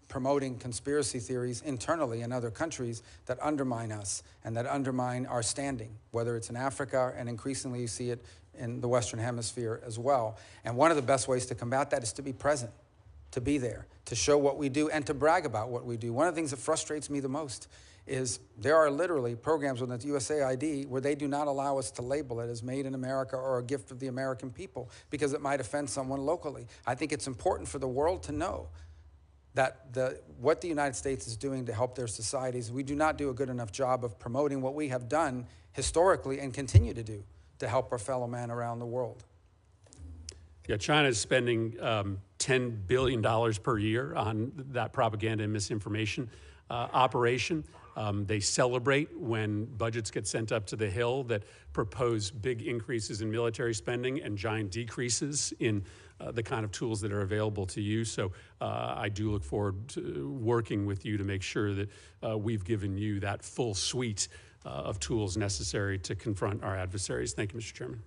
promoting conspiracy theories internally in other countries that undermine us and that undermine our standing, whether it's in Africa, and increasingly you see it in the Western Hemisphere as well. And one of the best ways to combat that is to be present, to be there, to show what we do, and to brag about what we do. One of the things that frustrates me the most is there are literally programs within the USAID where they do not allow us to label it as made in America or a gift of the American people because it might offend someone locally. I think it's important for the world to know that what the United States is doing to help their societies, we do not do a good enough job of promoting what we have done historically and continue to do to help our fellow man around the world. Yeah, China is spending $10 billion per year on that propaganda and misinformation operation. They celebrate when budgets get sent up to the Hill that propose big increases in military spending and giant decreases in the kind of tools that are available to you. So I do look forward to working with you to make sure that we've given you that full suite of tools necessary to confront our adversaries. Thank you, Mr. Chairman.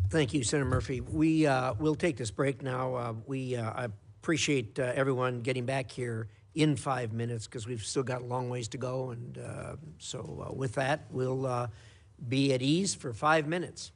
Thank you, Senator Murphy. We'll take this break now. I appreciate everyone getting back here in 5 minutes because we've still got a long ways to go. And so with that, we'll be at ease for 5 minutes.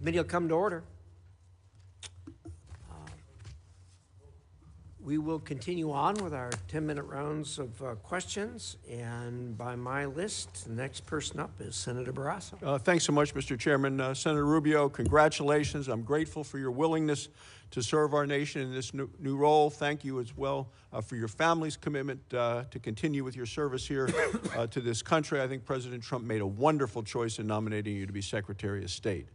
Committee will come to order. We will continue on with our 10-minute rounds of questions, and by my list, the next person up is Senator Barrasso. Thanks so much, Mr. Chairman. Senator Rubio, congratulations. I'm grateful for your willingness to serve our nation in this new role. Thank you as well for your family's commitment to continue with your service here to this country. I think President Trump made a wonderful choice in nominating you to be Secretary of State.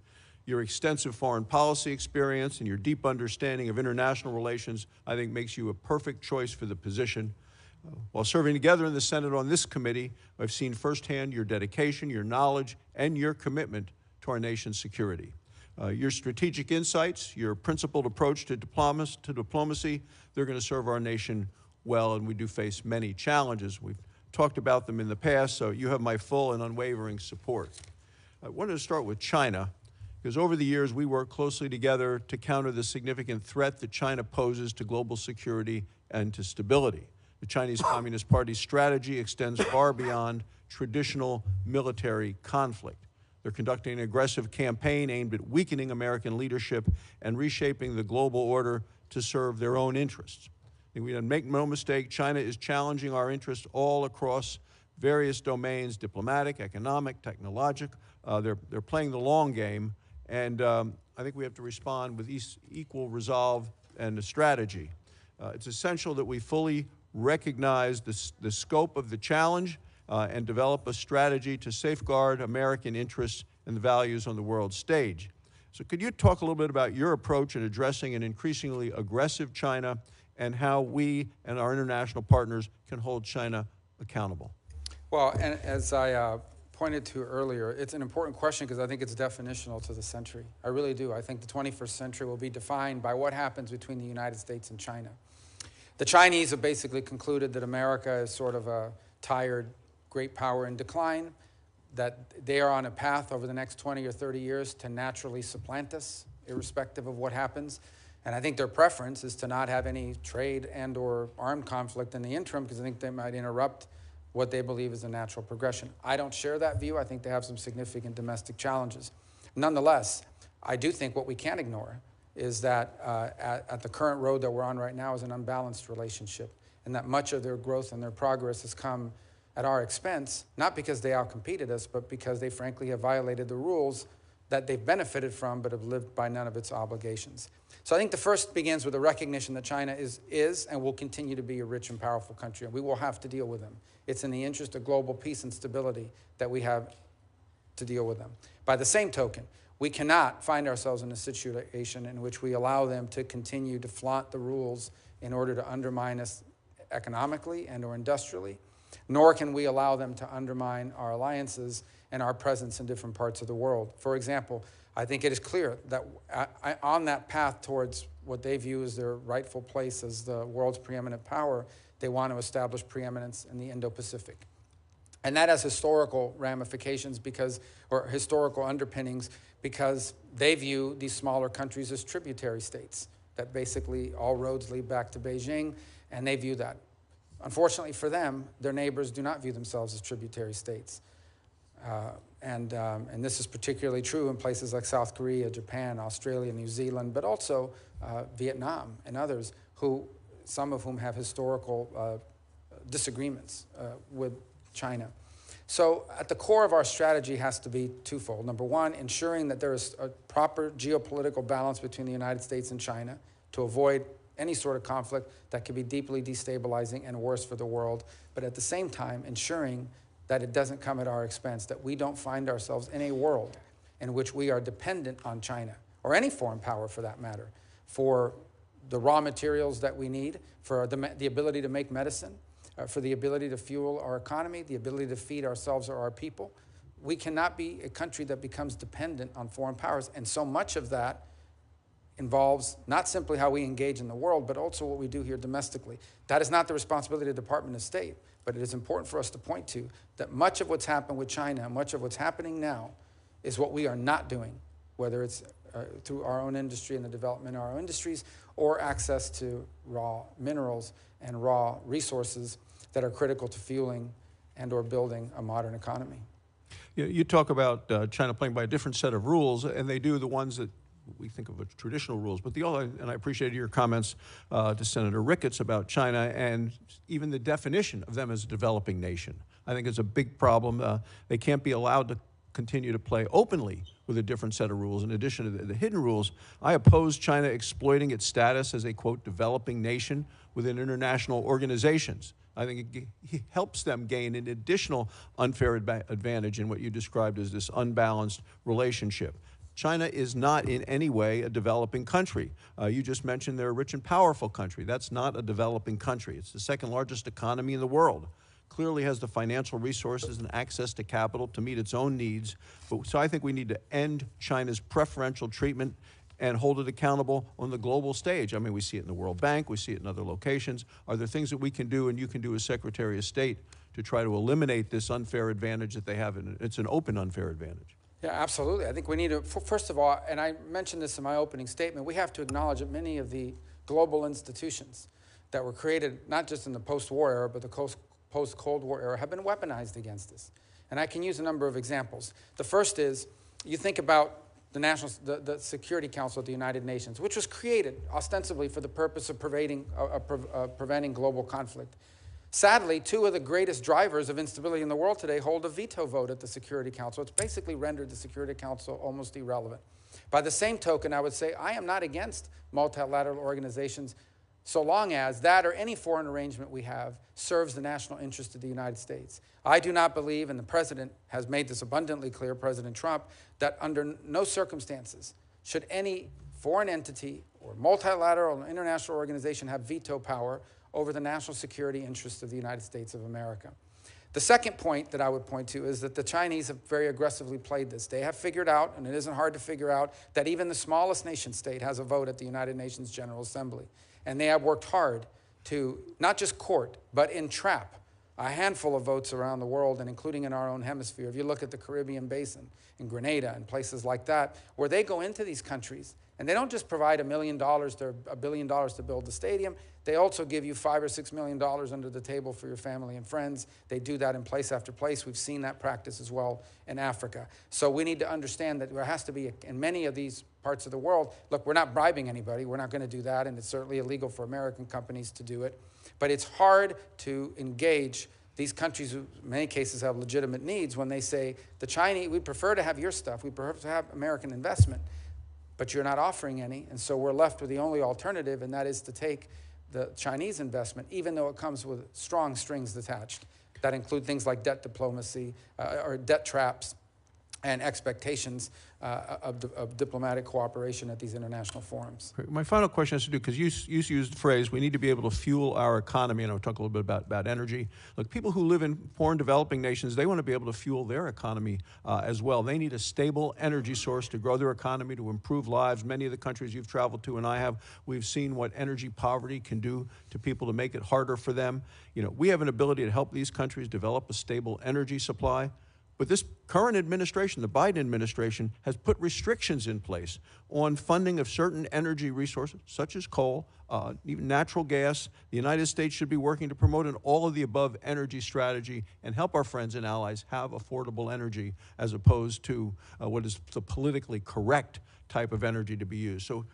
Your extensive foreign policy experience and your deep understanding of international relations, I think, makes you a perfect choice for the position. While serving together in the Senate on this committee, I've seen firsthand your dedication, your knowledge, and your commitment to our nation's security. Your strategic insights, your principled approach to diplomacy, they're going to serve our nation well, and we do face many challenges. We've talked about them in the past, so you have my full and unwavering support. I wanted to start with China, because over the years we worked closely together to counter the significant threat that China poses to global security and to stability. The Chinese Communist Party's strategy extends far beyond traditional military conflict. They're conducting an aggressive campaign aimed at weakening American leadership and reshaping the global order to serve their own interests. And make no mistake, China is challenging our interests all across various domains, diplomatic, economic, technological. They're playing the long game, and I think we have to respond with equal resolve and a strategy. It's essential that we fully recognize the scope of the challenge and develop a strategy to safeguard American interests and the values on the world stage. So could you talk a little bit about your approach in addressing an increasingly aggressive China and how we and our international partners can hold China accountable? Well, and as I pointed to earlier, it's an important question because I think it's definitional to the century. I really do. I think the 21st century will be defined by what happens between the United States and China. The Chinese have basically concluded that America is sort of a tired great power in decline, that they are on a path over the next 20 or 30 years to naturally supplant us, irrespective of what happens. And I think their preference is to not have any trade and or armed conflict in the interim, because I think they might interrupt what they believe is a natural progression. I don't share that view. I think they have some significant domestic challenges. Nonetheless, I do think what we can't ignore is that at the current road that we're on right now is an unbalanced relationship, and that much of their growth and their progress has come at our expense, not because they outcompeted us, but because they frankly have violated the rules that they've benefited from but have lived by none of its obligations. So I think the first begins with a recognition that China is and will continue to be a rich and powerful country, and we will have to deal with them. It's in the interest of global peace and stability that we have to deal with them. By the same token, we cannot find ourselves in a situation in which we allow them to continue to flaunt the rules in order to undermine us economically and or industrially, nor can we allow them to undermine our alliances and our presence in different parts of the world. For example, I think it is clear that on that path towards what they view as their rightful place as the world's preeminent power, they want to establish preeminence in the Indo-Pacific. And that has historical ramifications or historical underpinnings, because they view these smaller countries as tributary states, that basically all roads lead back to Beijing, and they view that. Unfortunately for them, their neighbors do not view themselves as tributary states. And this is particularly true in places like South Korea, Japan, Australia, New Zealand, but also Vietnam and others, some of whom have historical disagreements with China. So at the core of our strategy has to be twofold. Number one, ensuring that there is a proper geopolitical balance between the United States and China to avoid any sort of conflict that could be deeply destabilizing and worse for the world, but at the same time ensuring that it doesn't come at our expense, that we don't find ourselves in a world in which we are dependent on China, or any foreign power for that matter, for the raw materials that we need, for the ability to make medicine, for the ability to fuel our economy, the ability to feed ourselves or our people. We cannot be a country that becomes dependent on foreign powers, and so much of that involves not simply how we engage in the world, but also what we do here domestically. That is not the responsibility of the Department of State, but it is important for us to point to that much of what's happened with China and much of what's happening now is what we are not doing, whether it's through our own industry and the development of our own industries, or access to raw minerals and raw resources that are critical to fueling and or building a modern economy. You talk about China playing by a different set of rules, and they do the ones that we think of as traditional rules. But and I appreciated your comments to Senator Ricketts about China and even the definition of them as a developing nation. I think it's a big problem. They can't be allowed to continue to play openly with a different set of rules. In addition to the hidden rules, I oppose China exploiting its status as a, quote, developing nation within international organizations. I think it helps them gain an additional unfair advantage in what you described as this unbalanced relationship. China is not in any way a developing country. You just mentioned they're a rich and powerful country. That's not a developing country. It's the second largest economy in the world. Clearly has the financial resources and access to capital to meet its own needs. So I think we need to end China's preferential treatment and hold it accountable on the global stage. I mean, we see it in the World Bank, we see it in other locations. Are there things that we can do and you can do as Secretary of State to try to eliminate this unfair advantage that they have? It's an open unfair advantage. Yeah, absolutely. I think we need to, first of all, and I mentioned this in my opening statement, we have to acknowledge that many of the global institutions that were created, not just in the post-war era, but the post-Cold War era, have been weaponized against us. And I can use a number of examples. The first is, you think about the Security Council of the United Nations, which was created ostensibly for the purpose of preventing global conflict. Sadly, two of the greatest drivers of instability in the world today hold a veto vote at the Security Council. It's basically rendered the Security Council almost irrelevant. By the same token, I would say I am not against multilateral organizations so long as that or any foreign arrangement we have serves the national interest of the United States. I do not believe, and the President has made this abundantly clear, President Trump, that under no circumstances should any foreign entity or multilateral or international organization have veto power over the national security interests of the United States of America. The second point that I would point to is that the Chinese have very aggressively played this. They have figured out, and it isn't hard to figure out, that even the smallest nation state has a vote at the United Nations General Assembly. And they have worked hard to not just court, but entrap a handful of votes around the world, and including in our own hemisphere. If you look at the Caribbean Basin, in Grenada and places like that, where they go into these countries, and they don't just provide $1 million or $1 billion to build the stadium, they also give you $5 or $6 million under the table for your family and friends. They do that in place after place. We've seen that practice as well in Africa. So we need to understand that there has to be, in many of these parts of the world, look, we're not bribing anybody. We're not going to do that, and it's certainly illegal for American companies to do it. But it's hard to engage these countries who in many cases have legitimate needs when they say, the Chinese, we prefer to have your stuff, we prefer to have American investment, but you're not offering any, and so we're left with the only alternative, and that is to take the Chinese investment, even though it comes with strong strings attached that include things like debt diplomacy or debt traps and expectations of diplomatic cooperation at these international forums. My final question has to do, because you used the phrase, we need to be able to fuel our economy, and I'll talk a little bit about energy. Look, people who live in poor and developing nations, they want to be able to fuel their economy as well. They need a stable energy source to grow their economy, to improve lives. Many of the countries you've traveled to and I have, we've seen what energy poverty can do to people to make it harder for them. You know, we have an ability to help these countries develop a stable energy supply. But this current administration, the Biden administration, has put restrictions in place on funding of certain energy resources, such as coal, even natural gas. The United States should be working to promote an all-of-the-above energy strategy and help our friends and allies have affordable energy as opposed to what is the politically correct type of energy to be used. So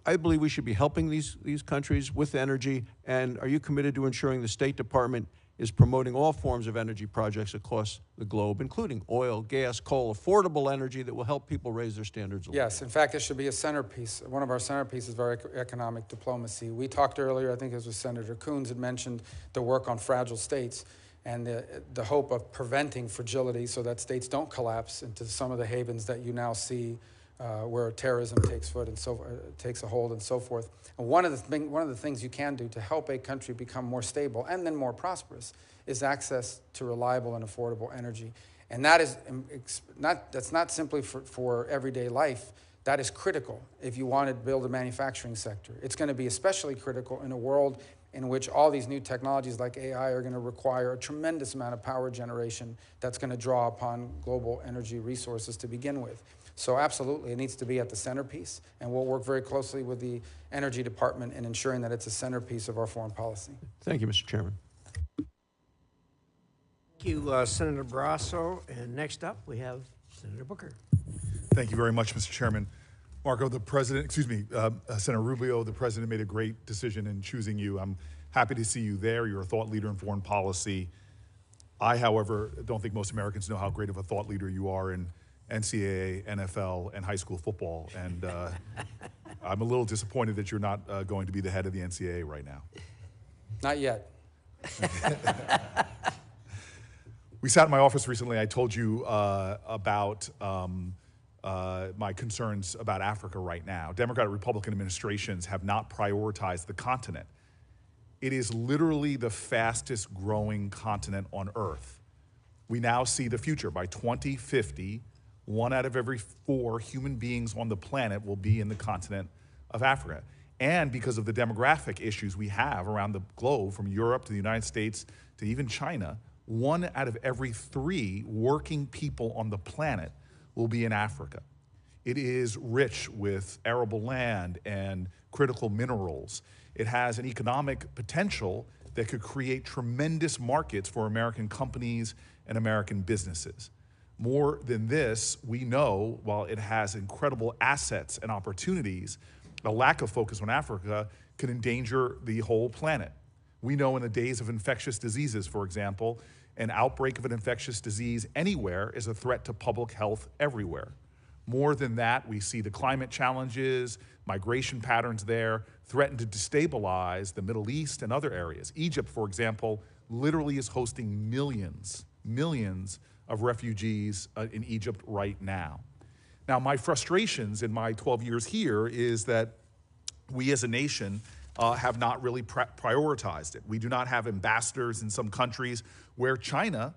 I believe we should be helping these countries with energy. And are you committed to ensuring the State Department is promoting all forms of energy projects across the globe, including oil, gas, coal, affordable energy that will help people raise their standards of living? Yes, in fact, it should be a centerpiece. One of our centerpieces is our economic diplomacy. We talked earlier, I think it was Senator Coons had mentioned the work on fragile states and the hope of preventing fragility so that states don't collapse into some of the havens that you now see where terrorism takes a hold and so forth. And one of the things you can do to help a country become more stable and then more prosperous is access to reliable and affordable energy. And that is that's not simply for everyday life. That is critical if you want to build a manufacturing sector. It's going to be especially critical in a world in which all these new technologies like AI are going to require a tremendous amount of power generation that's going to draw upon global energy resources to begin with. So absolutely, it needs to be at the centerpiece, and we'll work very closely with the Energy Department in ensuring that it's a centerpiece of our foreign policy. Thank you, Mr. Chairman. Thank you, Senator Barrasso. And next up, we have Senator Booker. Thank you very much, Mr. Chairman. Marco, Senator Rubio, the president made a great decision in choosing you. I'm happy to see you there. You're a thought leader in foreign policy. I, however, don't think most Americans know how great of a thought leader you are in NCAA, NFL, and high school football. And I'm a little disappointed that you're not going to be the head of the NCAA right now. Not yet. We sat in my office recently. I told you about my concerns about Africa right now. Democratic Republican administrations have not prioritized the continent. It is literally the fastest growing continent on Earth. We now see the future. By 2050, 1 out of every 4 human beings on the planet will be in the continent of Africa. And because of the demographic issues we have around the globe, from Europe to the United States to even China, 1 out of every 3 working people on the planet will be in Africa. It is rich with arable land and critical minerals. It has an economic potential that could create tremendous markets for American companies and American businesses. More than this, we know while it has incredible assets and opportunities, a lack of focus on Africa could endanger the whole planet. We know in the days of infectious diseases, for example, an outbreak of an infectious disease anywhere is a threat to public health everywhere. More than that, we see the climate challenges, migration patterns there threaten to destabilize the Middle East and other areas. Egypt, for example, literally is hosting millions of refugees in Egypt right now. Now, my frustrations in my 12 years here is that we as a nation have not really prioritized it. We do not have ambassadors in some countries where China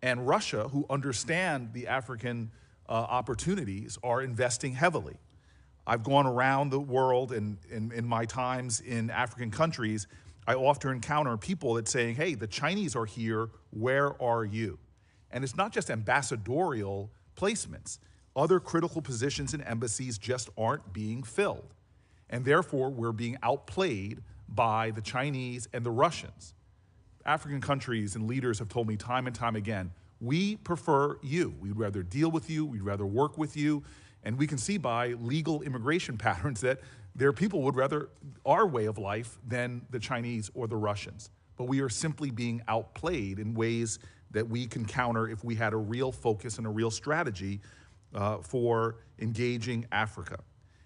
and Russia, who understand the African opportunities, are investing heavily. I've gone around the world, and in my times in African countries, I often encounter people that saying, hey, the Chinese are here, where are you? And it's not just ambassadorial placements. Other critical positions in embassies just aren't being filled. And therefore, we're being outplayed by the Chinese and the Russians. African countries and leaders have told me time and time again, we prefer you. We'd rather deal with you, we'd rather work with you, and we can see by legal immigration patterns that their people would rather our way of life than the Chinese or the Russians. But we are simply being outplayed in ways that we can counter if we had a real focus and a real strategy for engaging Africa.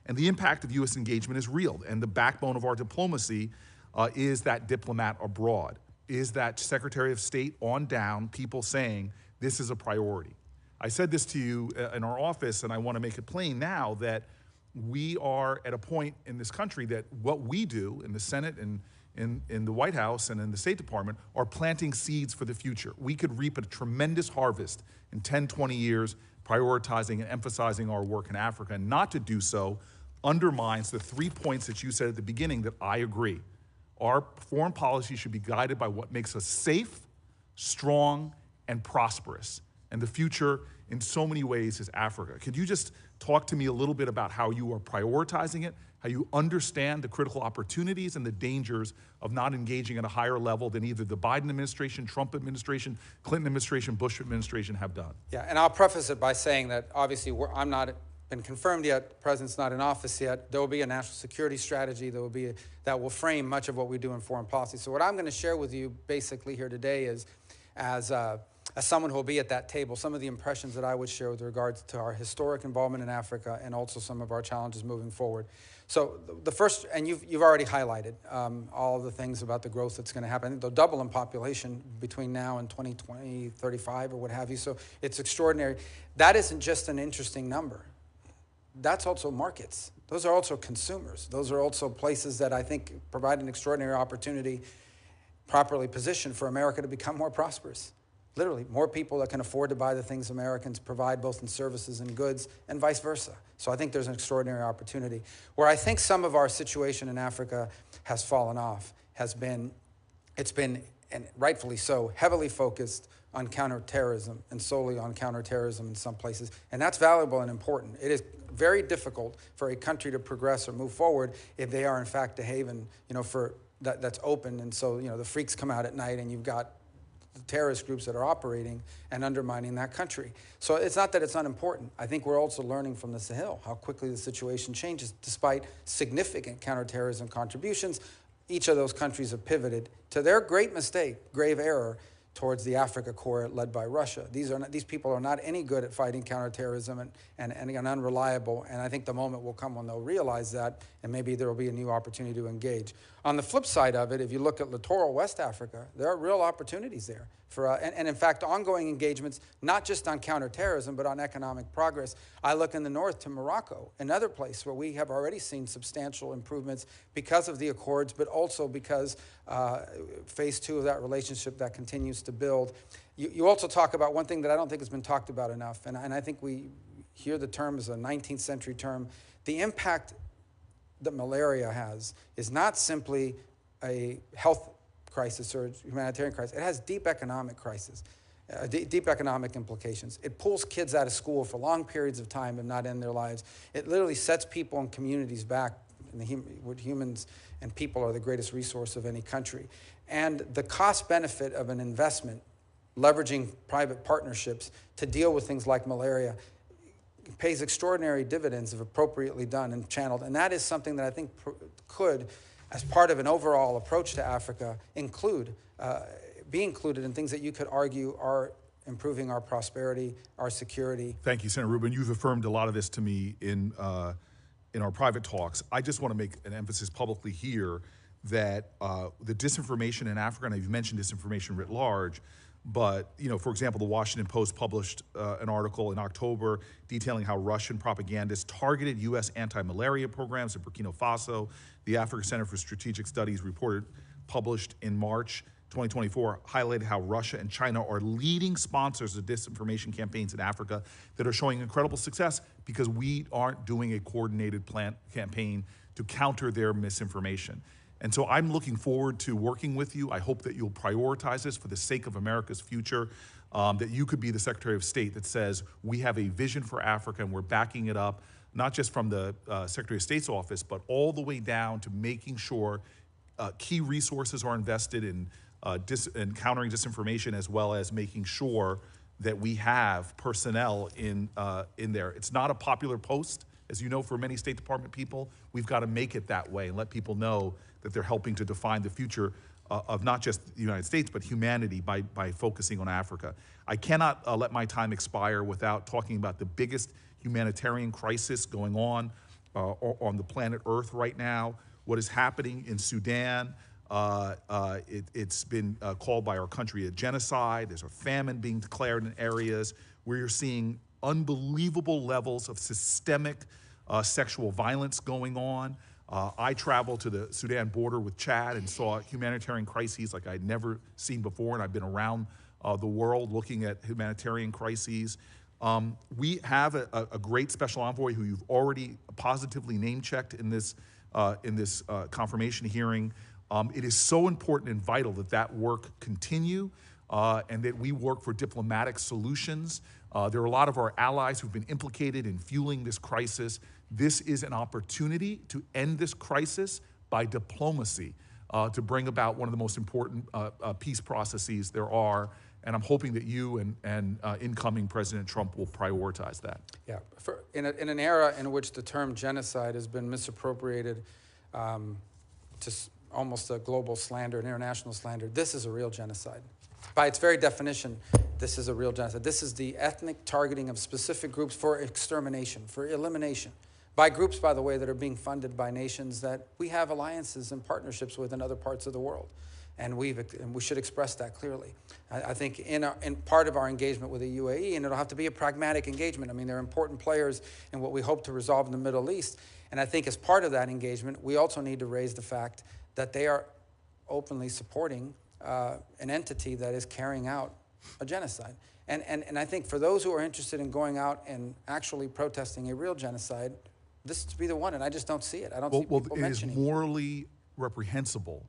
And the impact of U.S. engagement is real, and the backbone of our diplomacy is that diplomat abroad, is that Secretary of State on down, people saying this is a priority. I said this to you in our office, and I want to make it plain now that we are at a point in this country that what we do in the Senate and in the White House and in the State Department are planting seeds for the future. We could reap a tremendous harvest in 10, 20 years, prioritizing and emphasizing our work in Africa, and not to do so undermines the 3 points that you said at the beginning that I agree. Our foreign policy should be guided by what makes us safe, strong, and prosperous. And the future, in so many ways, is Africa. Could you just talk to me a little bit about how you are prioritizing it, how you understand the critical opportunities and the dangers of not engaging at a higher level than either the Biden administration, Trump administration, Clinton administration, Bush administration have done? Yeah, and I'll preface it by saying that obviously I'm not been confirmed yet, the president's not in office yet. There will be a national security strategy that will frame much of what we do in foreign policy. So what I'm going to share with you basically here today is, as someone who will be at that table, some of the impressions that I would share with regards to our historic involvement in Africa and also some of our challenges moving forward. So the first, and you've already highlighted all of the things about the growth that's going to happen. I think they'll double in population between now and 2020, 35 or what have you. So it's extraordinary. That isn't just an interesting number. That's also markets. Those are also consumers. Those are also places that I think provide an extraordinary opportunity, properly positioned, for America to become more prosperous. Literally, more people that can afford to buy the things Americans provide, both in services and goods, and vice versa. So I think there's an extraordinary opportunity. Where I think some of our situation in Africa has fallen off has been, it's been, and rightfully so, heavily focused on counterterrorism and solely on counterterrorism in some places. And that's valuable and important. It is very difficult for a country to progress or move forward if they are in fact a haven, for that's open. And so, the freaks come out at night and you've got the terrorist groups that are operating and undermining that country. So it's not that it's unimportant. I think we're also learning from the Sahel how quickly the situation changes. Despite significant counterterrorism contributions, each of those countries have pivoted to their great mistake, grave error, towards the Africa Corps led by Russia. These people are not any good at fighting counterterrorism and unreliable, and I think the moment will come when they'll realize that, and maybe there will be a new opportunity to engage. On the flip side of it, if you look at littoral West Africa, there are real opportunities there for, and in fact, ongoing engagements, not just on counterterrorism, but on economic progress. I look in the north to Morocco, another place where we have already seen substantial improvements because of the accords, but also because phase 2 of that relationship that continues to build. You also talk about one thing that I don't think has been talked about enough, and I think we hear the term as a 19th century term. The impact that malaria has is not simply a health crisis or humanitarian crisis. It has deep economic crisis, deep economic implications. It pulls kids out of school for long periods of time and not end their lives. It literally sets people and communities back. Humans and people are the greatest resource of any country. And the cost benefit of an investment, leveraging private partnerships to deal with things like malaria, pays extraordinary dividends if appropriately done and channeled. And that is something that I think could, as part of an overall approach to Africa, be included in things that you could argue are improving our prosperity, our security. Thank you, Senator Rubin. You've affirmed a lot of this to me in our private talks. I just want to make an emphasis publicly here that the disinformation in Africa, and you've mentioned disinformation writ large, but, for example, the Washington Post published an article in October detailing how Russian propagandists targeted U.S. anti-malaria programs in Burkina Faso. The Africa Center for Strategic Studies published in March 2024, highlighted how Russia and China are leading sponsors of disinformation campaigns in Africa that are showing incredible success because we aren't doing a coordinated campaign to counter their misinformation. And so I'm looking forward to working with you. I hope that you'll prioritize this for the sake of America's future, that you could be the Secretary of State that says, we have a vision for Africa and we're backing it up, not just from the Secretary of State's office, but all the way down to making sure key resources are invested in countering disinformation, as well as making sure that we have personnel in there. It's not a popular post, as you know, for many State Department people. We've got to make it that way and let people know that they're helping to define the future of not just the United States, but humanity by focusing on Africa. I cannot let my time expire without talking about the biggest humanitarian crisis going on the planet Earth right now. What is happening in Sudan, it's been called by our country a genocide. There's a famine being declared in areas where you're seeing unbelievable levels of systemic sexual violence going on. I traveled to the Sudan border with Chad and saw humanitarian crises like I'd never seen before, and I've been around the world looking at humanitarian crises. We have a great special envoy who you've already positively name-checked in this confirmation hearing. It is so important and vital that work continue and that we work for diplomatic solutions. There are a lot of our allies who've been implicated in fueling this crisis. This is an opportunity to end this crisis by diplomacy, to bring about one of the most important peace processes there are. And I'm hoping that you and incoming President Trump will prioritize that. Yeah, in an era in which the term genocide has been misappropriated to almost a global slander, an international slander, this is a real genocide. By its very definition, this is a real genocide. This is the ethnic targeting of specific groups for extermination, for elimination, by groups, by the way, that are being funded by nations that we have alliances and partnerships with in other parts of the world. And we should express that clearly. I think in part of our engagement with the UAE, and it'll have to be a pragmatic engagement. I mean, they're important players in what we hope to resolve in the Middle East. And I think as part of that engagement, we also need to raise the fact that they are openly supporting an entity that is carrying out a genocide. And I think for those who are interested in going out and actually protesting a real genocide, this to be the one, and I just don't see it. I don't see people mentioning it. It is morally reprehensible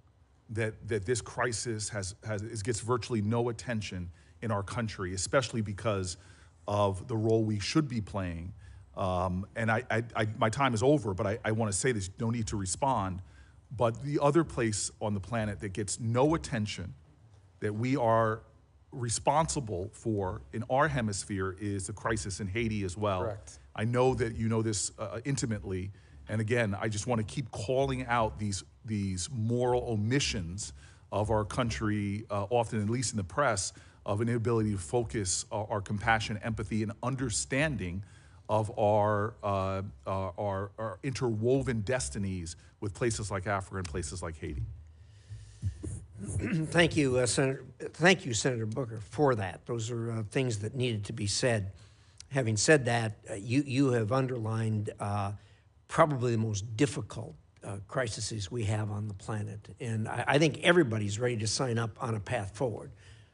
that this crisis gets virtually no attention in our country, especially because of the role we should be playing. And my time is over, but I want to say this, no need to respond. But the other place on the planet that gets no attention, that we are responsible for in our hemisphere is the crisis in Haiti as well. Correct. I know that you know this intimately, and again, I just want to keep calling out these moral omissions of our country, often, at least in the press, of an inability to focus our compassion, empathy, and understanding of our interwoven destinies with places like Africa and places like Haiti. Thank you, Senator. Thank you, Senator Booker, for that. Those are things that needed to be said. Having said that, you have underlined probably the most difficult crises we have on the planet, and I think everybody's ready to sign up on a path forward.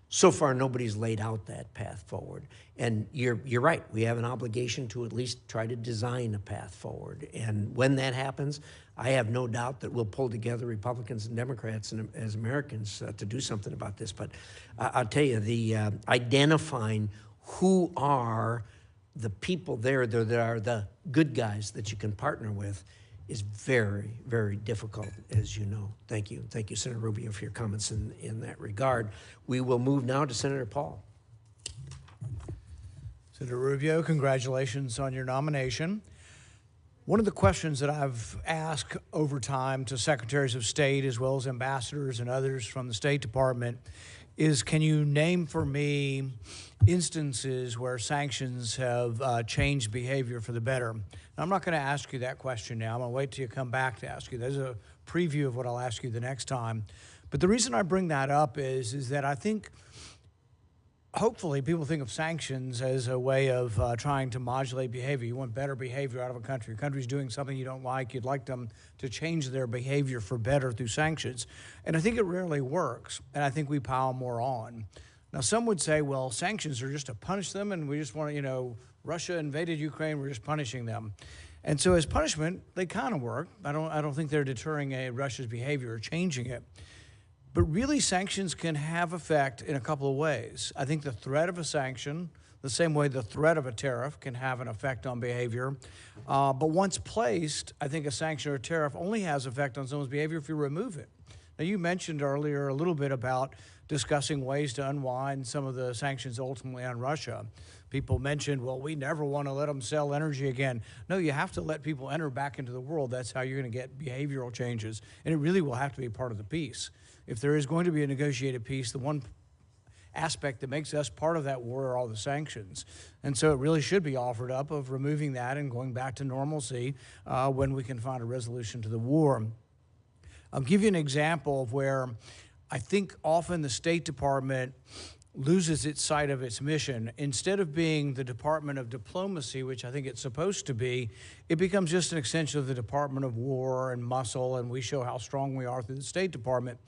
So far, nobody's laid out that path forward, and you're right. We have an obligation to at least try to design a path forward, and when that happens, I have no doubt that we'll pull together Republicans and Democrats and as Americans to do something about this. But I'll tell you, the identifying who are the people there that are the good guys that you can partner with is very, very difficult, as you know. Thank you. Thank you, Senator Rubio, for your comments in that regard. We will move now to Senator Paul. Senator Rubio, congratulations on your nomination. One of the questions that I've asked over time to secretaries of state as well as ambassadors and others from the State Department is, can you name for me instances where sanctions have changed behavior for the better? Now, I'm not going to ask you that question now. I'm going to wait till you come back to ask you. There's a preview of what I'll ask you the next time. But the reason I bring that up is that I think hopefully people think of sanctions as a way of trying to modulate behavior. You want better behavior out of a country. A country's doing something you don't like. You'd like them to change their behavior for better through sanctions. And I think it rarely works, and I think we pile more on. Now, some would say, well, sanctions are just to punish them, and we just want to, you know, Russia invaded Ukraine, we're just punishing them. And so as punishment, they kind of work. I don't think they're deterring Russia's behavior or changing it. But really, sanctions can have effect in a couple of ways. I think the threat of a sanction, the same way the threat of a tariff can have an effect on behavior. But once placed, I think a sanction or a tariff only has effect on someone's behavior if you remove it. Now, you mentioned earlier a little bit about discussing ways to unwind some of the sanctions ultimately on Russia. People mentioned, well, we never want to let them sell energy again. No, you have to let people enter back into the world. That's how you're going to get behavioral changes. And it really will have to be part of the peace. If there is going to be a negotiated peace, the one aspect that makes us part of that war are all the sanctions. And so it really should be offered up of removing that and going back to normalcy when we can find a resolution to the war. I'll give you an example of where I think often the State Department loses its sight of its mission. Instead of being the Department of Diplomacy, which I think it's supposed to be, it becomes just an extension of the Department of War and muscle, and we show how strong we are through the State Department.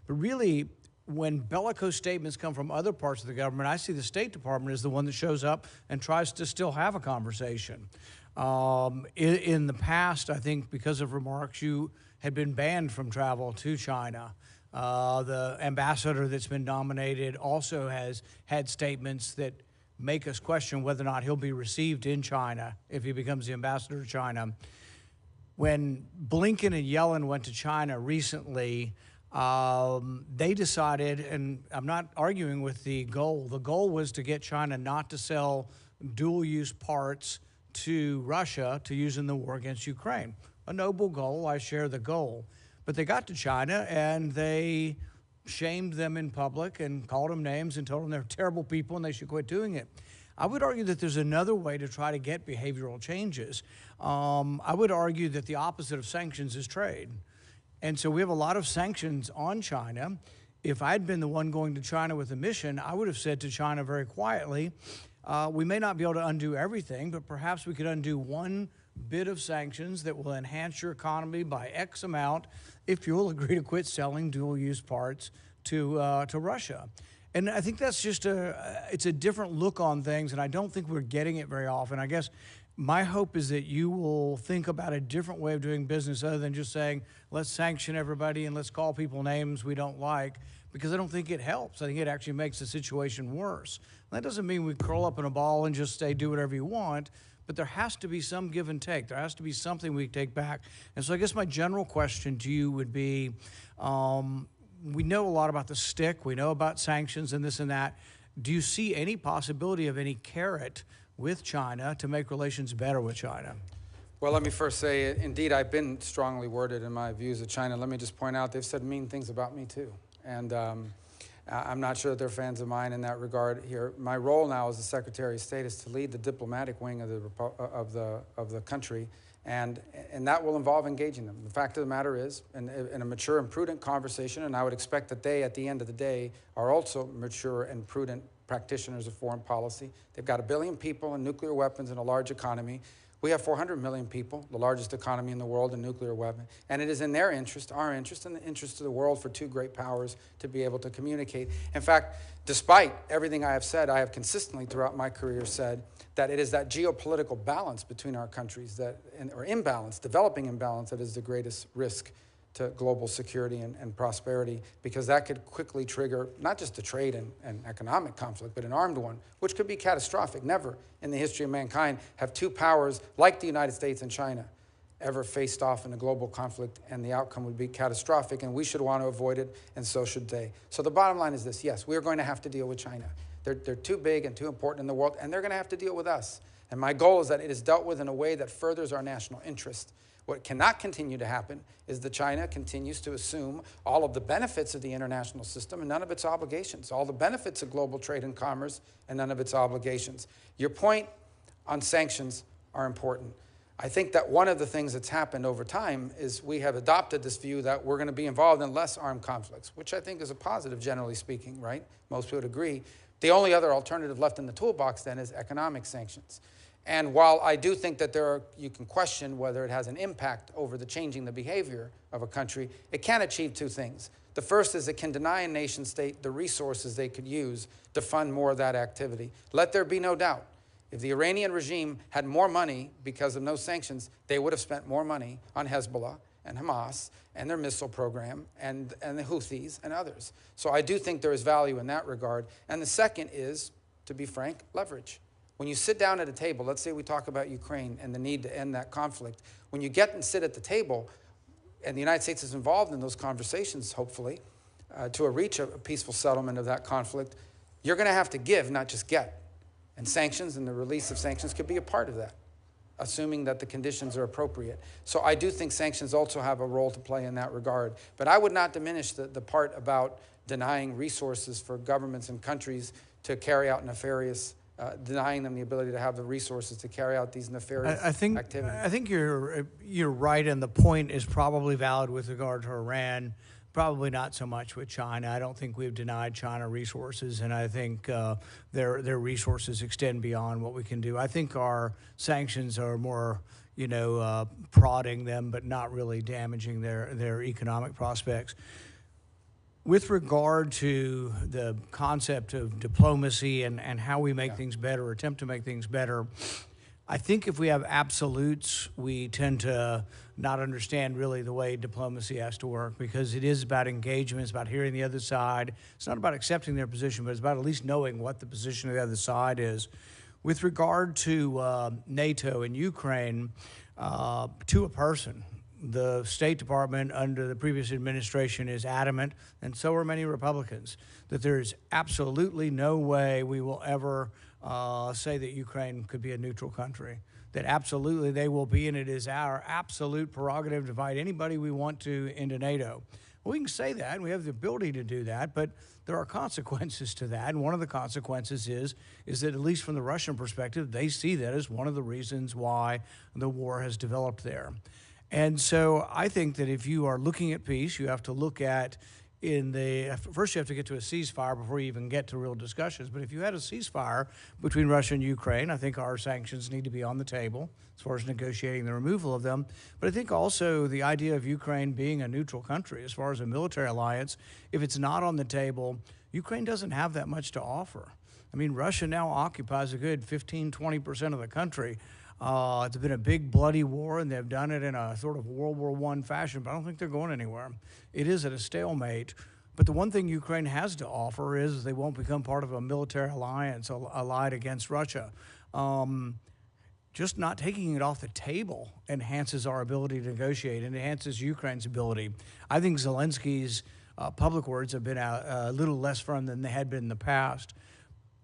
But really, when bellicose statements come from other parts of the government, I see the State Department as the one that shows up and tries to still have a conversation. In the past, I think because of remarks, you had been banned from travel to China. The ambassador that's been nominated also has had statements that make us question whether or not he'll be received in China if he becomes the ambassador to China. When Blinken and Yellen went to China recently, they decided, and I'm not arguing with the goal was to get China not to sell dual-use parts to Russia to use in the war against Ukraine. A noble goal, I share the goal. But they got to China and they shamed them in public and called them names and told them they're terrible people and they should quit doing it. I would argue that there's another way to try to get behavioral changes. I would argue that the opposite of sanctions is trade. And so we have a lot of sanctions on China. If I'd been the one going to China with a mission, I would have said to China very quietly, we may not be able to undo everything, but perhaps we could undo one bit of sanctions that will enhance your economy by X amount if you'll agree to quit selling dual-use parts to Russia. And I think that's just it's a different look on things, and I don't think we're getting it very often. I guess my hope is that you will think about a different way of doing business other than just saying, let's sanction everybody and let's call people names we don't like, because I don't think it helps. I think it actually makes the situation worse. And that doesn't mean we curl up in a ball and just say, do whatever you want, but there has to be some give and take. There has to be something we take back. And so I guess my general question to you would be, we know a lot about the stick. We know about sanctions and this and that. Do you see any possibility of any carrot with China to make relations better with China? Well, let me first say, indeed, I've been strongly worded in my views of China. Let me just point out, they've said mean things about me, too. And I'm not sure that they're fans of mine in that regard here. My role now as the Secretary of State is to lead the diplomatic wing of the country, and that will involve engaging them. The fact of the matter is, in a mature and prudent conversation, and I would expect that they, at the end of the day, are also mature and prudent practitioners of foreign policy. They've got 1 billion people and nuclear weapons and a large economy. We have 400 million people, the largest economy in the world in nuclear weapons, and it is in their interest, our interest, and the interest of the world for two great powers to be able to communicate. In fact, despite everything I have said, I have consistently throughout my career said that it is that geopolitical balance between our countries, or imbalance, developing imbalance, that is the greatest risk to global security and prosperity, because that could quickly trigger not just a trade and economic conflict, but an armed one, which could be catastrophic. Never in the history of mankind have two powers like the United States and China ever faced off in a global conflict, and the outcome would be catastrophic, and we should want to avoid it, and so should they. So the bottom line is this: yes, we are going to have to deal with China. They're too big and too important in the world, and they're going to have to deal with us. And my goal is that it is dealt with in a way that furthers our national interest. What cannot continue to happen is that China continues to assume all of the benefits of the international system and none of its obligations, all the benefits of global trade and commerce and none of its obligations. Your point on sanctions are important. I think that one of the things that's happened over time is we have adopted this view that we're going to be involved in less armed conflicts, which I think is a positive, generally speaking, right? Most people would agree. The only other alternative left in the toolbox then is economic sanctions. And while I do think that you can question whether it has an impact over changing the behavior of a country, it can achieve two things. The first is it can deny a nation state the resources they could use to fund more of that activity. Let there be no doubt. If the Iranian regime had more money because of no sanctions, they would have spent more money on Hezbollah and Hamas and their missile program and the Houthis and others. So I do think there is value in that regard. And the second is, to be frank, leverage. When you sit down at a table, let's say we talk about Ukraine and the need to end that conflict, when you get and sit at the table, and the United States is involved in those conversations, hopefully, to reach a peaceful settlement of that conflict, you're going to have to give, not just get. And sanctions and the release of sanctions could be a part of that, assuming that the conditions are appropriate. So I do think sanctions also have a role to play in that regard. But I would not diminish the part about denying resources for governments and countries to carry out nefarious denying them the ability to have the resources to carry out these nefarious activities. I think you're right, and the point is probably valid with regard to Iran. Probably not so much with China. I don't think we've denied China resources, and I think their resources extend beyond what we can do. I think our sanctions are more, prodding them, but not really damaging their economic prospects. With regard to the concept of diplomacy and how we make things better, or attempt to make things better, I think if we have absolutes, we tend to not understand really the way diplomacy has to work, because it is about engagement, it's about hearing the other side. It's not about accepting their position, but it's about at least knowing what the position of the other side is. With regard to NATO and Ukraine, to a person, the State Department under the previous administration is adamant, and so are many Republicans, that there is absolutely no way we will ever say that Ukraine could be a neutral country. That absolutely they will be, and it is our absolute prerogative to invite anybody we want to into NATO. Well, we can say that, and we have the ability to do that, but there are consequences to that, and one of the consequences is that, at least from the Russian perspective, they see that as one of the reasons why the war has developed there. And so I think that if you are looking at peace, you have to look at first you have to get to a ceasefire before you even get to real discussions. But if you had a ceasefire between Russia and Ukraine, I think our sanctions need to be on the table as far as negotiating the removal of them. But I think also the idea of Ukraine being a neutral country as far as a military alliance, if it's not on the table, Ukraine doesn't have that much to offer. I mean, Russia now occupies a good 15-20% of the country. It's been a big bloody war, and they've done it in a sort of World War I fashion, but I don't think they're going anywhere. It is at a stalemate. But the one thing Ukraine has to offer is they won't become part of a military alliance allied against Russia. Just not taking it off the table enhances our ability to negotiate and enhances Ukraine's ability. I think Zelensky's public words have been a little less firm than they had been in the past.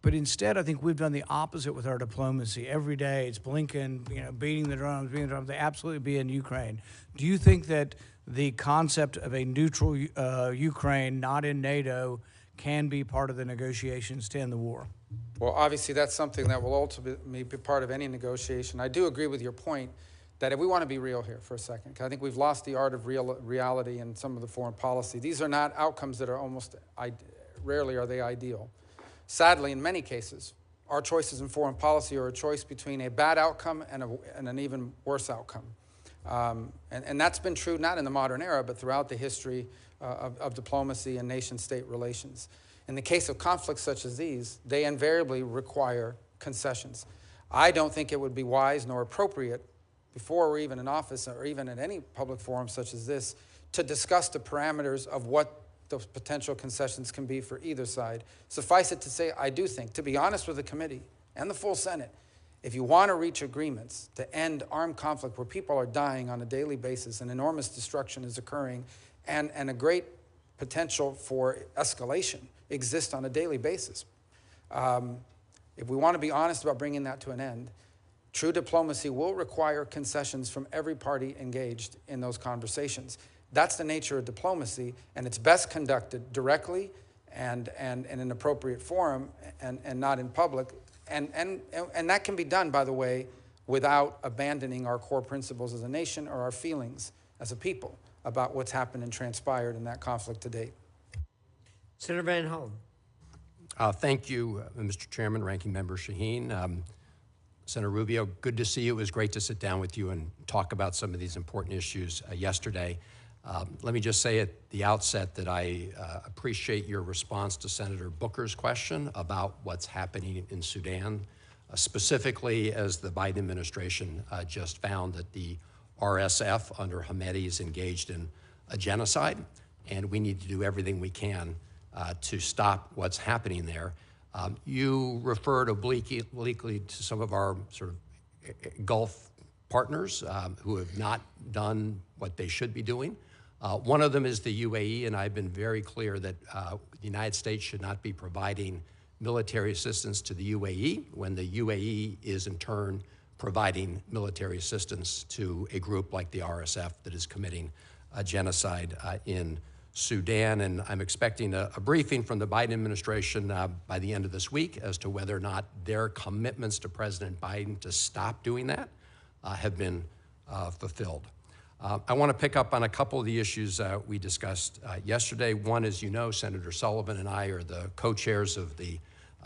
But instead, I think we've done the opposite with our diplomacy. Every day, it's Blinken, beating the drums, They absolutely be in Ukraine. Do you think that the concept of a neutral Ukraine, not in NATO, can be part of the negotiations to end the war? Well, obviously, that's something that will ultimately be part of any negotiation. I do agree with your point that if we want to be real here for a second, because I think we've lost the art of reality in some of the foreign policy. These are not outcomes that are rarely are they ideal. Sadly, in many cases, our choices in foreign policy are a choice between a bad outcome and an even worse outcome. And that's been true not in the modern era, but throughout the history of diplomacy and nation-state relations. In the case of conflicts such as these, they invariably require concessions. I don't think it would be wise nor appropriate before we're even in office or even in any public forum such as this to discuss the parameters of what those potential concessions can be for either side. Suffice it to say, I do think, to be honest with the committee and the full Senate, if you want to reach agreements to end armed conflict where people are dying on a daily basis and enormous destruction is occurring and a great potential for escalation exists on a daily basis, if we want to be honest about bringing that to an end, true diplomacy will require concessions from every party engaged in those conversations. That's the nature of diplomacy, and it's best conducted directly and in an appropriate forum and not in public. And that can be done, by the way, without abandoning our core principles as a nation or our feelings as a people about what's happened and transpired in that conflict to date. Senator Van Hollen. Thank you, Mr. Chairman, Ranking Member Shaheen. Senator Rubio, good to see you. It was great to sit down with you and talk about some of these important issues yesterday. Let me just say at the outset that I appreciate your response to Senator Booker's question about what's happening in Sudan, specifically as the Biden administration just found that the RSF under Hamedi is engaged in a genocide, and we need to do everything we can to stop what's happening there. You referred obliquely to some of our sort of Gulf partners who have not done what they should be doing. One of them is the UAE, and I've been very clear that the United States should not be providing military assistance to the UAE when the UAE is in turn providing military assistance to a group like the RSF that is committing a genocide in Sudan. And I'm expecting a briefing from the Biden administration by the end of this week as to whether or not their commitments to President Biden to stop doing that have been fulfilled. I want to pick up on a couple of the issues we discussed yesterday. One, as you know, Senator Sullivan and I are the co-chairs of the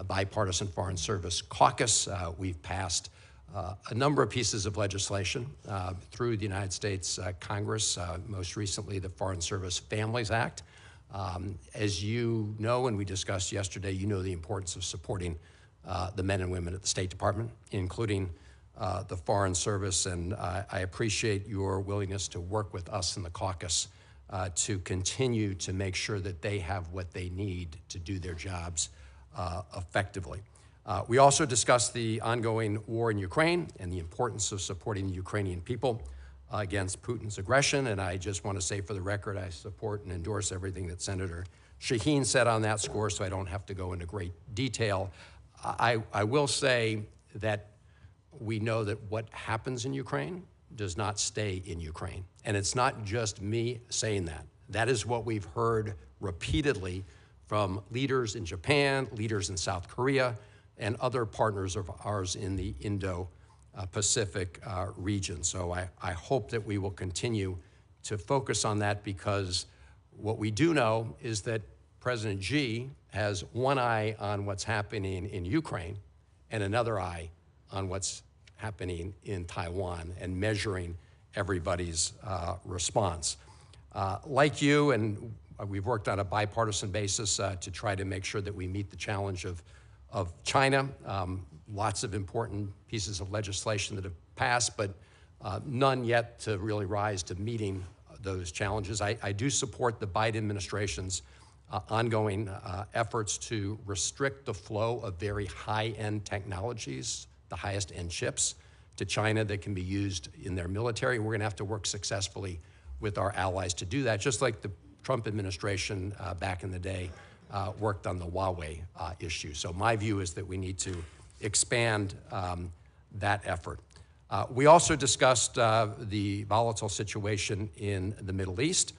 Bipartisan Foreign Service Caucus. We've passed a number of pieces of legislation through the United States Congress, most recently the Foreign Service Families Act. As you know, and we discussed yesterday, you know the importance of supporting the men and women at the State Department, including the Foreign Service, and I appreciate your willingness to work with us in the caucus to continue to make sure that they have what they need to do their jobs effectively. We also discussed the ongoing war in Ukraine and the importance of supporting the Ukrainian people against Putin's aggression, and I just want to say for the record, I support and endorse everything that Senator Shaheen said on that score, so I don't have to go into great detail. I will say that we know that what happens in Ukraine does not stay in Ukraine. And it's not just me saying that. That is what we've heard repeatedly from leaders in Japan, leaders in South Korea, and other partners of ours in the Indo-Pacific region. So I hope that we will continue to focus on that, because what we do know is that President Xi has one eye on what's happening in Ukraine and another eye on what's happening in Taiwan and measuring everybody's response. Like you, and we've worked on a bipartisan basis to try to make sure that we meet the challenge of China. Lots of important pieces of legislation that have passed, but none yet to really rise to meeting those challenges. I do support the Biden administration's ongoing efforts to restrict the flow of very high-end technologies, the highest-end chips, to China that can be used in their military. We're going to have to work successfully with our allies to do that, just like the Trump administration back in the day worked on the Huawei issue. So my view is that we need to expand that effort. We also discussed the volatile situation in the Middle East.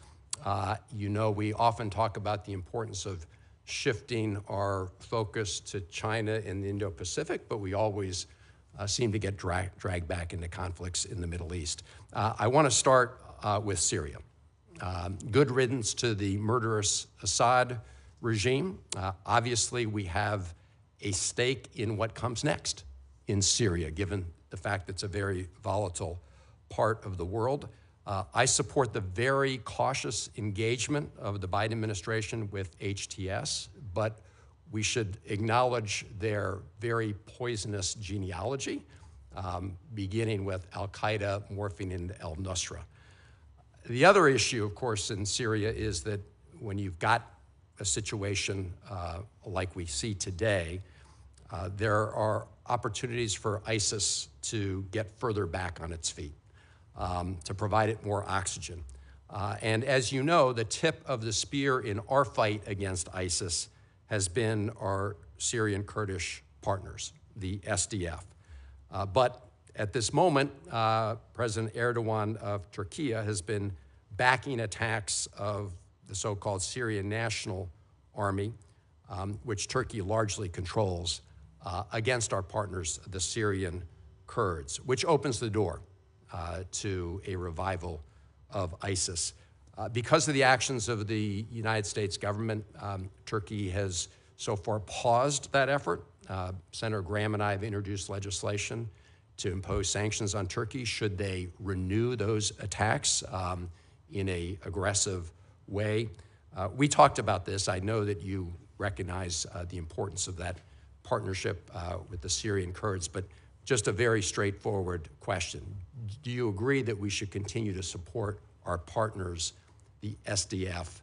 You know, we often talk about the importance of shifting our focus to China and the Indo-Pacific, but we always seem to get dragged back into conflicts in the Middle East. I want to start with Syria. Good riddance to the murderous Assad regime. Obviously, we have a stake in what comes next in Syria, given the fact that it's a very volatile part of the world. I support the very cautious engagement of the Biden administration with HTS, but we should acknowledge their very poisonous genealogy, beginning with al-Qaeda morphing into al-Nusra. The other issue, of course, in Syria is that when you've got a situation like we see today, there are opportunities for ISIS to get further back on its feet, to provide it more oxygen. And as you know, the tip of the spear in our fight against ISIS has been our Syrian Kurdish partners, the SDF. But at this moment, President Erdogan of Turkey has been backing attacks of the so-called Syrian National Army, which Turkey largely controls, against our partners, the Syrian Kurds, which opens the door to a revival of ISIS. Because of the actions of the United States government, Turkey has so far paused that effort. Senator Graham and I have introduced legislation to impose sanctions on Turkey should they renew those attacks in an aggressive way. We talked about this. I know that you recognize the importance of that partnership with the Syrian Kurds, but just a very straightforward question. Do you agree that we should continue to support our partners, the SDF,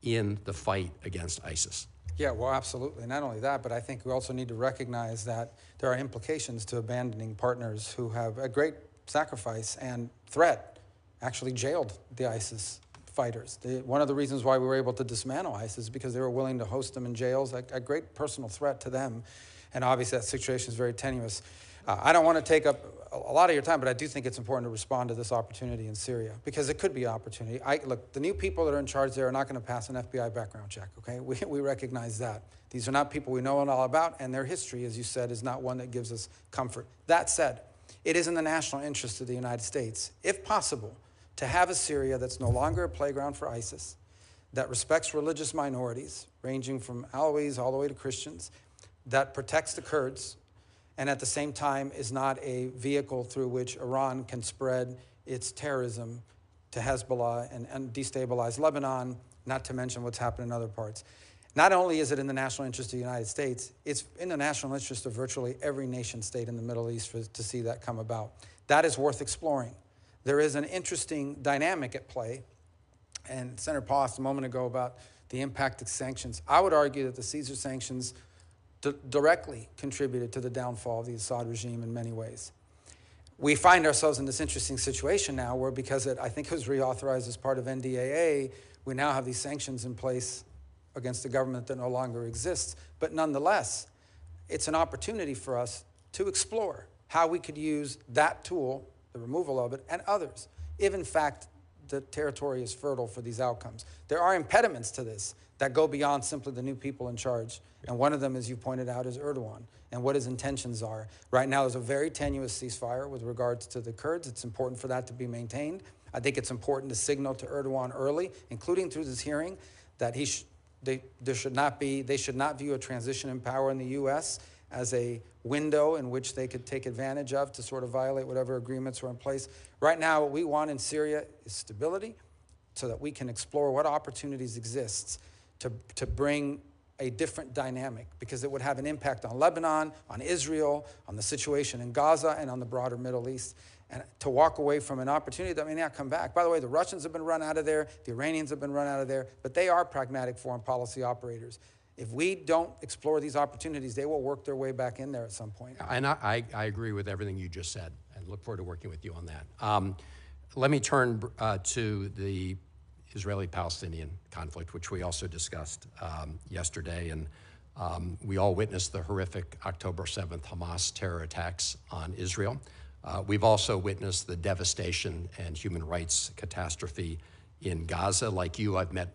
in the fight against ISIS? Yeah, well, absolutely. Not only that, but I think we also need to recognize that there are implications to abandoning partners who have a great sacrifice and threat, actually jailed the ISIS fighters. One of the reasons why we were able to dismantle ISIS is because they were willing to host them in jails, a great personal threat to them. And obviously that situation is very tenuous. I don't want to take up a lot of your time, but I do think it's important to respond to this opportunity in Syria, because it could be an opportunity. Look, the new people that are in charge there are not going to pass an FBI background check, okay? We recognize that. These are not people we know all about, and their history, as you said, is not one that gives us comfort. That said, it is in the national interest of the United States, if possible, to have a Syria that's no longer a playground for ISIS, that respects religious minorities, ranging from Alawis all the way to Christians, that protects the Kurds, and at the same time is not a vehicle through which Iran can spread its terrorism to Hezbollah and destabilize Lebanon, not to mention what's happened in other parts. Not only is it in the national interest of the United States, it's in the national interest of virtually every nation state in the Middle East to see that come about. That is worth exploring. There is an interesting dynamic at play, and Senator Paul asked a moment ago about the impact of sanctions. I would argue that the Caesar sanctions directly contributed to the downfall of the Assad regime in many ways. We find ourselves in this interesting situation now where, because I think it was reauthorized as part of NDAA, we now have these sanctions in place against a government that no longer exists. But nonetheless, it's an opportunity for us to explore how we could use that tool, the removal of it, and others, if in fact the territory is fertile for these outcomes. There are impediments to this that go beyond simply the new people in charge. And one of them, as you pointed out, is Erdogan and what his intentions are. Right now, there's a very tenuous ceasefire with regards to the Kurds. It's important for that to be maintained. I think it's important to signal to Erdogan early, including through this hearing, that they should not view a transition in power in the U.S. as a window in which they could take advantage of to sort of violate whatever agreements were in place. Right now, what we want in Syria is stability so that we can explore what opportunities exist to bring a different dynamic, because it would have an impact on Lebanon, on Israel, on the situation in Gaza, and on the broader Middle East. And to walk away from an opportunity that may not come back. By the way, the Russians have been run out of there, the Iranians have been run out of there, but they are pragmatic foreign policy operators. If we don't explore these opportunities, they will work their way back in there at some point. And I agree with everything you just said, and look forward to working with you on that. Let me turn to the Israeli-Palestinian conflict, which we also discussed yesterday. And we all witnessed the horrific October 7th Hamas terror attacks on Israel. We've also witnessed the devastation and human rights catastrophe in Gaza. Like you, I've met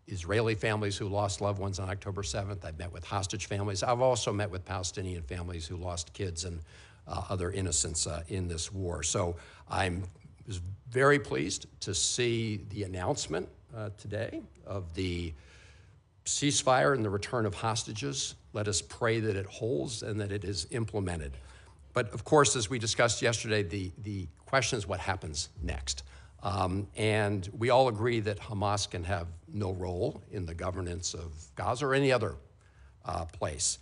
Israeli families who lost loved ones on October 7th. I've met with hostage families. I've also met with Palestinian families who lost kids and other innocents in this war. So I was very pleased to see the announcement today of the ceasefire and the return of hostages. Let us pray that it holds and that it is implemented. But of course, as we discussed yesterday, the question is what happens next. And we all agree that Hamas can have no role in the governance of Gaza or any other place.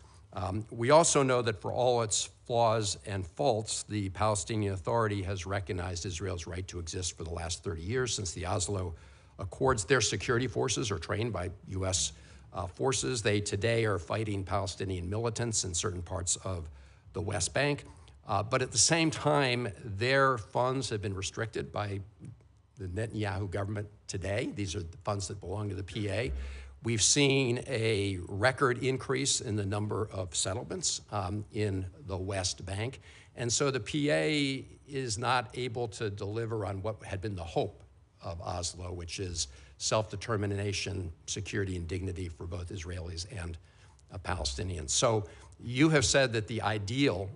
We also know that for all its flaws and faults, the Palestinian Authority has recognized Israel's right to exist for the last 30 years since the Oslo Accords. Their security forces are trained by U.S. Forces. They today are fighting Palestinian militants in certain parts of the West Bank. But at the same time, their funds have been restricted by the Netanyahu government today. These are the funds that belong to the PA. We've seen a record increase in the number of settlements in the West Bank. And so the PA is not able to deliver on what had been the hope of Oslo, which is self-determination, security, and dignity for both Israelis and Palestinians. So you have said that the ideal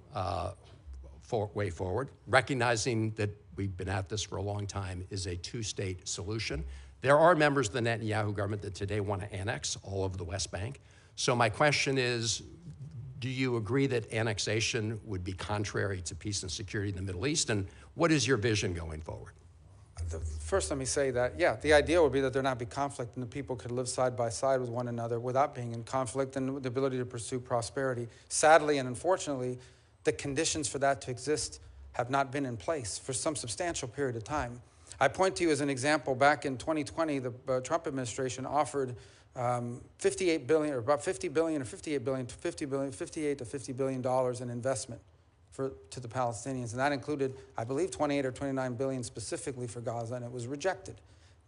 way forward, recognizing that we've been at this for a long time, is a two-state solution. There are members of the Netanyahu government that today want to annex all of the West Bank. So my question is, do you agree that annexation would be contrary to peace and security in the Middle East? And what is your vision going forward? First, let me say that, yeah, the ideal would be that there not be conflict and the people could live side by side with one another without being in conflict and with the ability to pursue prosperity. Sadly and unfortunately, the conditions for that to exist have not been in place for some substantial period of time. I point to you as an example, back in 2020, the Trump administration offered $58 billion, or about $50 billion or $58 billion, $58 to $50 billion in investment to the Palestinians. And that included, I believe, 28 or 29 billion specifically for Gaza, and it was rejected.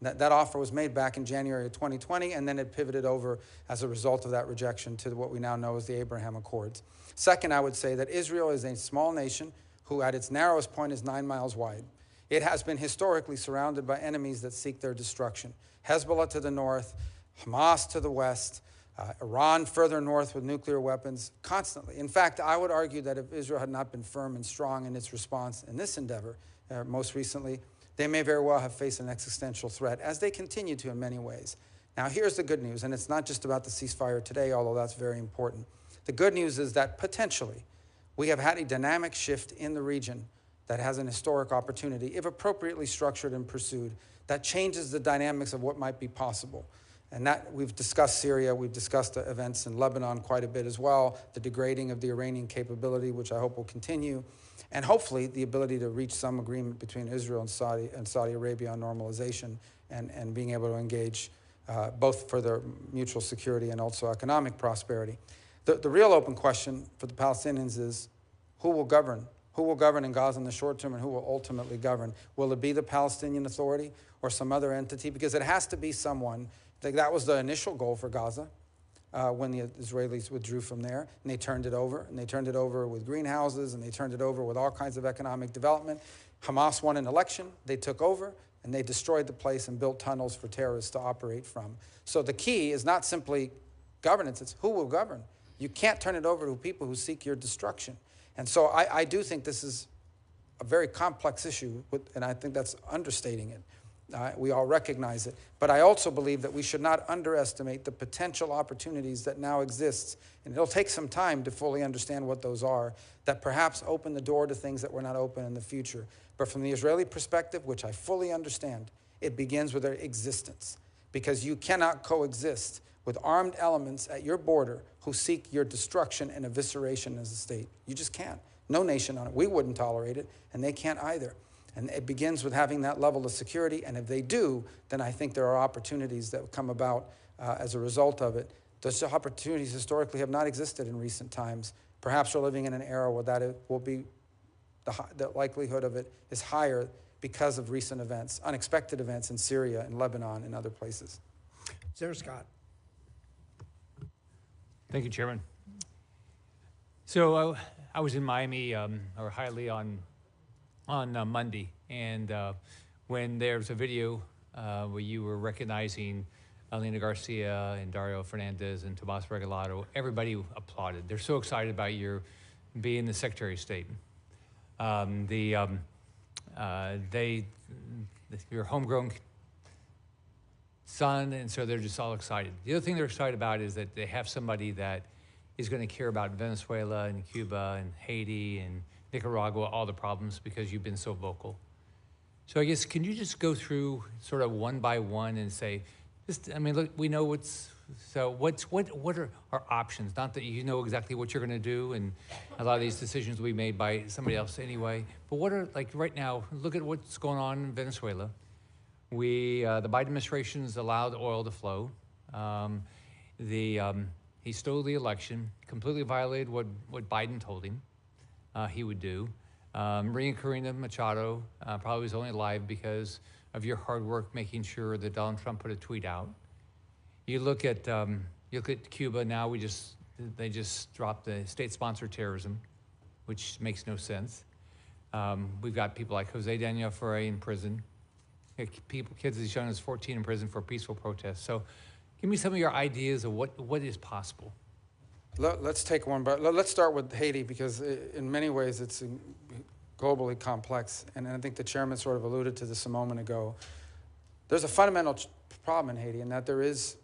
That offer was made back in January of 2020, and then it pivoted over as a result of that rejection to what we now know as the Abraham Accords. Second, I would say that Israel is a small nation who at its narrowest point is 9 miles wide. It has been historically surrounded by enemies that seek their destruction. Hezbollah to the north, Hamas to the west, Iran further north with nuclear weapons, constantly. In fact, I would argue that if Israel had not been firm and strong in its response in this endeavor, most recently, they may very well have faced an existential threat, as they continue to in many ways. Now, here's the good news, and it's not just about the ceasefire today, although that's very important. The good news is that potentially we have had a dynamic shift in the region that has an historic opportunity, if appropriately structured and pursued, that changes the dynamics of what might be possible. And that, we've discussed Syria, we've discussed the events in Lebanon quite a bit as well, the degrading of the Iranian capability, which I hope will continue, and hopefully the ability to reach some agreement between Israel and Saudi Arabia on normalization and being able to engage both for their mutual security and also economic prosperity. The real open question for the Palestinians is who will govern? Who will govern in Gaza in the short term and who will ultimately govern? Will it be the Palestinian Authority or some other entity? Because it has to be someone. That was the initial goal for Gaza when the Israelis withdrew from there, and they turned it over. And they turned it over with greenhouses, and they turned it over with all kinds of economic development. Hamas won an election. They took over, and they destroyed the place and built tunnels for terrorists to operate from. So the key is not simply governance. It's who will govern. You can't turn it over to people who seek your destruction. And so I do think this is a very complex issue, and I think that's understating it. We all recognize it. But I also believe that we should not underestimate the potential opportunities that now exist. And it'll take some time to fully understand what those are, that perhaps open the door to things that were not open in the future. But from the Israeli perspective, which I fully understand, it begins with their existence. Because you cannot coexist with armed elements at your border who seek your destruction and evisceration as a state. You just can't. No nation on it. We wouldn't tolerate it, and they can't either. And it begins with having that level of security, and if they do, then I think there are opportunities that come about as a result of it. Those opportunities historically have not existed in recent times. Perhaps we're living in an era where that will be, the likelihood of it is higher because of recent events, unexpected events in Syria and Lebanon and other places. Senator Scott. Thank you, Chairman. So I was in Miami, or Hialeah on Monday, and when there's a video where you were recognizing Elena Garcia and Dario Fernandez and Tomas Regalado, everybody applauded. They're so excited about your being the Secretary of State. Your homegrown son, and so they're just all excited. The other thing they're excited about is that they have somebody that is going to care about Venezuela and Cuba and Haiti and Nicaragua, all the problems, because you've been so vocal. So I guess, can you just go through sort of one by one and say, look, we know what are our options? Not that you know exactly what you're going to do, and a lot of these decisions will be made by somebody else anyway, but what are, like right now, look at what's going on in Venezuela. The Biden administration has allowed oil to flow. He stole the election, completely violated what Biden told him he would do. Maria Corina Machado probably was only alive because of your hard work making sure that Donald Trump put a tweet out. You look at Cuba now. They just dropped the state-sponsored terrorism, which makes no sense. We've got people like Jose Daniel Ferrer in prison. Kids as young as 14 in prison for peaceful protests. So give me some of your ideas of what is possible. Let's take one, but let's start with Haiti, because in many ways it's globally complex. And I think the chairman sort of alluded to this a moment ago. There's a fundamental problem in Haiti in that there is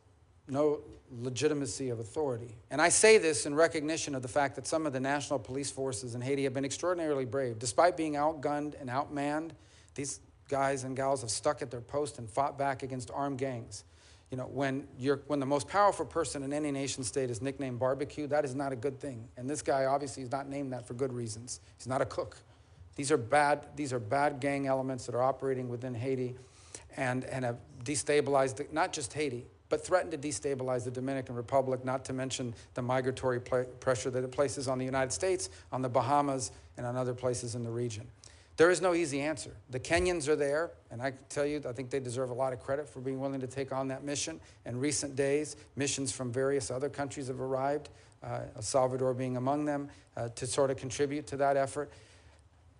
no legitimacy of authority. And I say this in recognition of the fact that some of the national police forces in Haiti have been extraordinarily brave. Despite being outgunned and outmanned, these guys and gals have stuck at their post and fought back against armed gangs. You know, when the most powerful person in any nation state is nicknamed barbecue, that is not a good thing. And this guy obviously is not named that for good reasons. He's not a cook. These are bad gang elements that are operating within Haiti and have destabilized not just Haiti, but threatened to destabilize the Dominican Republic, not to mention the migratory pressure that it places on the United States, on the Bahamas, and on other places in the region. There is no easy answer. The Kenyans are there, and I can tell you, I think they deserve a lot of credit for being willing to take on that mission. In recent days, missions from various other countries have arrived, El Salvador being among them, to sort of contribute to that effort.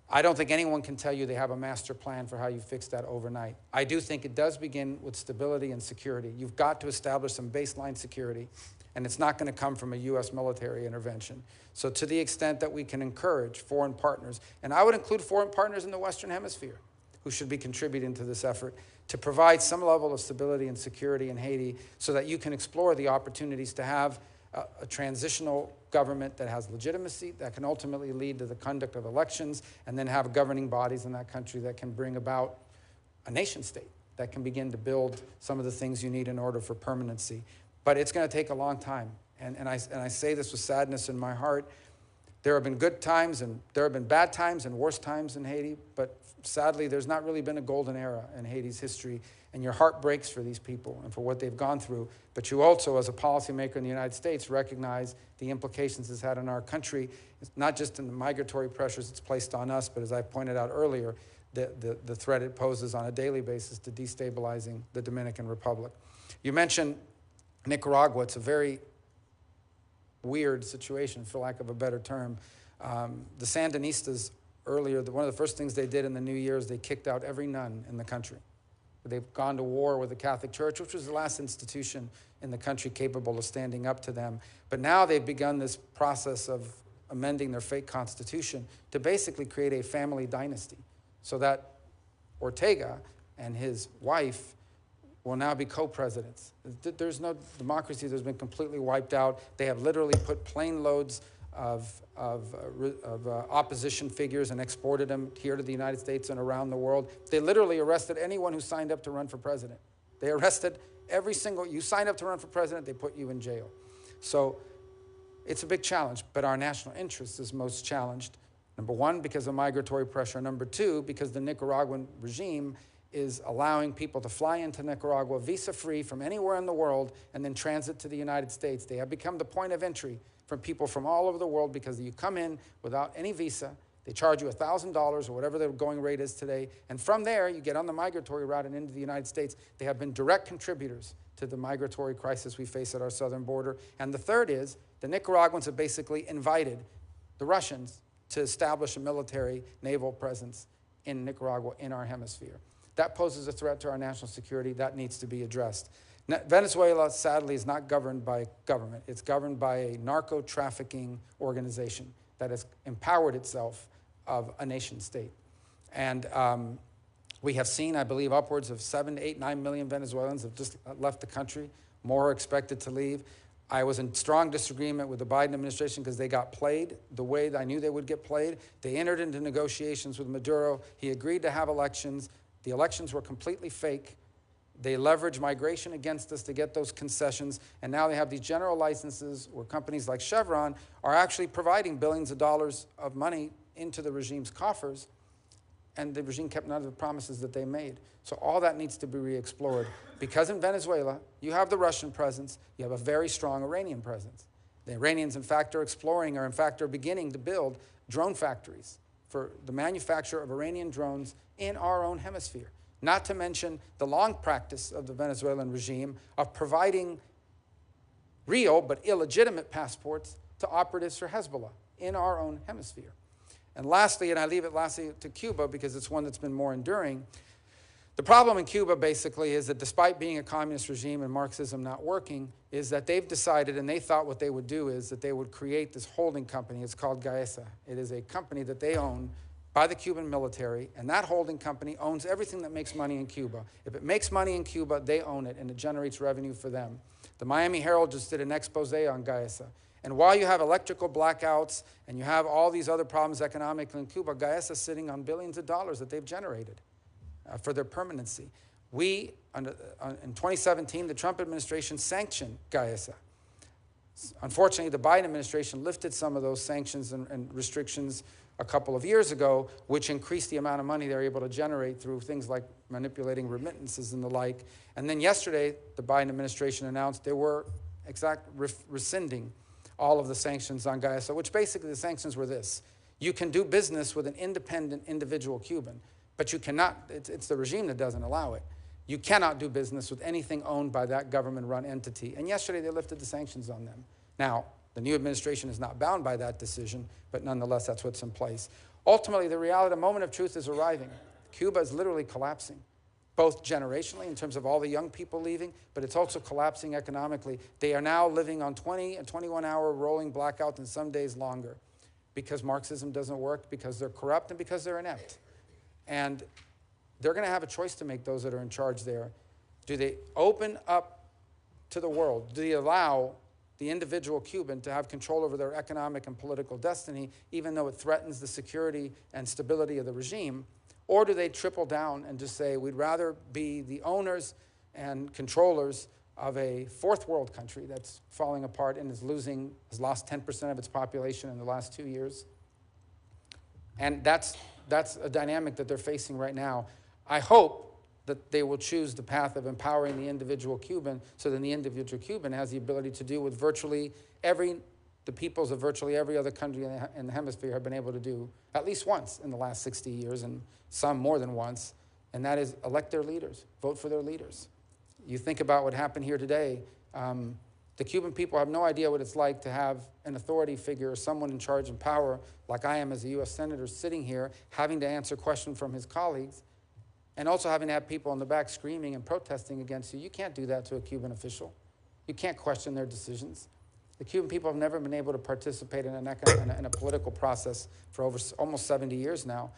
I don't think anyone can tell you they have a master plan for how you fix that overnight. I do think it does begin with stability and security. You've got to establish some baseline security, and it's not going to come from a U.S. military intervention. So to the extent that we can encourage foreign partners, and I would include foreign partners in the Western Hemisphere who should be contributing to this effort, to provide some level of stability and security in Haiti so that you can explore the opportunities to have a transitional government that has legitimacy, that can ultimately lead to the conduct of elections, and then have governing bodies in that country that can bring about a nation state that can begin to build some of the things you need in order for permanency. But it's going to take a long time. And I say this with sadness in my heart. There have been good times, and there have been bad times and worse times in Haiti, but sadly, there's not really been a golden era in Haiti's history, and your heart breaks for these people and for what they've gone through. But you also, as a policymaker in the United States, recognize the implications it's had on our country, not just in the migratory pressures it's placed on us, but as I pointed out earlier, the threat it poses on a daily basis to destabilizing the Dominican Republic. You mentioned Nicaragua. It's a very weird situation, for lack of a better term. The Sandinistas earlier, one of the first things they did in the new year is they kicked out every nun in the country. They've gone to war with the Catholic Church, which was the last institution in the country capable of standing up to them. But now they've begun this process of amending their fake constitution to basically create a family dynasty so that Ortega and his wife will now be co-presidents. There's no democracy that's been completely wiped out. They have literally put plane loads of opposition figures and exported them here to the United States and around the world. They literally arrested anyone who signed up to run for president. They arrested every single, you signed up to run for president, they put you in jail. So it's a big challenge, but our national interest is most challenged. Number one, because of migratory pressure. Number two, because the Nicaraguan regime is allowing people to fly into Nicaragua visa-free from anywhere in the world and then transit to the United States. They have become the point of entry for people from all over the world because you come in without any visa, They charge you $1,000 or whatever the going rate is today. And from there, you get on the migratory route and into the United States. They have been direct contributors to the migratory crisis we face at our southern border. And the third is the Nicaraguans have basically invited the Russians to establish a military naval presence in Nicaragua, in our hemisphere. That poses a threat to our national security. That needs to be addressed. Venezuela, sadly, is not governed by government. It's governed by a narco-trafficking organization that has empowered itself of a nation state. And we have seen, I believe, upwards of 7, 8, 9 million Venezuelans have just left the country. More are expected to leave. I was in strong disagreement with the Biden administration because they got played the way that I knew they would get played. They entered into negotiations with Maduro. He agreed to have elections. The elections were completely fake. They leveraged migration against us to get those concessions, and now they have these general licenses where companies like Chevron are actually providing billions of dollars of money into the regime's coffers, and the regime kept none of the promises that they made. So all that needs to be re-explored. Because in Venezuela, you have the Russian presence, you have a very strong Iranian presence. The Iranians, in fact, are exploring, or in fact are beginning to build drone factories for the manufacture of Iranian drones in our own hemisphere. Not to mention the long practice of the Venezuelan regime of providing real but illegitimate passports to operatives for Hezbollah in our own hemisphere. And lastly, and I leave it lastly to Cuba because it's one that's been more enduring, the problem in Cuba basically is that despite being a communist regime and Marxism not working, is that they've decided, and they thought what they would do is that they would create this holding company. It's called Gaesa. It is a company that they own by the Cuban military, and that holding company owns everything that makes money in Cuba. If it makes money in Cuba, they own it, and it generates revenue for them. The Miami Herald just did an expose on Gaesa. And while you have electrical blackouts and you have all these other problems economically in Cuba, Gaesa is sitting on billions of dollars that they've generated for their permanency. In 2017, the Trump administration sanctioned Gaesa. Unfortunately, the Biden administration lifted some of those sanctions and restrictions a couple of years ago, which increased the amount of money they're able to generate through things like manipulating remittances and the like. And then yesterday, the Biden administration announced they were rescinding all of the sanctions on Gaesa, which basically the sanctions were this. You can do business with an independent individual Cuban, but you cannot, it's the regime that doesn't allow it. You cannot do business with anything owned by that government-run entity. And yesterday they lifted the sanctions on them. Now, the new administration is not bound by that decision, but nonetheless, that's what's in place. Ultimately, the reality, the moment of truth is arriving. Cuba is literally collapsing, both generationally in terms of all the young people leaving, but it's also collapsing economically. They are now living on 20 and 21-hour rolling blackouts and some days longer because Marxism doesn't work, because they're corrupt, and because they're inept. And they're going to have a choice to make, those that are in charge there. Do they open up to the world? Do they allow the individual Cuban to have control over their economic and political destiny, even though it threatens the security and stability of the regime? Or do they triple down and just say, we'd rather be the owners and controllers of a fourth world country that's falling apart and has lost 10% of its population in the last 2 years? And that's a dynamic that they're facing right now. I hope that they will choose the path of empowering the individual Cuban so that the individual Cuban has the ability to do what the peoples of virtually every other country in the hemisphere have been able to do at least once in the last 60 years, and some more than once, and that is elect their leaders, vote for their leaders. You think about what happened here today. The Cuban people have no idea what it's like to have an authority figure or someone in charge and power, like I am as a U.S. Senator, sitting here having to answer questions from his colleagues, and also having to have people in the back screaming and protesting against you. You can't do that to a Cuban official. You can't question their decisions. The Cuban people have never been able to participate in a political process for almost 70 years now.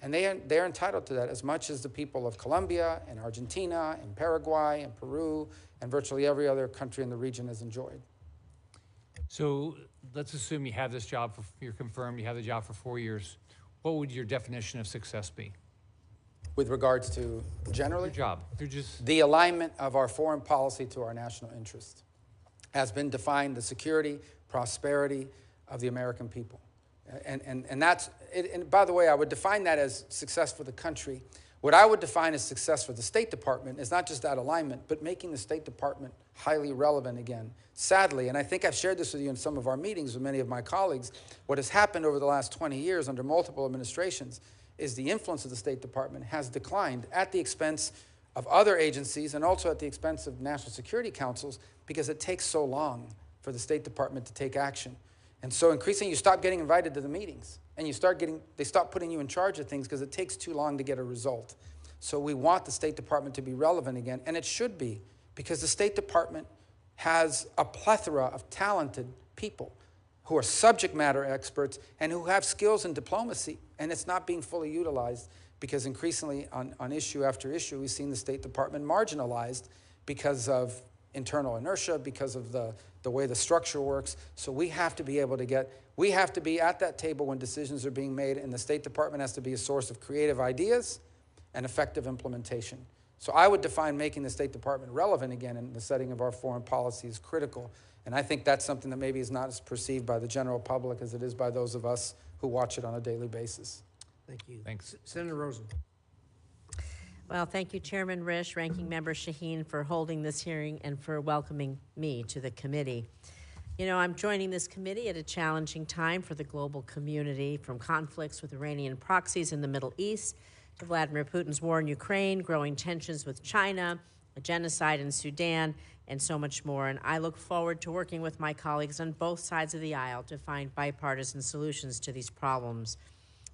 And they're entitled to that as much as the people of Colombia and Argentina and Paraguay and Peru and virtually every other country in the region has enjoyed. So let's assume you have this job, you're confirmed, you have the job for 4 years. What would your definition of success be? With regards to generally? Your job. The alignment of our foreign policy to our national interest has been defined, the security, prosperity of the American people. And that's, and by the way, I would define that as success for the country What I would define as success for the State Department is not just that alignment, but making the State Department highly relevant again. Sadly, and I think I've shared this with you in some of our meetings with many of my colleagues, what has happened over the last 20 years under multiple administrations is the influence of the State Department has declined at the expense of other agencies and also at the expense of national security councils because it takes so long for the State Department to take action. And so increasingly you stop getting invited to the meetings and they stop putting you in charge of things because it takes too long to get a result. So we want the State Department to be relevant again, and it should be, because the State Department has a plethora of talented people who are subject matter experts and who have skills in diplomacy, and it's not being fully utilized because increasingly on issue after issue, we've seen the State Department marginalized because of internal inertia, because of the way the structure works. So we have to be able to we have to be at that table when decisions are being made, and the State Department has to be a source of creative ideas and effective implementation. So I would define making the State Department relevant again in the setting of our foreign policy is critical. And I think that's something that maybe is not as perceived by the general public as it is by those of us who watch it on a daily basis. Thank you. Thanks. Senator Rosen. Well, thank you, Chairman Risch, Ranking Member Shaheen, for holding this hearing and for welcoming me to the committee. You know, I'm joining this committee at a challenging time for the global community, from conflicts with Iranian proxies in the Middle East to Vladimir Putin's war in Ukraine, growing tensions with China, a genocide in Sudan, and so much more. And I look forward to working with my colleagues on both sides of the aisle to find bipartisan solutions to these problems.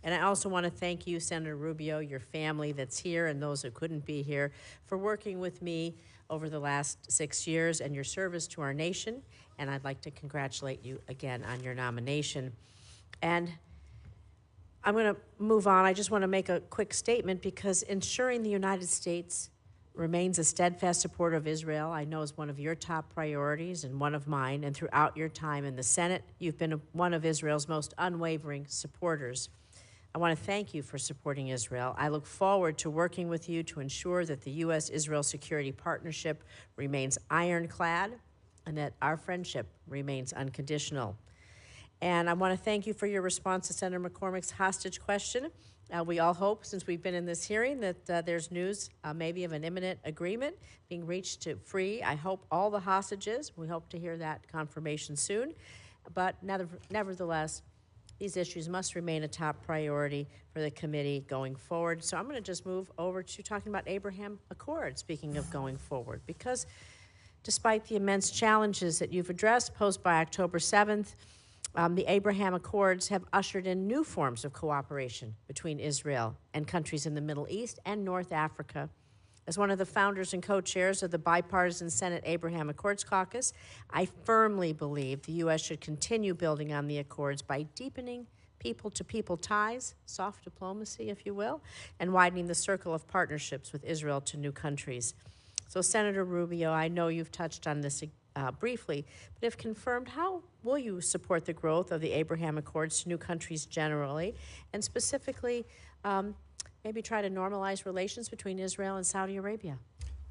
And I also want to thank you, Senator Rubio, your family that's here, and those who couldn't be here, for working with me over the last 6 years and your service to our nation. And I'd like to congratulate you again on your nomination. And I'm going to move on. I just want to make a quick statement because ensuring the United States remains a steadfast supporter of Israel, I know, is one of your top priorities and one of mine. And throughout your time in the Senate, you've been one of Israel's most unwavering supporters. I want to thank you for supporting Israel. I look forward to working with you to ensure that the U.S.-Israel security partnership remains ironclad and that our friendship remains unconditional. And I want to thank you for your response to Senator McCormick's hostage question. We all hope, since we've been in this hearing, that there's news maybe of an imminent agreement being reached to free, I hope, all the hostages. We hope to hear that confirmation soon. But nevertheless, these issues must remain a top priority for the committee going forward. So I'm going to just move over to talking about Abraham Accords, speaking of going forward, because despite the immense challenges that you've addressed posed by October 7th, the Abraham Accords have ushered in new forms of cooperation between Israel and countries in the Middle East and North Africa. As one of the founders and co-chairs of the bipartisan Senate Abraham Accords Caucus, I firmly believe the U.S. should continue building on the Accords by deepening people-to-people ties, soft diplomacy, if you will, and widening the circle of partnerships with Israel to new countries. So, Senator Rubio, I know you've touched on this briefly, but if confirmed, how will you support the growth of the Abraham Accords to new countries generally, and specifically maybe try to normalize relations between Israel and Saudi Arabia?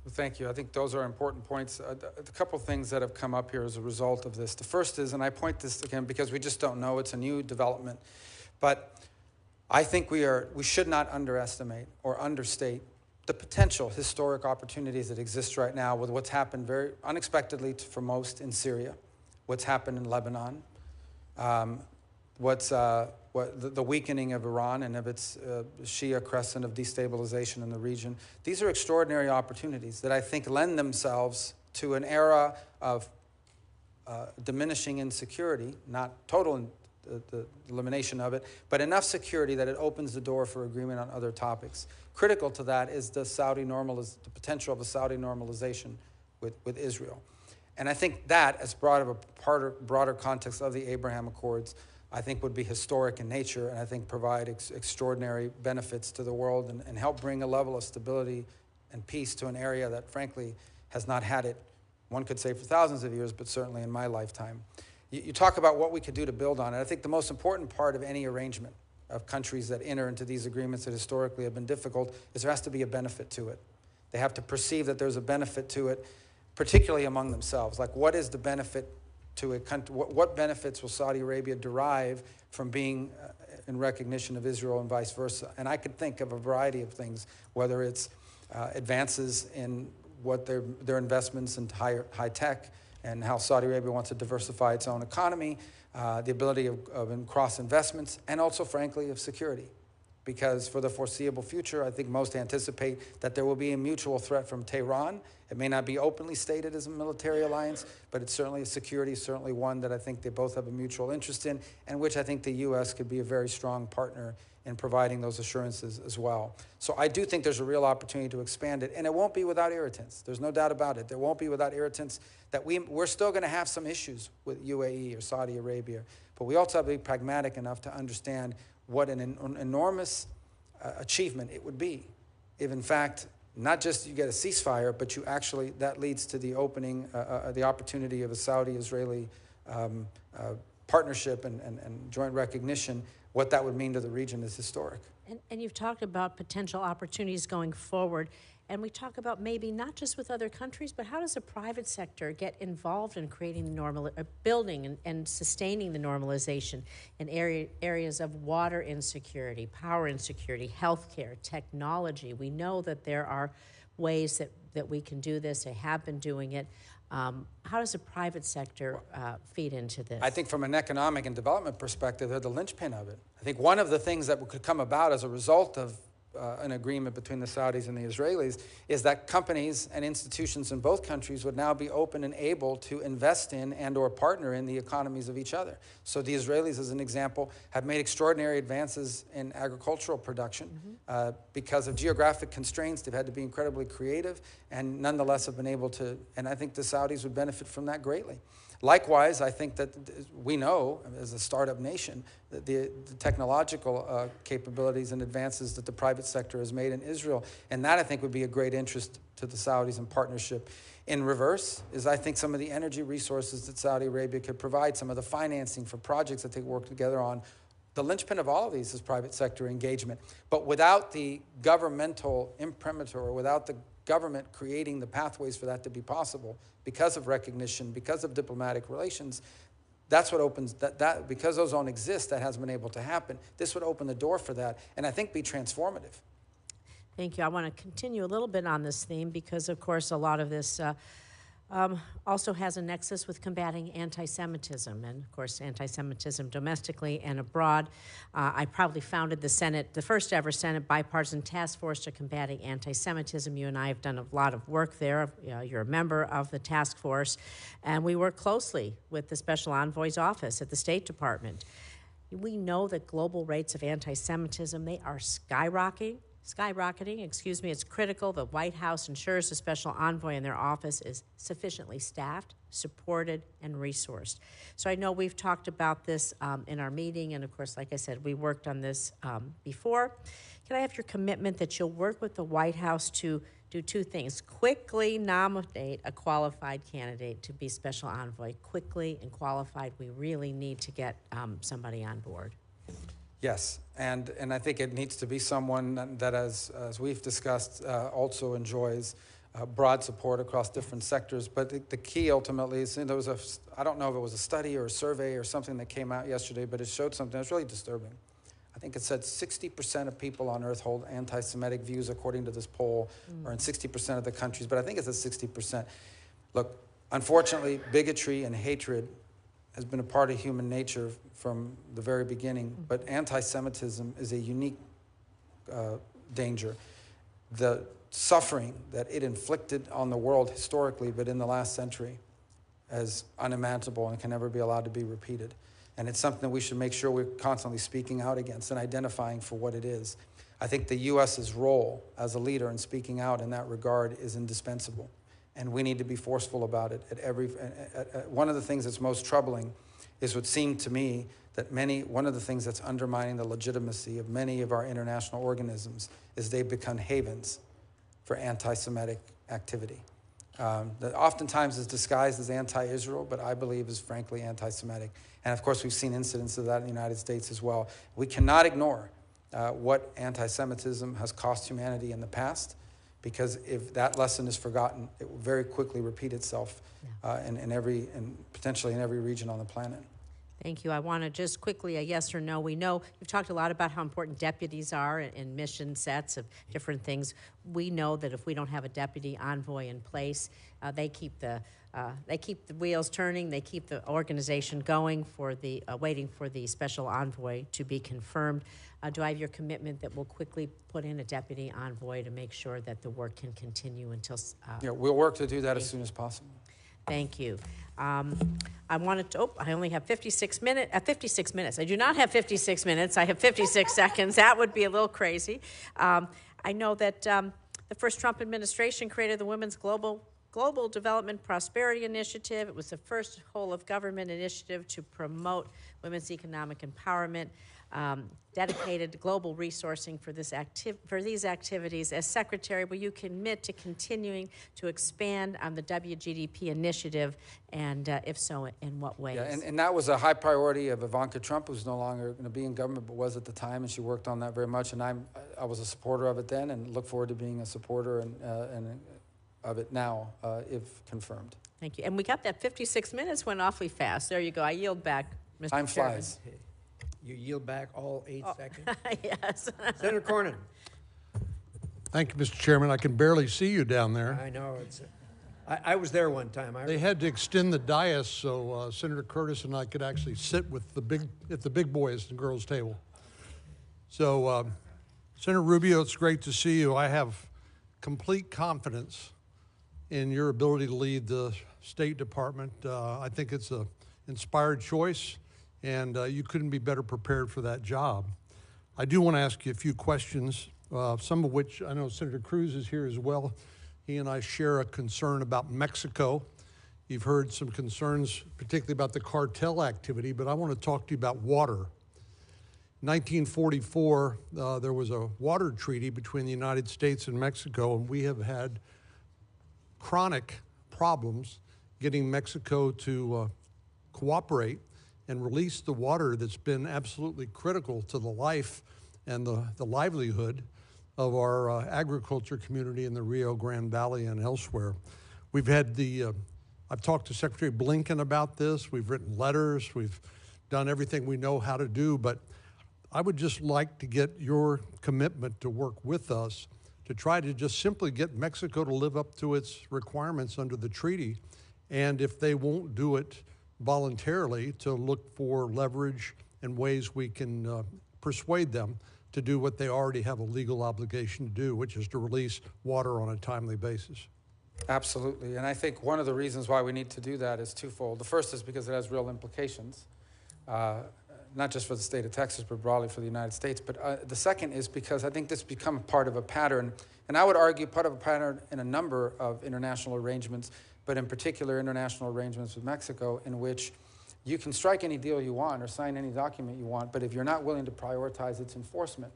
Well, thank you. I think those are important points. A couple things that have come up here as a result of this. The first is, and I point this again because we just don't know, it's a new development, but I think we should not underestimate or understate the potential historic opportunities that exist right now with what's happened very unexpectedly for most in Syria, what's happened in Lebanon, the weakening of Iran and of its Shia crescent of destabilization in the region. These are extraordinary opportunities that I think lend themselves to an era of diminishing insecurity, not total the elimination of it, but enough security that it opens the door for agreement on other topics. Critical to that is the potential of a Saudi normalization with Israel. And I think that, as part of a broader context of the Abraham Accords, I think would be historic in nature and I think provide extraordinary benefits to the world and help bring a level of stability and peace to an area that, frankly, has not had it, one could say, for thousands of years, but certainly in my lifetime. You talk about what we could do to build on it. I think the most important part of any arrangement of countries that enter into these agreements that historically have been difficult is there has to be a benefit to it. They have to perceive that there's a benefit to it, particularly among themselves. Like, what is the benefit to a country? What benefits will Saudi Arabia derive from being in recognition of Israel and vice versa. And I could think of a variety of things, whether it's advances in what their investments in high tech and how Saudi Arabia wants to diversify its own economy, the ability of cross investments, and also, frankly, of security. Because for the foreseeable future, I think most anticipate that there will be a mutual threat from Tehran. It may not be openly stated as a military alliance, but it's certainly a security, certainly one that I think they both have a mutual interest in, and which I think the U.S. could be a very strong partner in providing those assurances as well. So I do think there's a real opportunity to expand it, and it won't be without irritants. There's no doubt about it. There won't be without irritants. That we're still going to have some issues with UAE or Saudi Arabia, but we also have to be pragmatic enough to understand what an enormous achievement it would be if, in fact, not just you get a ceasefire, but you actually, that leads to the opening, the opportunity of a Saudi-Israeli partnership and joint recognition. What that would mean to the region is historic. And you've talked about potential opportunities going forward, and we talk about maybe not just with other countries, but how does the private sector get involved in creating building and sustaining the normalization in areas of water insecurity, power insecurity, healthcare, technology. We know that there are ways that we can do this. They have been doing it. How does the private sector feed into this? I think from an economic and development perspective, they're the linchpin of it. I think one of the things that could come about as a result of an agreement between the Saudis and the Israelis is that companies and institutions in both countries would now be open and able to invest in and or partner in the economies of each other. So the Israelis, as an example, have made extraordinary advances in agricultural production. Because of geographic constraints, they've had to be incredibly creative and nonetheless have been able to, and I think the Saudis would benefit from that greatly. Likewise, I think that we know, as a startup nation, that the technological capabilities and advances that the private sector has made in Israel, and that I think would be a great interest to the Saudis in partnership. In reverse is I think some of the energy resources that Saudi Arabia could provide, some of the financing for projects that they work together on. The linchpin of all of these is private sector engagement. But without the governmental imprimatur, or without the government creating the pathways for that to be possible, because of recognition, because of diplomatic relations, that's what opens, because those don't exist, that hasn't been able to happen. This would open the door for that, and I think be transformative. Thank you. I want to continue a little bit on this theme because, of course, a lot of this also has a nexus with combating anti-Semitism, and of course anti-Semitism domestically and abroad. I probably founded the Senate, the first ever Senate bipartisan task force to combating anti-Semitism. You and I have done a lot of work there. You're a member of the task force, and we work closely with the Special Envoy's office at the State Department. We know that global rates of anti-Semitism, they are skyrocketing. It's critical the White House ensures the Special Envoy and their office is sufficiently staffed, supported, and resourced. So I know we've talked about this in our meeting, and of course, like I said, we worked on this before. Can I have your commitment that you'll work with the White House to do two things? Quickly nominate a qualified candidate to be Special Envoy. Quickly and qualified, we really need to get somebody on board. Yes, and I think it needs to be someone that, as we've discussed, also enjoys broad support across different sectors. But the key ultimately is, there was I don't know if it was a study or a survey or something that came out yesterday, but it showed something that's really disturbing. I think it said 60% of people on Earth hold anti-Semitic views, according to this poll, or in 60% of the countries, but I think it's at 60%. Look, unfortunately, bigotry and hatred has been a part of human nature from the very beginning, but anti-Semitism is a unique danger. The suffering that it inflicted on the world historically, but in the last century, is unimaginable and can never be allowed to be repeated. And it's something that we should make sure we're constantly speaking out against and identifying for what it is. I think the U.S.'s role as a leader in speaking out in that regard is indispensable. And we need to be forceful about it one of the things that's most troubling is what seemed to me that one of the things that's undermining the legitimacy of many of our international organisms is they've become havens for anti-Semitic activity. That oftentimes is disguised as anti-Israel, but I believe is frankly anti-Semitic. And of course, we've seen incidents of that in the United States as well. We cannot ignore what anti-Semitism has cost humanity in the past, because if that lesson is forgotten, it will very quickly repeat itself and potentially in every region on the planet. Thank you. I want to just quickly, a yes or no. We know you've talked a lot about how important deputies are in mission sets of different things. We know that if we don't have a deputy envoy in place, they keep the wheels turning. They keep the organization going for the waiting for the special envoy to be confirmed. Do I have your commitment that we'll quickly put in a deputy envoy to make sure that the work can continue until? Yeah, we'll work to do that as soon as possible. Thank you. I wanted to, I only have 56 minutes. I do not have 56 minutes. I have 56 seconds. That would be a little crazy. I know that the first Trump administration created the Women's Global Development Prosperity Initiative. It was the first whole-of-government initiative to promote women's economic empowerment. Dedicated global resourcing for these activities. As Secretary, will you commit to continuing to expand on the WGDP initiative, and if so, in what ways? Yeah, and that was a high priority of Ivanka Trump, who's no longer going to be in government, but was at the time, and she worked on that very much. And I was a supporter of it then, and look forward to being a supporter of it now, if confirmed. Thank you. And we got that 56 minutes went awfully fast. There you go. I yield back, Mr. Time Chairman. flies. You yield back all 8 seconds? Yes. Senator Cornyn. Thank you, Mr. Chairman. I can barely see you down there. I know. I was there one time. They had to extend the dais so Senator Curtis and I could actually sit with at the big boys and girls table. So, Senator Rubio, it's great to see you. I have complete confidence in your ability to lead the State Department. I think it's an inspired choice, and you couldn't be better prepared for that job. I do want to ask you a few questions, some of which I know Senator Cruz is here as well. He and I share a concern about Mexico. You've heard some concerns, particularly about the cartel activity, but I want to talk to you about water. In 1944, there was a water treaty between the United States and Mexico, and we have had chronic problems getting Mexico to cooperate and release the water that's been absolutely critical to the life and the livelihood of our agriculture community in the Rio Grande Valley and elsewhere. We've had I've talked to Secretary Blinken about this. We've written letters. We've done everything we know how to do, but I would just like to get your commitment to work with us to try to just simply get Mexico to live up to its requirements under the treaty, and if they won't do it voluntarily, to look for leverage and ways we can persuade them to do what they already have a legal obligation to do, which is to release water on a timely basis. Absolutely, and I think one of the reasons why we need to do that is twofold. The first is because it has real implications, not just for the state of Texas, but broadly for the United States. But the second is because I think this has become part of a pattern, and I would argue part of a pattern in a number of international arrangements, but in particular international arrangements with Mexico, in which you can strike any deal you want or sign any document you want, but if you're not willing to prioritize its enforcement,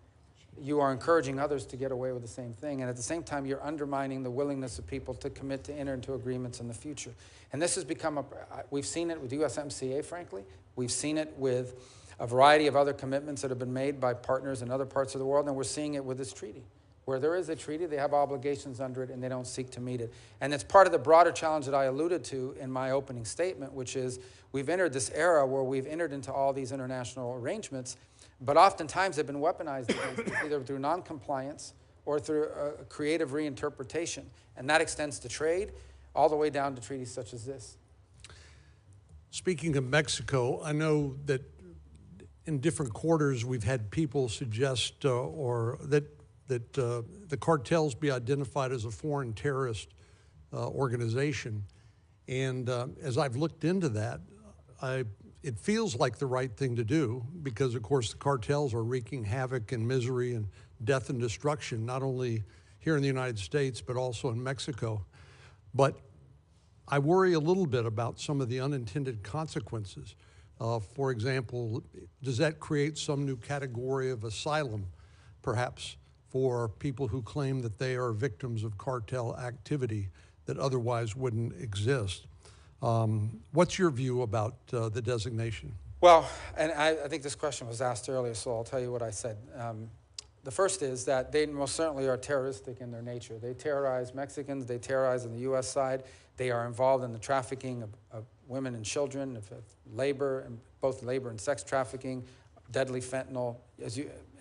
you are encouraging others to get away with the same thing, and at the same time, you're undermining the willingness of people to commit to enter into agreements in the future. And this has become we've seen it with USMCA, frankly. We've seen it with a variety of other commitments that have been made by partners in other parts of the world, and we're seeing it with this treaty. Where there is a treaty, they have obligations under it, and they don't seek to meet it. And it's part of the broader challenge that I alluded to in my opening statement, which is we've entered this era where we've entered into all these international arrangements, but oftentimes they've been weaponized against us, either through noncompliance or through a creative reinterpretation. And that extends to trade, all the way down to treaties such as this. Speaking of Mexico, I know that in different quarters we've had people suggest that the cartels be identified as a foreign terrorist organization. And as I've looked into that, it feels like the right thing to do because, of course, the cartels are wreaking havoc and misery and death and destruction, not only here in the United States, but also in Mexico. But I worry a little bit about some of the unintended consequences. For example, does that create some new category of asylum, perhaps, for people who claim that they are victims of cartel activity that otherwise wouldn't exist? What's your view about the designation? Well, and I think this question was asked earlier, so I'll tell you what I said. The first is that they most certainly are terroristic in their nature. They terrorize Mexicans, they terrorize on the U.S. side, they are involved in the trafficking of women and children, of labor, and both labor and sex trafficking, deadly fentanyl,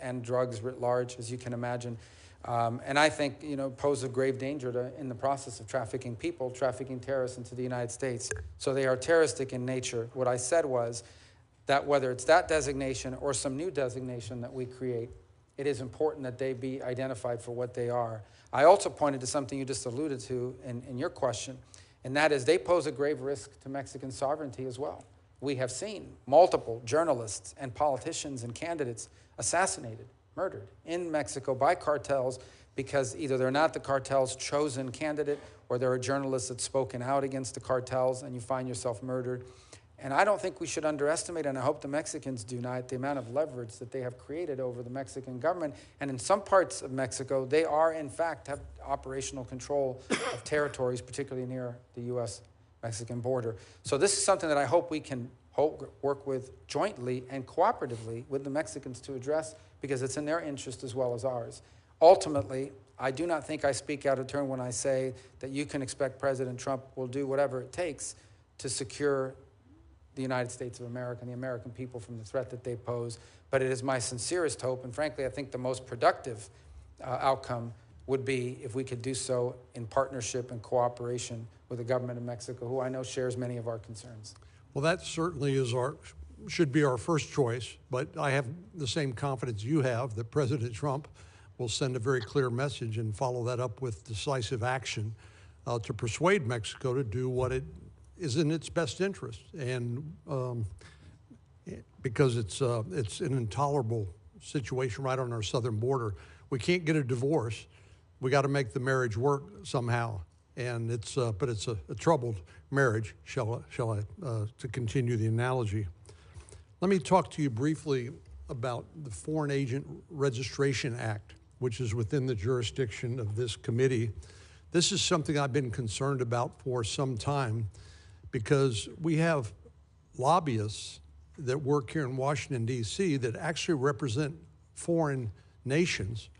and drugs writ large, as you can imagine. And I think, pose a grave danger in the process of trafficking people, trafficking terrorists into the United States. So they are terroristic in nature. What I said was that whether it's that designation or some new designation that we create, it is important that they be identified for what they are. I also pointed to something you just alluded to in your question, and that is they pose a grave risk to Mexican sovereignty as well. We have seen multiple journalists and politicians and candidates assassinated, murdered in Mexico by cartels because either they're not the cartel's chosen candidate or there are journalists that spoken out against the cartels and you find yourself murdered. And I don't think we should underestimate, and I hope the Mexicans do not, the amount of leverage that they have created over the Mexican government. And in some parts of Mexico, they are, in fact, have operational control of territories, particularly near the U.S.-Mexican border. So this is something that I hope we can work with jointly and cooperatively with the Mexicans to address, because it's in their interest as well as ours. Ultimately, I do not think I speak out of turn when I say that you can expect President Trump will do whatever it takes to secure the United States of America and the American people from the threat that they pose. But it is my sincerest hope, and frankly, I think the most productive outcome would be if we could do so in partnership and cooperation with the government of Mexico, who I know shares many of our concerns. Well, that certainly is should be our first choice, but I have the same confidence you have that President Trump will send a very clear message and follow that up with decisive action to persuade Mexico to do what it is in its best interest, and because it's an intolerable situation right on our southern border. We can't get a divorce. We got to make the marriage work somehow, and but it's a troubled marriage. Shall I to continue the analogy? Let me talk to you briefly about the Foreign Agent Registration Act, which is within the jurisdiction of this committee. This is something I've been concerned about for some time, because we have lobbyists that work here in Washington, D.C. that actually represent foreign nations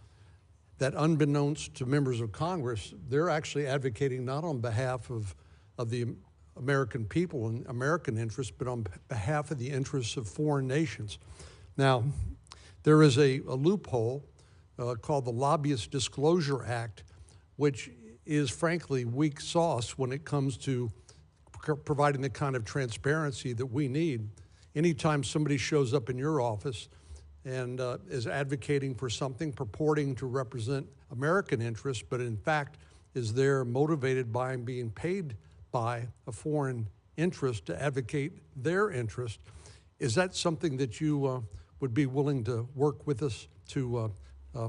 that, unbeknownst to members of Congress, they're actually advocating not on behalf of the American people and American interests, but on behalf of the interests of foreign nations. Now, there is a loophole called the Lobbyist Disclosure Act, which is frankly weak sauce when it comes to providing the kind of transparency that we need. Anytime somebody shows up in your office and is advocating for something, purporting to represent American interests, but in fact is there motivated by and being paid by a foreign interest to advocate their interest, is that something that you would be willing to work with us to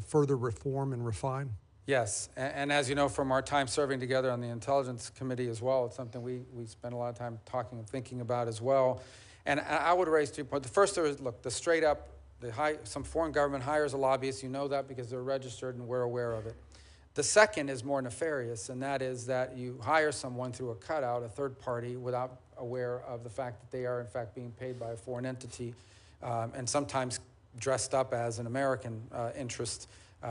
further reform and refine? Yes, and as you know from our time serving together on the Intelligence Committee as well, it's something we spend a lot of time talking and thinking about as well. And I would raise 3 points. The first is, look, the straight up, some foreign government hires a lobbyist. You know that because they're registered and we're aware of it. The second is more nefarious, and that is that you hire someone through a cutout, a third party, without aware of the fact that they are in fact being paid by a foreign entity, and sometimes dressed up as an American interest,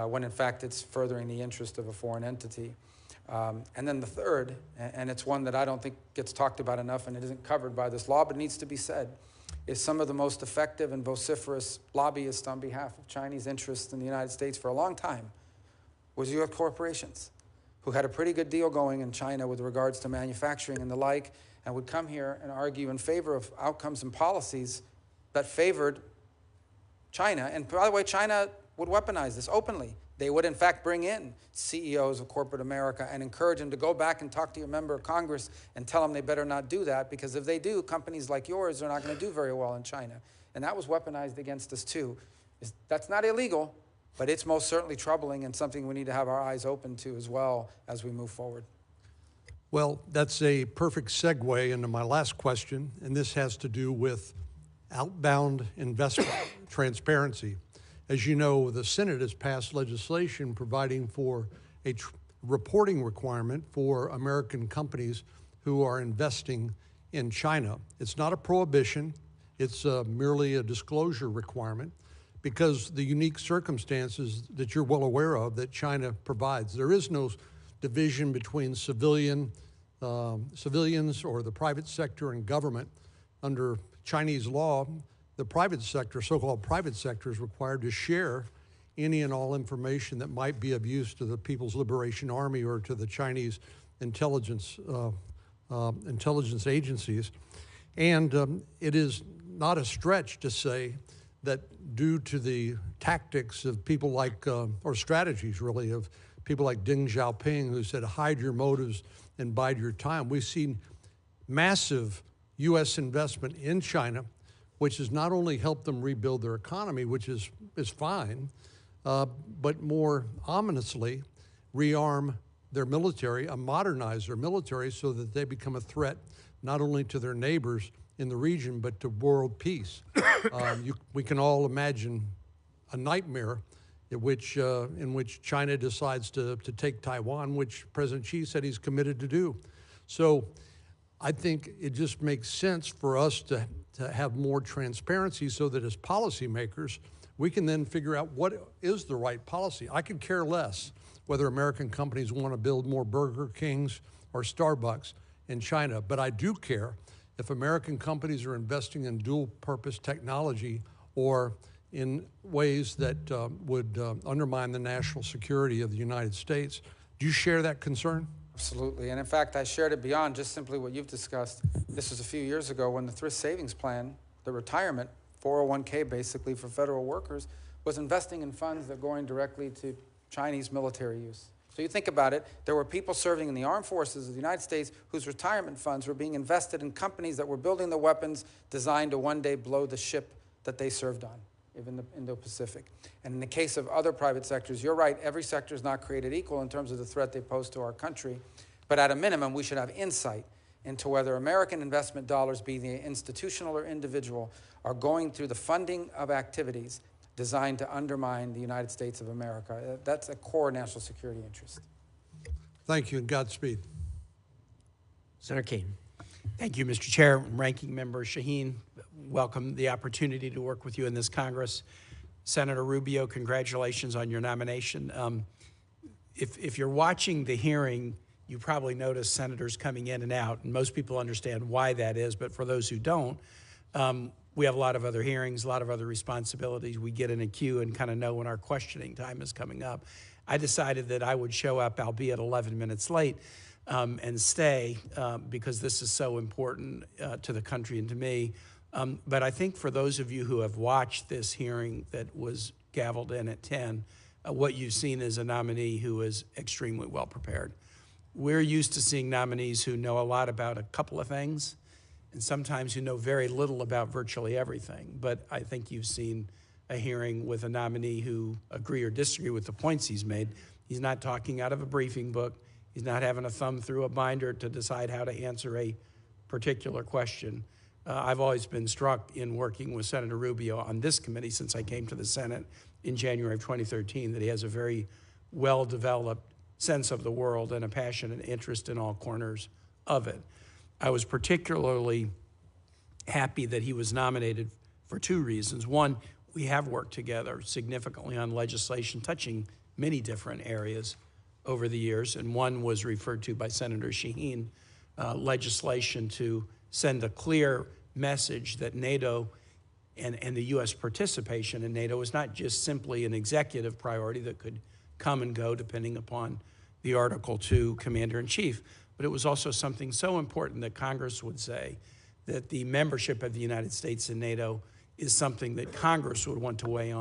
when in fact it's furthering the interest of a foreign entity. And then the third, and it's one that I don't think gets talked about enough and it isn't covered by this law, but it needs to be said, is some of the most effective and vociferous lobbyists on behalf of Chinese interests in the United States for a long time was U.S. corporations, who had a pretty good deal going in China with regards to manufacturing and the like, and would come here and argue in favor of outcomes and policies that favored China. And by the way, China would weaponize this openly. They would, in fact, bring in CEOs of corporate America and encourage them to go back and talk to your member of Congress and tell them they better not do that, because if they do, companies like yours are not going to do very well in China. And that was weaponized against us, too. That's not illegal, but it's most certainly troubling and something we need to have our eyes open to as well as we move forward. Well, that's a perfect segue into my last question, and this has to do with outbound investment transparency. As you know, the Senate has passed legislation providing for a reporting requirement for American companies who are investing in China. It's not a prohibition, it's merely a disclosure requirement, because the unique circumstances that you're well aware of that China provides. There is no division between civilian civilians or the private sector and government. Under Chinese law, the private sector, so-called private sector, is required to share any and all information that might be of use to the People's Liberation Army or to the Chinese intelligence agencies. And it is not a stretch to say that due to the tactics of people like, or strategies really, of people like Deng Xiaoping, who said, hide your motives and bide your time, we've seen massive U.S. investment in China, which has not only helped them rebuild their economy, which is fine, but more ominously rearm their military, modernize their military so that they become a threat not only to their neighbors in the region, but to world peace. We can all imagine a nightmare in which China decides to take Taiwan, which President Xi said he's committed to do. So I think it just makes sense for us to have more transparency so that as policymakers, we can then figure out what is the right policy. I could care less whether American companies want to build more Burger Kings or Starbucks in China, but I do care if American companies are investing in dual-purpose technology or in ways that would undermine the national security of the United States. Do you share that concern? Absolutely, and in fact, I shared it beyond just simply what you've discussed. This was a few years ago when the Thrift Savings Plan, the retirement, 401k basically for federal workers, was investing in funds that are going directly to Chinese military use. So you think about it, there were people serving in the armed forces of the United States whose retirement funds were being invested in companies that were building the weapons designed to one day blow the ship that they served on, even the Indo-Pacific. And in the case of other private sectors, you're right, every sector is not created equal in terms of the threat they pose to our country. But at a minimum, we should have insight into whether American investment dollars, be they institutional or individual, are going through the funding of activities designed to undermine the United States of America. That's a core national security interest. Thank you, and Godspeed. Senator Kane. Thank you, Mr. Chair. Ranking Member Shaheen, welcome the opportunity to work with you in this Congress. Senator Rubio, congratulations on your nomination. If you're watching the hearing, you probably notice senators coming in and out, and most people understand why that is, but for those who don't, we have a lot of other hearings, a lot of other responsibilities. We get in a queue and kind of know when our questioning time is coming up. I decided that I would show up, albeit 11 minutes late, and stay because this is so important to the country and to me. But I think for those of you who have watched this hearing that was gavelled in at 10, what you've seen is a nominee who is extremely well prepared. We're used to seeing nominees who know a lot about a couple of things, and sometimes who know very little about virtually everything. But I think you've seen a hearing with a nominee who agree or disagree with the points he's made. He's not talking out of a briefing book. He's not having a thumb through a binder to decide how to answer a particular question. I've always been struck in working with Senator Rubio on this committee since I came to the Senate in January of 2013 that he has a very well-developed sense of the world and a passion and interest in all corners of it. I was particularly happy that he was nominated for two reasons. One, we have worked together significantly on legislation touching many different areas over the years, and one was referred to by Senator Shaheen, legislation to send a clear message that NATO and the U.S. participation in NATO is not just simply an executive priority that could come and go depending upon the Article II Commander-in-Chief, but it was also something so important that Congress would say that the membership of the United States in NATO is something that Congress would want to weigh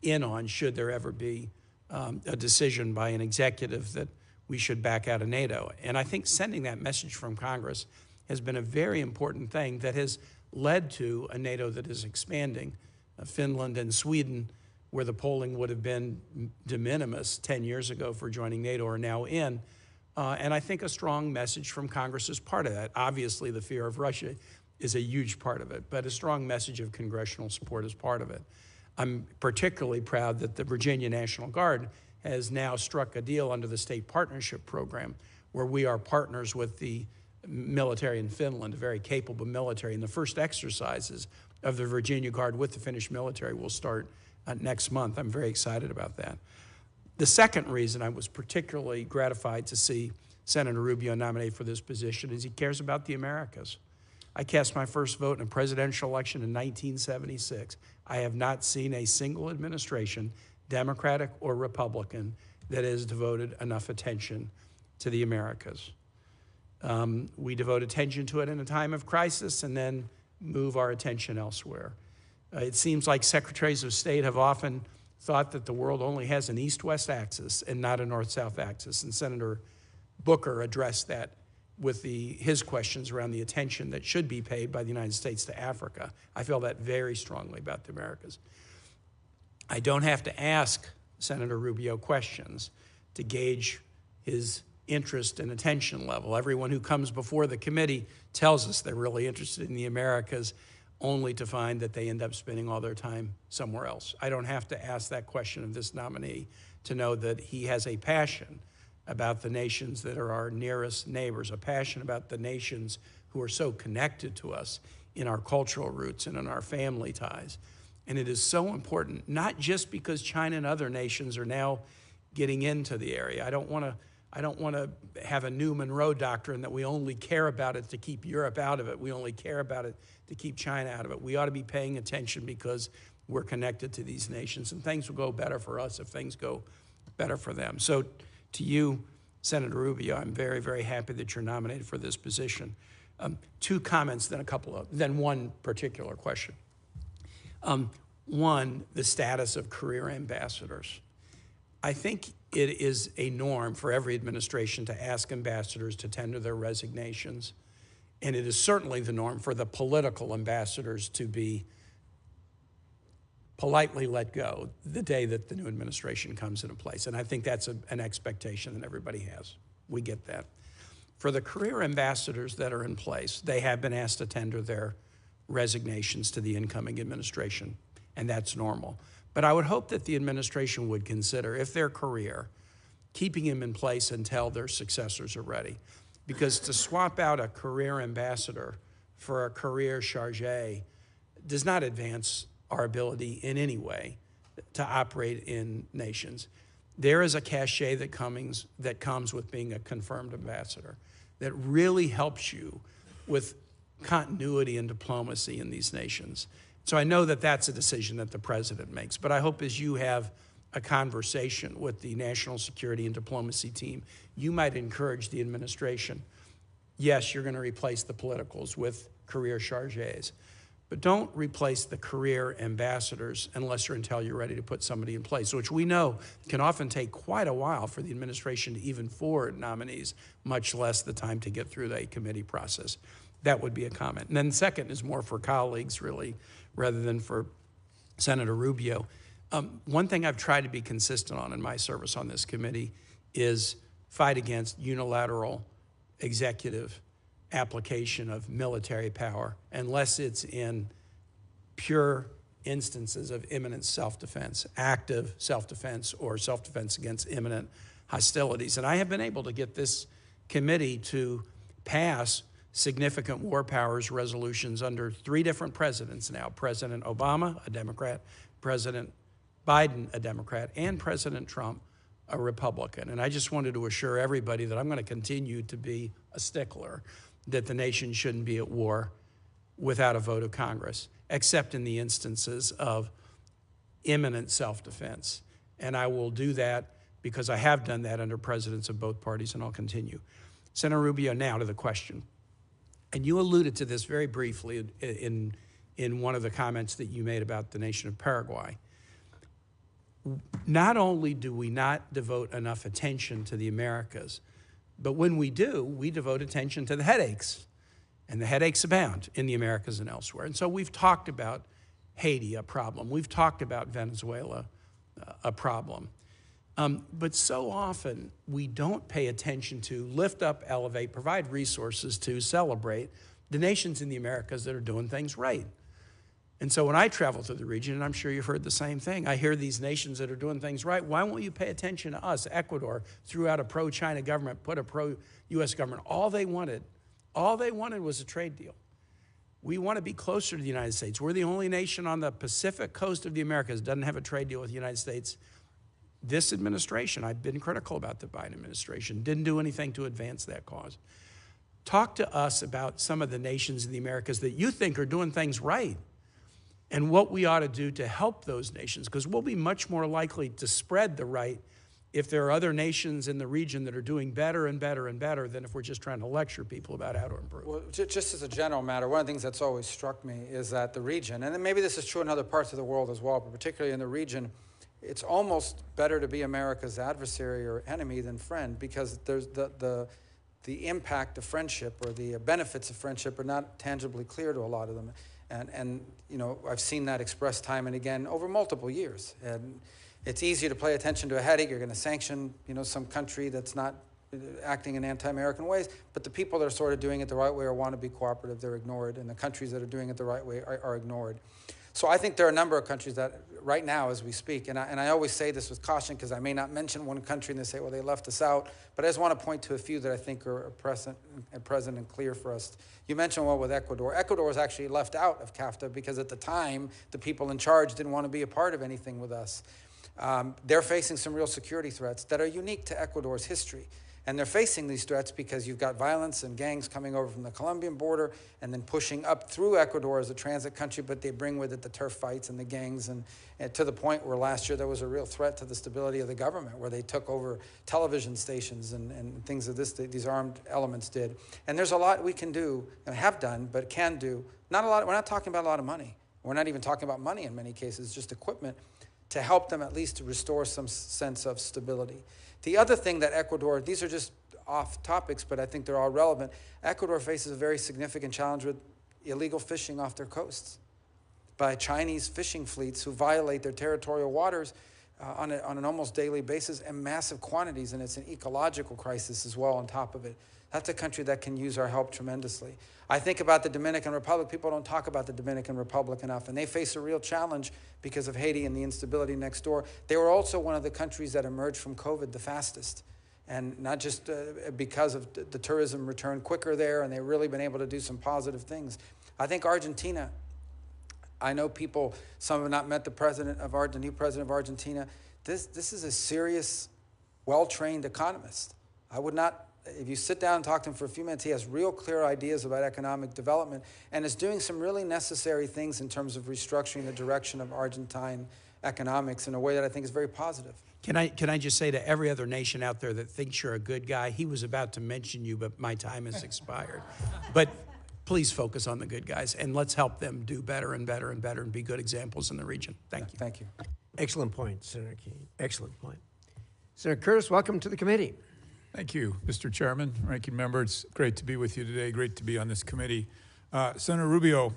in on should there ever be a decision by an executive that we should back out of NATO. And I think sending that message from Congress has been a very important thing that has led to a NATO that is expanding. Finland and Sweden, where the polling would have been de minimis 10 years ago for joining NATO, are now in. And I think a strong message from Congress is part of that. Obviously, the fear of Russia is a huge part of it, but a strong message of congressional support is part of it. I'm particularly proud that the Virginia National Guard has now struck a deal under the State Partnership Program where we are partners with the military in Finland, a very capable military. And the first exercises of the Virginia Guard with the Finnish military will start next month. I'm very excited about that. The second reason I was particularly gratified to see Senator Rubio nominated for this position is he cares about the Americas. I cast my first vote in a presidential election in 1976. I have not seen a single administration, Democratic or Republican, that has devoted enough attention to the Americas. We devote attention to it in a time of crisis and then move our attention elsewhere. It seems like secretaries of state have often thought that the world only has an east-west axis and not a north-south axis, and Senator Booker addressed that with his questions around the attention that should be paid by the United States to Africa. I feel that very strongly about the Americas. I don't have to ask Senator Rubio questions to gauge his interest and attention level. Everyone who comes before the committee tells us they're really interested in the Americas, only to find that they end up spending all their time somewhere else. I don't have to ask that question of this nominee to know that he has a passion about the nations that are our nearest neighbors, a passion about the nations who are so connected to us in our cultural roots and in our family ties. And it is so important, not just because China and other nations are now getting into the area. I don't want to have a new Monroe doctrine that we only care about it to keep Europe out of it. We only care about it to keep China out of it. We ought to be paying attention because we're connected to these nations, and things will go better for us if things go better for them. So to you, Senator Rubio, I'm very, very happy that you're nominated for this position. Two comments, then one particular question. One, the status of career ambassadors. I think it is a norm for every administration to ask ambassadors to tender their resignations, and it is certainly the norm for the political ambassadors to be politely let go the day that the new administration comes into place. And I think that's an expectation that everybody has. We get that. For the career ambassadors that are in place, they have been asked to tender their resignations to the incoming administration, and that's normal. But I would hope that the administration would consider, if their career, keeping him in place until their successors are ready. Because to swap out a career ambassador for a career chargé does not advance our ability in any way to operate in nations. There is a cachet that comes with being a confirmed ambassador that really helps you with continuity and diplomacy in these nations. So I know that that's a decision that the president makes, but I hope as you have a conversation with the national security and diplomacy team, you might encourage the administration, yes, you're going to replace the politicals with career chargés, but don't replace the career ambassadors unless or until you're ready to put somebody in place, which we know can often take quite a while for the administration to even forward nominees, much less the time to get through the committee process. That would be a comment. And then second is more for colleagues, really, rather than for Senator Rubio. One thing I've tried to be consistent on in my service on this committee is fight against unilateral executive application of military power unless it's in pure instances of imminent self-defense, active self-defense or self-defense against imminent hostilities. And I have been able to get this committee to pass significant war powers resolutions under 3 different presidents now. President Obama, a Democrat, President Biden, a Democrat, and President Trump, a Republican. And I just wanted to assure everybody that I'm going to continue to be a stickler that the nation shouldn't be at war without a vote of Congress, except in the instances of imminent self-defense. And I will do that because I have done that under presidents of both parties, and I'll continue. Senator Rubio, now to the question. And you alluded to this very briefly in one of the comments that you made about the nation of Paraguay. Not only do we not devote enough attention to the Americas, but when we do, we devote attention to the headaches. And the headaches abound in the Americas and elsewhere. And so we've talked about Haiti, a problem. We've talked about Venezuela, a problem. But so often we don't pay attention to lift up, elevate, provide resources to celebrate the nations in the Americas that are doing things right. And so when I travel through the region, and I'm sure you've heard the same thing, I hear these nations that are doing things right. Why won't you pay attention to us? Ecuador threw out a pro-China government, put a pro-U.S. government. All they wanted was a trade deal. We want to be closer to the United States. We're the only nation on the Pacific coast of the Americas that doesn't have a trade deal with the United States. this administration, I've been critical about the Biden administration, didn't do anything to advance that cause. Talk to us about some of the nations in the Americas that you think are doing things right and what we ought to do to help those nations, because we'll be much more likely to spread the right if there are other nations in the region that are doing better and better and better than if we're just trying to lecture people about how to improve. Well, just as a general matter, one of the things that's always struck me is that the region, and then maybe this is true in other parts of the world as well, but particularly in the region, it's almost better to be America's adversary or enemy than friend, because there's the impact of friendship or the benefits of friendship are not tangibly clear to a lot of them. And you know, I've seen that expressed time and again over multiple years. And it's easier to pay attention to a headache. You're going to sanction, you know, some country that's not acting in anti-American ways, but the people that are sort of doing it the right way or want to be cooperative, they're ignored, and the countries that are doing it the right way are ignored. So I think there are a number of countries that right now as we speak, and I always say this with caution because I may not mention one country and they say, well, they left us out, but I just want to point to a few that I think are present and clear for us. You mentioned one with Ecuador. Ecuador was actually left out of CAFTA because at the time, the people in charge didn't want to be a part of anything with us. They're facing some real security threats that are unique to Ecuador's history. And they're facing these threats because you've got violence and gangs coming over from the Colombian border and then pushing up through Ecuador as a transit country, but they bring with it the turf fights and the gangs, and to the point where last year there was a real threat to the stability of the government, where they took over television stations and things of these armed elements did. And there's a lot we can do, and have done, but can do. Not a lot. We're not talking about a lot of money. We're not even talking about money in many cases, just equipment to help them at least to restore some sense of stability. The other thing that Ecuador, these are just off topics, but I think they're all relevant. Ecuador faces a very significant challenge with illegal fishing off their coasts by Chinese fishing fleets who violate their territorial waters on an almost daily basis in massive quantities, and it's an ecological crisis as well on top of it. That's a country that can use our help tremendously. I think about the Dominican Republic. People don't talk about the Dominican Republic enough, and they face a real challenge because of Haiti and the instability next door. They were also one of the countries that emerged from COVID the fastest, and not just because of the tourism return quicker there, and they've really been able to do some positive things. I think Argentina, I know people, some have not met the new president of Argentina. This is a serious, well-trained economist. I would not, if you sit down and talk to him for a few minutes, he has real clear ideas about economic development and is doing some really necessary things in terms of restructuring the direction of Argentine economics in a way that I think is very positive. Can I just say to every other nation out there that thinks you're a good guy, he was about to mention you, but my time has expired. But please focus on the good guys, and let's help them do better and better and better and be good examples in the region. Thank you. Thank you. Excellent point, Senator Keene. Excellent point. Senator Curtis, welcome to the committee. Thank you, Mr. Chairman, Ranking Member. It's great to be with you today. Great to be on this committee. Senator Rubio,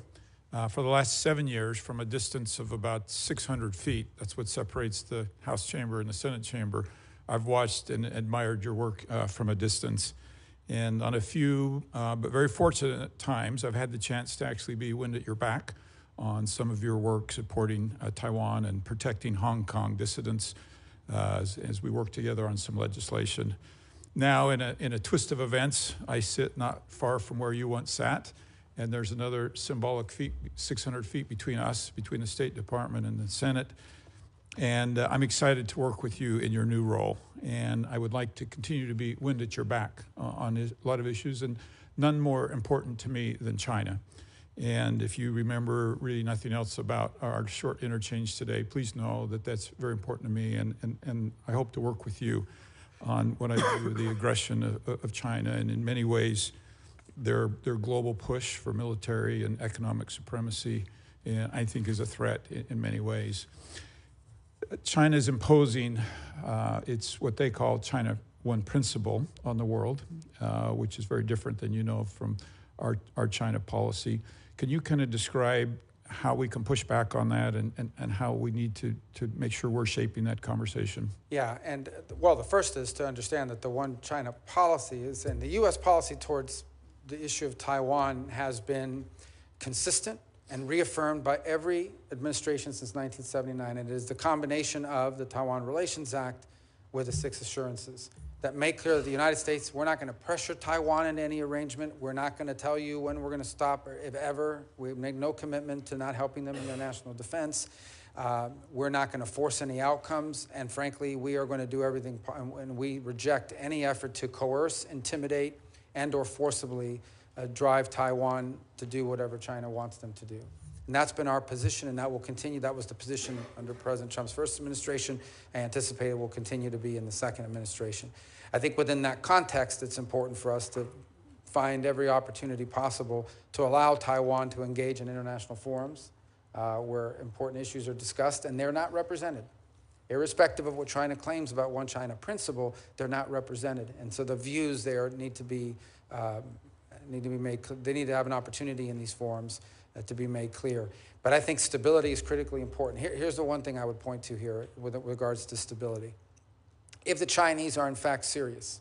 for the last 7 years, from a distance of about 600 feet, that's what separates the House chamber and the Senate chamber, I've watched and admired your work from a distance. And on a few, but very fortunate times, I've had the chance to actually be wind at your back on some of your work supporting Taiwan and protecting Hong Kong dissidents as we work together on some legislation. Now, in a twist of events, I sit not far from where you once sat, and there's another symbolic 600 feet between us, between the State Department and the Senate. And I'm excited to work with you in your new role. And I would like to continue to be wind at your back on a lot of issues, and none more important to me than China. And if you remember really nothing else about our short interchange today, please know that that's very important to me, and I hope to work with you on what I view the aggression of China, and in many ways, their global push for military and economic supremacy, I think, is a threat in many ways. China is imposing, it's what they call China One Principle on the world, which is very different than you know from our China policy. Can you kind of describe how we can push back on that and how we need to make sure we're shaping that conversation? Yeah, and well, the first is to understand that the One China policy is, and the U.S. policy towards the issue of Taiwan has been consistent and reaffirmed by every administration since 1979, and it is the combination of the Taiwan Relations Act with the 6 assurances that make clear that the United States, we're not going to pressure Taiwan into any arrangement. We're not going to tell you when we're going to stop, or if ever. We make no commitment to not helping them in their national defense. We're not going to force any outcomes, and frankly, we are going to do everything, and we reject any effort to coerce, intimidate, and or forcibly drive Taiwan to do whatever China wants them to do. And that's been our position, and that will continue. That was the position under President Trump's first administration. I anticipate it will continue to be in the second administration. I think within that context, it's important for us to find every opportunity possible to allow Taiwan to engage in international forums where important issues are discussed, and they're not represented. Irrespective of what China claims about one China principle, they're not represented. And so the views there need to be made. They need to have an opportunity in these forums to be made clear. But I think stability is critically important. Here's the one thing I would point to here with regards to stability. If the Chinese are in fact serious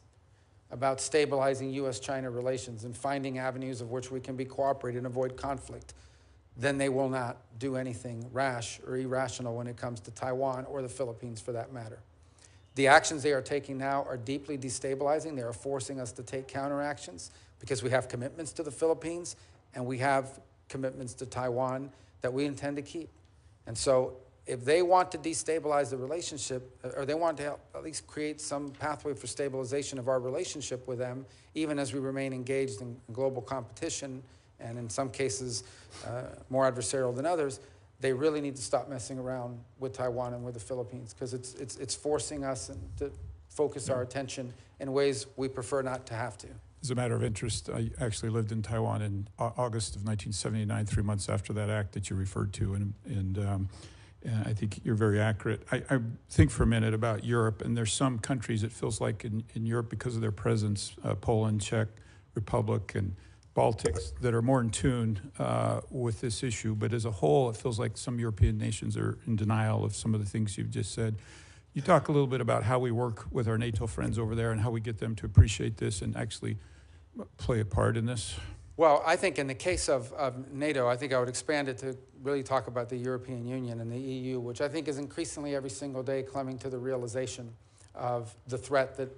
about stabilizing U.S.-China relations and finding avenues of which we can be cooperated and avoid conflict, then they will not do anything rash or irrational when it comes to Taiwan or the Philippines for that matter. The actions they are taking now are deeply destabilizing. They are forcing us to take counteractions because we have commitments to the Philippines and we have commitments to Taiwan that we intend to keep. And so if they want to destabilize the relationship, or they want to help at least create some pathway for stabilization of our relationship with them, even as we remain engaged in global competition, and in some cases more adversarial than others, they really need to stop messing around with Taiwan and with the Philippines, because it's forcing us to focus our attention in ways we prefer not to have to. As a matter of interest, I actually lived in Taiwan in August of 1979, 3 months after that act that you referred to, and I think you're very accurate. I think for a minute about Europe, and there's some countries it feels like in Europe, because of their presence, Poland, Czech Republic, and Baltics, that are more in tune with this issue. But as a whole, it feels like some European nations are in denial of some of the things you've just said. You talk a little bit about how we work with our NATO friends over there and how we get them to appreciate this and actually play a part in this? Well, I think in the case of NATO, I think I would expand it to really talk about the European Union and the EU, which I think is increasingly every single day coming to the realization of the threat that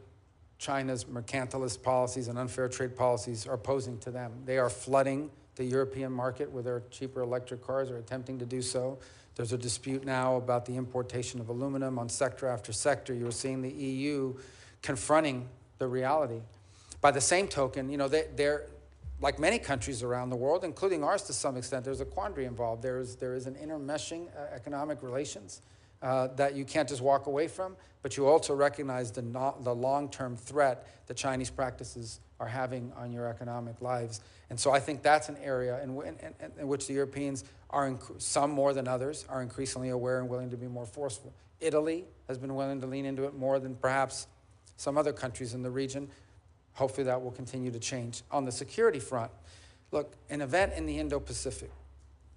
China's mercantilist policies and unfair trade policies are posing to them. They are flooding the European market with their cheaper electric cars, or attempting to do so. There's a dispute now about the importation of aluminum on sector after sector. You're seeing the EU confronting the reality. By the same token, you know, they're like many countries around the world, including ours to some extent, there's a quandary involved. There is an intermeshing economic relations that you can't just walk away from, but you also recognize the long-term threat that Chinese practices are having on your economic lives. And so I think that's an area in which the Europeans are, some more than others, are increasingly aware and willing to be more forceful. Italy has been willing to lean into it more than perhaps some other countries in the region. Hopefully that will continue to change. On the security front, look, an event in the Indo-Pacific,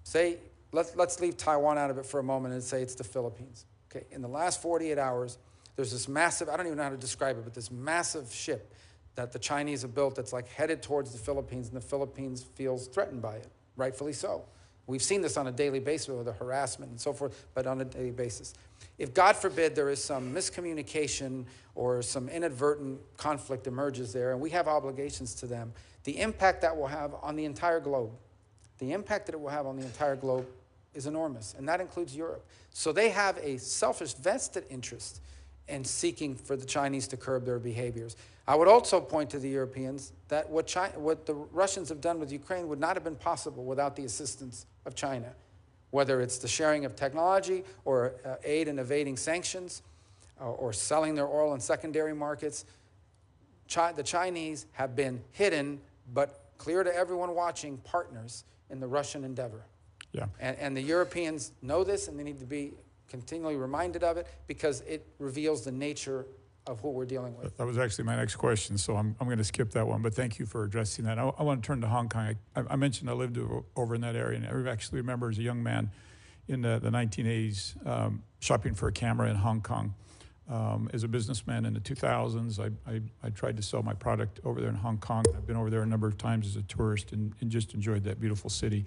say, let's leave Taiwan out of it for a moment and say it's the Philippines. Okay, in the last 48 hours, there's this massive, I don't even know how to describe it, but this massive ship that the Chinese have built that's like headed towards the Philippines, and the Philippines feels threatened by it, rightfully so. We've seen this on a daily basis with the harassment and so forth, but on a daily basis. If, God forbid, there is some miscommunication or some inadvertent conflict emerges there, and we have obligations to them, the impact that will have on the entire globe, the impact that it will have on the entire globe is enormous, and that includes Europe. So they have a selfish, vested interest in seeking for the Chinese to curb their behaviors. I would also point to the Europeans that what the Russians have done with Ukraine would not have been possible without the assistance of China, whether it's the sharing of technology or aid in evading sanctions or selling their oil in secondary markets. The Chinese have been hidden, but clear to everyone watching, partners in the Russian endeavor. Yeah. And the Europeans know this, and they need to be continually reminded of it, because it reveals the nature of who we're dealing with. That was actually my next question, so I'm going to skip that one, but thank you for addressing that. I want to turn to Hong Kong. I mentioned I lived over in that area, and I actually remember as a young man in the 1980s shopping for a camera in Hong Kong. As a businessman in the 2000s, I tried to sell my product over there in Hong Kong. I've been over there a number of times as a tourist and just enjoyed that beautiful city.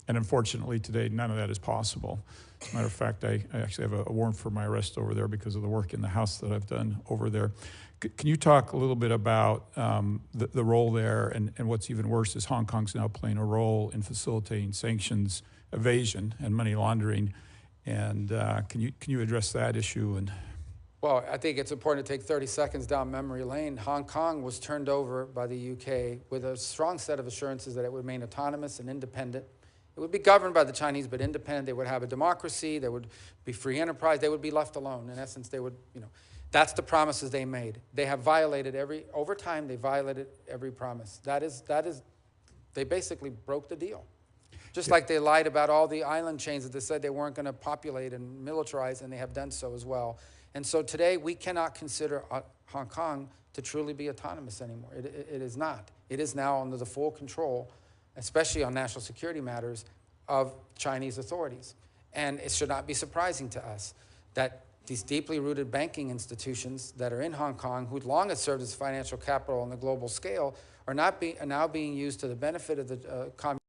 And unfortunately today, none of that is possible. As a matter of fact, I actually have a warrant for my arrest over there because of the work in the house that I've done over there. Can you talk a little bit about the role there, and what's even worse is Hong Kong's now playing a role in facilitating sanctions evasion and money laundering, And can you address that issue? And Well, I think it's important to take 30 seconds down memory lane. Hong Kong was turned over by the UK with a strong set of assurances that it would remain autonomous and independent. It would be governed by the Chinese, but independent. They would have a democracy. There would be free enterprise. They would be left alone. In essence, they would, that's the promises they made. They have violated over time, they violated every promise. They basically broke the deal. Just like they lied about all the island chains that they said they weren't going to populate and militarize, and they have done so as well. And so today, we cannot consider Hong Kong to truly be autonomous anymore. It is not. It is now under the full control, especially on national security matters, of Chinese authorities. And it should not be surprising to us that these deeply rooted banking institutions that are in Hong Kong, who long have served as financial capital on the global scale, are now being used to the benefit of the communist